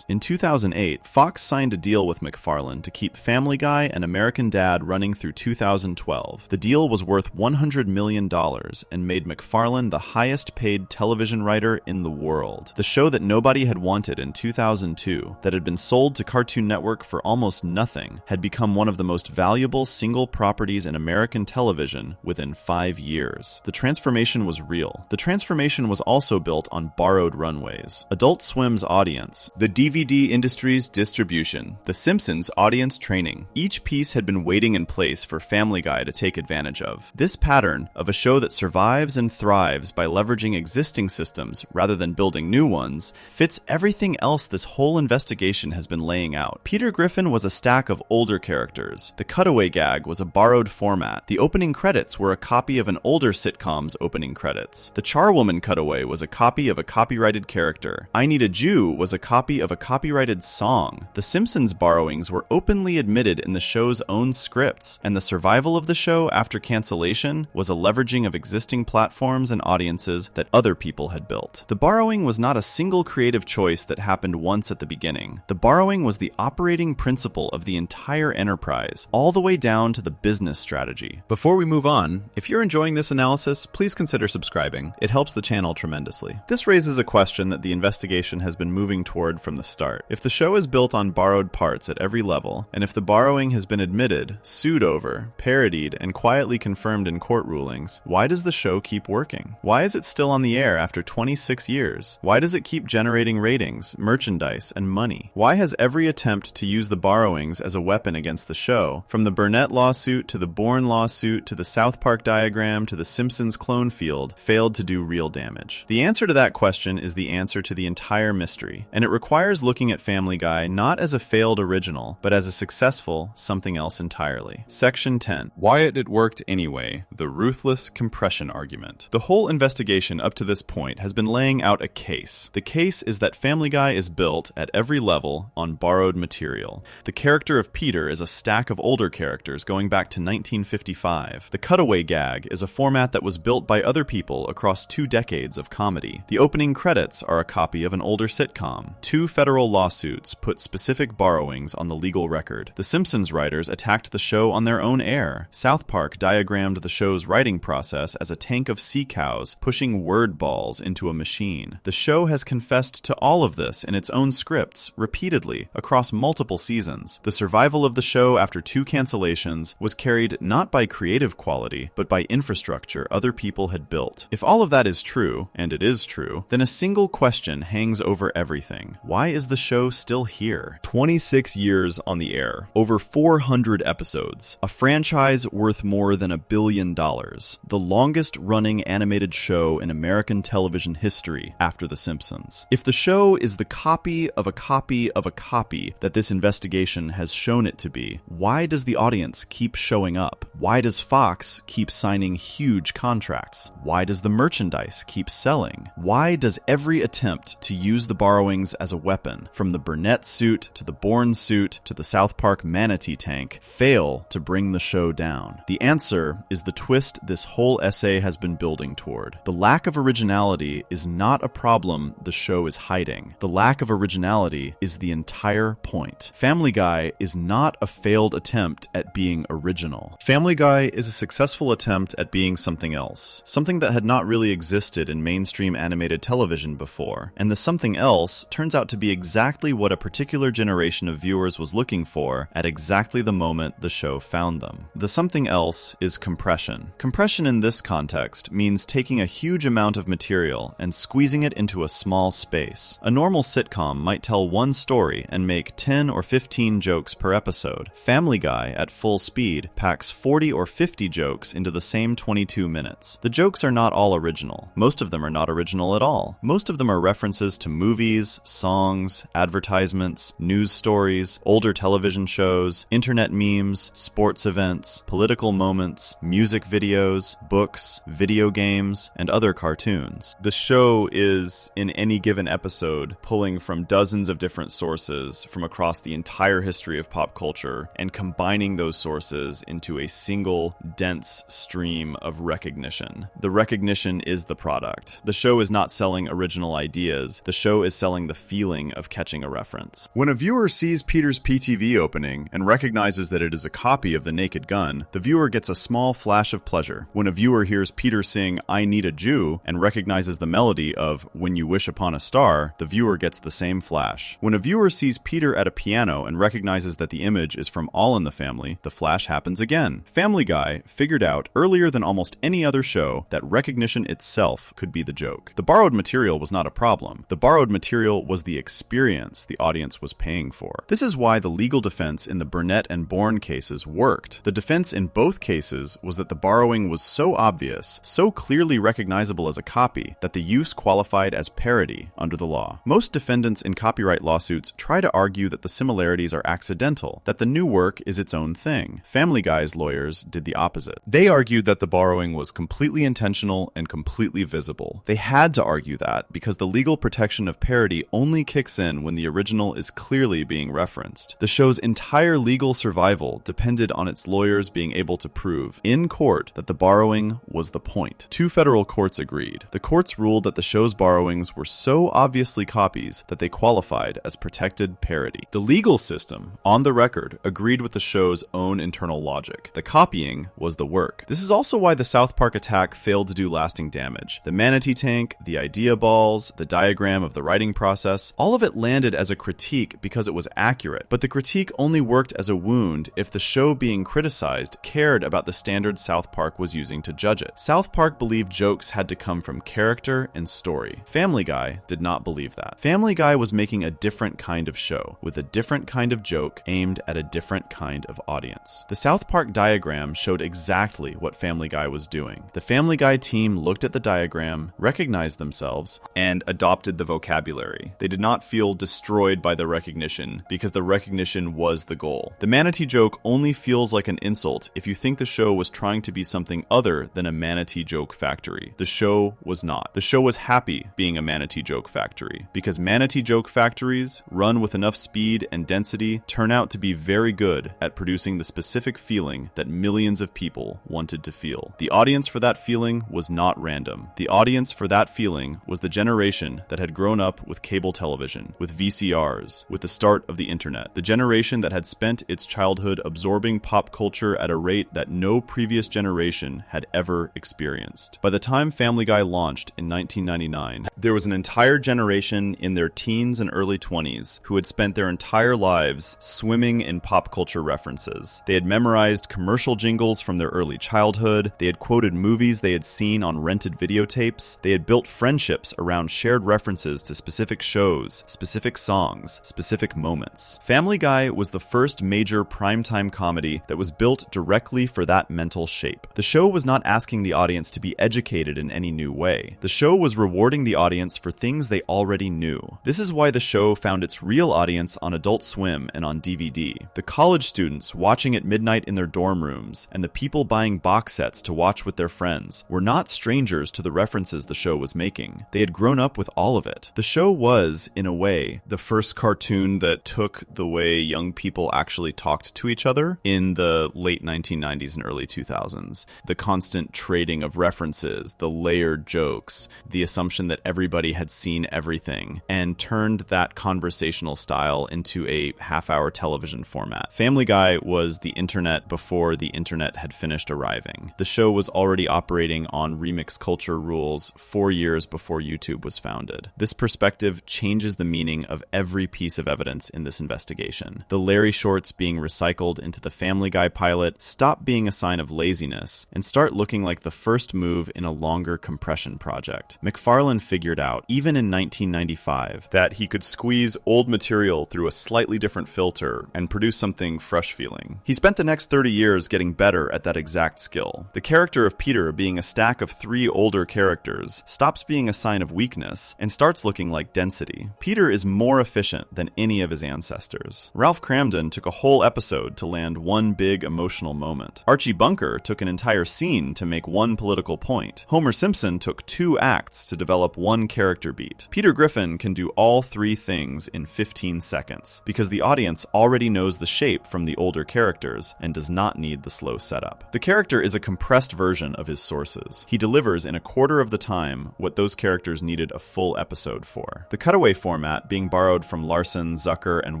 In 2008, Fox signed a deal with McFarlane to keep Family Guy and American Dad running through 2012. The deal was worth $100 million and made McFarlane the highest-paid television writer in the world. The show that nobody had wanted in 2002, that had been sold to Cartoon Network for almost nothing, had become one of the most valuable single properties in American television within 5 years. The transformation was real. The transformation was also built on borrowed runways. Adult Swim's audience, the DVD industry's distribution, The Simpsons' audience training. Each piece had been waiting in place for Family Guy to take advantage of. This pattern of a show that survives and thrives by leveraging existing systems rather than building new ones fits everything else this whole investigation has been laying out. Peter Griffin was a stack of older characters. The cutaway gag was a borrowed format. The opening credits were a copy of an older sitcom's opening credits. The Charwoman cutaway was a copy of a copyrighted character. I Need a Jew was a copy of a copyrighted song. The Simpsons borrowings were openly admitted in the show's own scripts, and the survival of the show after cancellation was a leveraging of existing platforms and audiences that other people had built. The borrowing was not a single creative choice that happened once at the beginning. The borrowing was the operating principle of the entire enterprise, all the way down to the business strategy. Before we move on, if you're enjoying this analysis, please consider subscribing. It helps the channel tremendously. This raises a question that the investigation has been moving toward from the start. If the show is built on borrowed parts at every level, and if the borrowing has been admitted, sued over, parodied, and quietly confirmed in court rulings, why does the show keep working? Why is it still on the air after 26 years? Why does it keep generating ratings, merchandise, and money? Why has every attempt to use the borrowings as a weapon against the show, from the Burnett lawsuit to the Bourne lawsuit to the South Park diagram to the Simpsons clone field, failed to do real damage? The answer to that question is the answer to the entire mystery, and it requires looking at Family Guy not as a failed original, but as a successful something else entirely. Section 10. Why it worked anyway. The ruthless compression argument. The whole investigation up to this point has been laying out a case. The case is that Family Guy is built at every level on borrowed material. The character of Peter is a stack of older characters going back to 1955. The cutaway gag is a format that was built by other people across 2 decades of comedy. The opening credits are a copy of an older sitcom. 2 federal lawsuits put specific borrowings on the legal record. The Simpsons writers attacked the show on their own air. South Park diagrammed the show's writing process as a tank of sea cows pushing word balls into a machine. The show has confessed to all of this in its own scripts, repeatedly, across multiple seasons. The survival of the show after 2 cancellations was carried not by creative quality, but by infrastructure other people had built. If all of that is true, and it is true, then a single question hangs over everything. Why is the show still here? 26 years on the air, over 400 episodes, a franchise worth more than $1 billion, the longest-running animated show in American television history after The Simpsons. If the show is the copy of a copy of a copy that this investigation has shown it to be, why does the audience keep showing up? Why does Fox keep signing huge contracts? Why does the merchandise keep selling? Why does every attempt to use the borrowings as a weapon, from the Burnett suit to the Bourne suit to the South Park manatee tank, fail to bring the show down? The answer is the twist this whole essay has been building toward. The lack of originality is not a problem the show is hiding. The lack of originality is the entire point. Family Guy is not a failed attempt at being original. Family Guy is a successful attempt at being something else, something that had not really existed in mainstream animated television before, and the something else turns out to be exactly what a particular generation of viewers was looking for at exactly the moment the show found them. The something else is compression. Compression in this context means taking a huge amount of material and squeezing it into a small space. A normal sitcom might tell one story and make 10 or 15 jokes per episode. Family Guy, at full speed, packs 40 or 50 jokes into the same 22 minutes. The jokes are not all original. Most of them are not original at all. Most of them are references to movies, songs, advertisements, news stories, older television shows, internet memes, sports events, political moments, music videos, books, video games, and other cartoons. The show is, in any given episode, pulling from dozens of different sources from across the entire history of pop culture and combining those sources into a single, dense stream of recognition. The recognition is the product. The show is not selling original ideas. The show is selling the feeling of catching a reference. When a viewer sees Peter's PTV opening and recognizes that it is a copy of The Naked Gun, the viewer gets a small flash of pleasure. When a viewer hears Peter sing "I Need a Jew" and recognizes the melody of "When You Wish Upon a Star," the viewer gets the same flash. When a viewer sees Peter at a piano and recognizes that the image is from All in the Family, the flash happens again. Family Guy figured out earlier than almost any other show that recognition itself could be the joke. The borrowed material was not a problem. The borrowed material was the experience the audience was paying for. This is why the legal defense in the Burnett and Bourne cases worked. The defense in both cases was that the borrowing was so obvious, so clearly recognizable as a copy, that the use qualified as parody under the law. Most defendants in copyright lawsuits try to argue that the similarities are accidental, that the new work is its own thing. Family Guy's lawyers did the opposite. They argued that the borrowing was completely intentional and completely visible. They had to argue that because the legal protection of parody only kicks in when the original is clearly being referenced. The show's entire legal survival depended on its lawyers being able to prove in court that the borrowing was the point. 2 federal courts agreed. The courts ruled that the show's borrowings were so obviously copies that they qualified as protected parody. The legal system, on the record, agreed with the show's own internal logic. The copying was the work. This is also why the South Park attack failed to do lasting damage. The manatee tank, the idea balls, the diagram of the writing process, all of it landed as a critique because it was accurate, but the critique only worked as a wound if the show being criticized cared about the standards South Park was using to judge it. South Park believed jokes had to come from character and story. Family Guy did not believe that. Family Guy was making a different kind of show, with a different kind of joke aimed at a different kind of audience. The South Park diagram showed exactly what Family Guy was doing. The Family Guy team looked at the diagram, recognized themselves, and adopted the vocabulary. They did not feel destroyed by the recognition because because the recognition was the goal. The manatee joke only feels like an insult if you think the show was trying to be something other than a manatee joke factory. The show was not. The show was happy being a manatee joke factory, because manatee joke factories, run with enough speed and density, turn out to be very good at producing the specific feeling that millions of people wanted to feel. The audience for that feeling was not random. The audience for that feeling was the generation that had grown up with cable television, with VCRs, with the start of the internet. The generation that had spent its childhood absorbing pop culture at a rate that no previous generation had ever experienced. By the time Family Guy launched in 1999, there was an entire generation in their teens and early 20s who had spent their entire lives swimming in pop culture references. They had memorized commercial jingles from their early childhood. They had quoted movies they had seen on rented videotapes. They had built friendships around shared references to specific shows, specific songs, specific moments. Family Guy was the first major primetime comedy that was built directly for that mental shape. The show was not asking the audience to be educated in any new way. The show was rewarding the audience for things they already knew. This is why the show found its real audience on Adult Swim and on DVD. The college students watching at midnight in their dorm rooms and the people buying box sets to watch with their friends were not strangers to the references the show was making. They had grown up with all of it. The show was, in a way, the first cartoon that took the way young people actually talked to each other in the late 1990s and early 2000s. The constant trading of references, the layered jokes, the assumption that everybody had seen everything, and turned that conversational style into a half-hour television format. Family Guy was the internet before the internet had finished arriving. The show was already operating on remix culture rules 4 years before YouTube was founded. This perspective changes the meaning of every piece of evidence in this investigation. The Larry shorts being recycled into the Family Guy pilot stop being a sign of laziness and start looking like the first move in a longer compression project. McFarlane figured out, even in 1995, that he could squeeze old material through a slightly different filter and produce something fresh feeling. He spent the next 30 years getting better at that exact skill. The character of Peter being a stack of 3 older characters stops being a sign of weakness and starts looking like density. Peter is more efficient than any of his ancestors. Ralph Cramden took a whole episode to land one big emotional moment. Archie Bunker took an entire scene to make one political point. Homer Simpson took 2 acts to develop one character beat. Peter Griffin can do all 3 things in 15 seconds because the audience already knows the shape from the older characters and does not need the slow setup. The character is a compressed version of his sources. He delivers in a quarter of the time what those characters needed a full episode for. The cutaway format, being borrowed from Larson, Zucker, and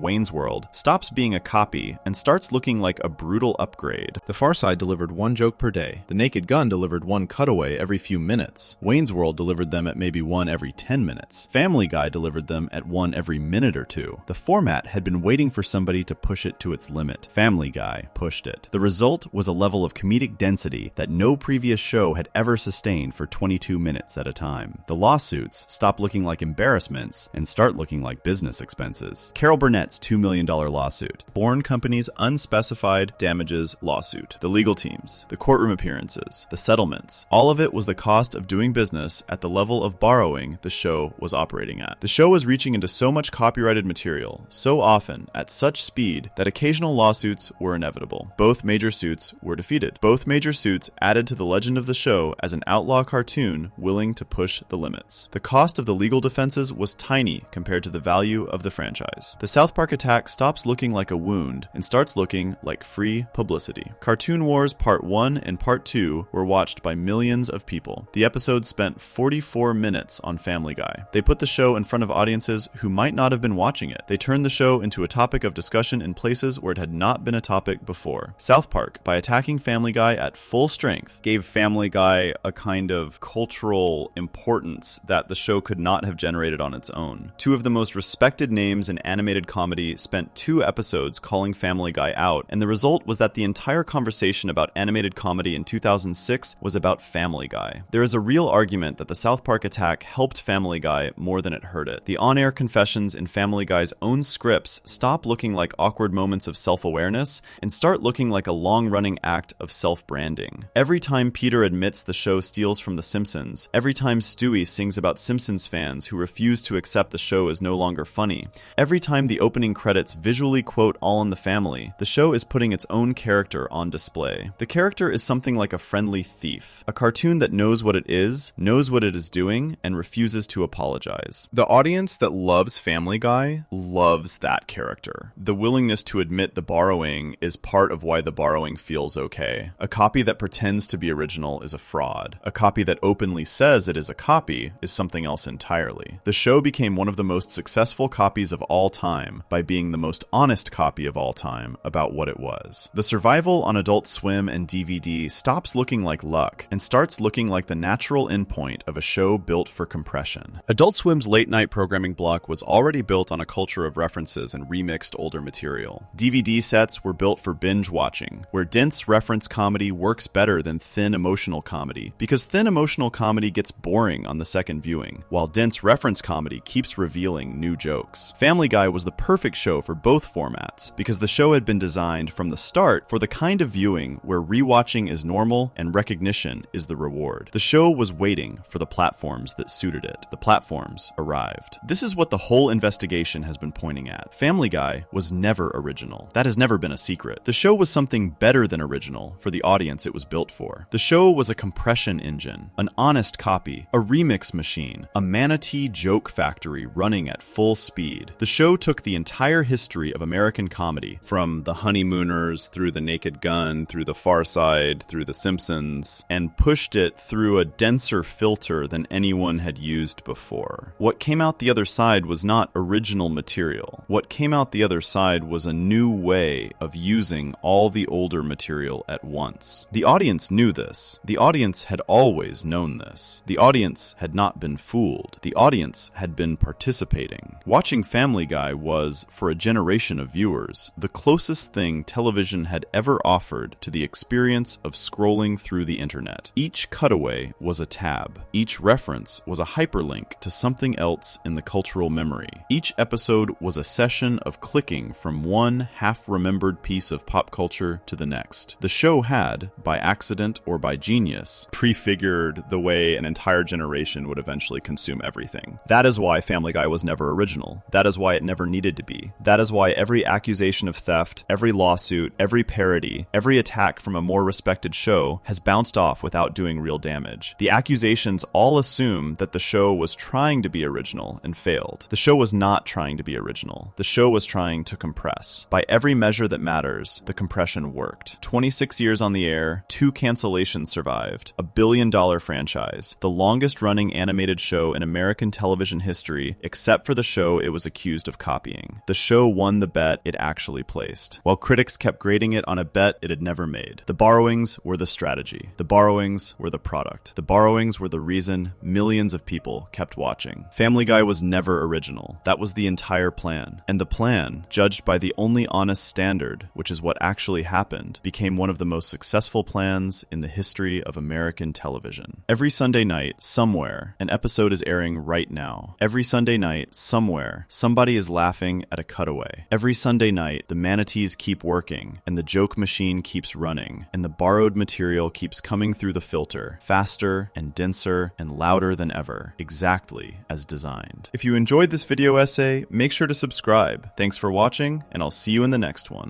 Wayne's World, stops being a copy and starts looking like a brutal upgrade. The Far Side delivered 1 joke per day. The Naked Gun delivered 1 cutaway every few minutes. Wayne's World delivered them at maybe 1 every 10 minutes. Family Guy delivered them at 1 every minute or 2. The format had been waiting for somebody to push it to its limit. Family Guy pushed it. The result was a level of comedic density that no previous show had ever sustained for 22 minutes at a time. The lawsuits stop looking like embarrassments and start looking like business expenses. Carol Burnett's $2 million lawsuit. Bourne Company's unspecified damages lawsuit. The legal teams. The courtroom appearances. The settlements. All of it was the cost of doing business at the level of borrowing the show was operating at. The show was reaching into so much copyrighted material, so often, at such speed, that occasional lawsuits were inevitable. Both major suits were defeated. Both major suits added to the legend of the show as an outlaw cartoon willing to push the limits. The cost of the legal defenses was tiny compared to the value of the franchise. The South Park attack stops looking like a wound and starts looking like free publicity. Cartoon Wars Part 1 and Part 2 were watched by millions of people. The episodes spent 44 minutes on Family Guy. They put the show in front of audiences who might not have been watching it. They turned the show into a topic of discussion in places where it had not been a topic before. South Park, by attacking Family Guy at full strength, gave Family Guy a kind of cultural importance that the show could not have generated on its own. 2 of the most respected names in animated comedy spent 2 episodes calling Family Guy out, and the result was that the entire conversation about animated comedy in 2006 was about Family Guy. There is a real argument that the South Park attack helped Family Guy more than it hurt it. The on-air confessions in Family Guy's own scripts stop looking like awkward moments of self-awareness and start looking like a long-running act of self-branding. Every time Peter admits the show steals from The Simpsons, every time Stewie sings about Simpsons fans who refuse to accept the show is no longer funny, every time the opening credits visually quote All in the Family, the show is putting its own character on display. The character is something like a friendly thief, a cartoon that knows what it is doing, and refuses to apologize. The audience that loves Family Guy loves that character. The willingness to admit the borrowing is part of why the borrowing feels okay. A copy that pretends to be original is a fraud. A copy that openly says it is a copy is something else entirely. The show became one of the most successful copies of all time by being the most honest copy of all time about what it was. The survival on Adult Swim and DVD stops looking like luck and starts looking like the natural endpoint of a show built for compression. Adult Swim's late-night programming block was already built on a culture of references and remixed older material. DVD sets were built for binge watching, where dense reference comedy works better than thin emotional comedy, because thin emotional comedy gets boring on the second viewing, while dense reference comedy keeps revealing new jokes. Family Guy was the perfect show for both formats, because the show had been designed from the start for the kind of viewing where rewatching is normal and recognition is the reward. The show was waiting for the platforms that suited it. The platforms arrived. This is what the whole investigation has been pointing at. Family Guy was never original. That has never been a secret. The show was something better than original for the audience it was built for. The show was a compression engine, an honest copy, a remix machine, a manatee joke factory running at full speed. The show took the entire history of American comedy, from The Honeymooners through The Naked Gun, through The Far Side, through The Simpsons, and pushed it through a denser filter than anyone had used before. What came out the other side was not original material. What came out the other side was a new way of using all the older material at once. The audience knew this. The audience had always known this. The audience had not been fooled. The audience had been participating. Watching Family Guy was, for a generation of viewers, the closest thing television had ever offered to the experience of scrolling through the internet. Each cutaway was a tab. Each reference was a hyperlink to something else in the cultural memory. Each episode was a session of clicking from one half-remembered piece of pop culture to the next. The show had, by accident or by genius, prefigured the way an entire generation would eventually consume everything. That is why Family Guy was never original. That is why it never needed to be. That is why every accusation of theft, every lawsuit, every parody, every attack from a more respected show has bounced off without doing real damage. The accusations all assume that the show was trying to be original and failed. The show was not trying to be original. The show was trying to compress. By every measure that matters, the compression worked. 26 years on the air, 2 cancellations survived, a $1 billion franchise, the longest-running animated show in American television history, except for the show it was accused of copying. The show won the bet it actually placed, while critics kept grading it on a bet it had never made. The borrowings were the strategy. The borrowings were the product. The borrowings were the reason millions of people kept watching. Family Guy was never original. That was the entire plan. And the plan, judged by the only honest standard, which is what actually happened, became one of the most successful plans in the history of American television. Every Sunday night, somewhere, an episode is airing right now. Every Sunday night, somewhere, somebody is laughing at a cutaway. Every Sunday night, the manatees keep working, and the joke machine keeps running, and the borrowed material keeps coming through the filter, faster and denser and louder than ever, exactly as designed. If you enjoyed this video essay, make sure to subscribe. Thanks for watching, and I'll see you in the next one.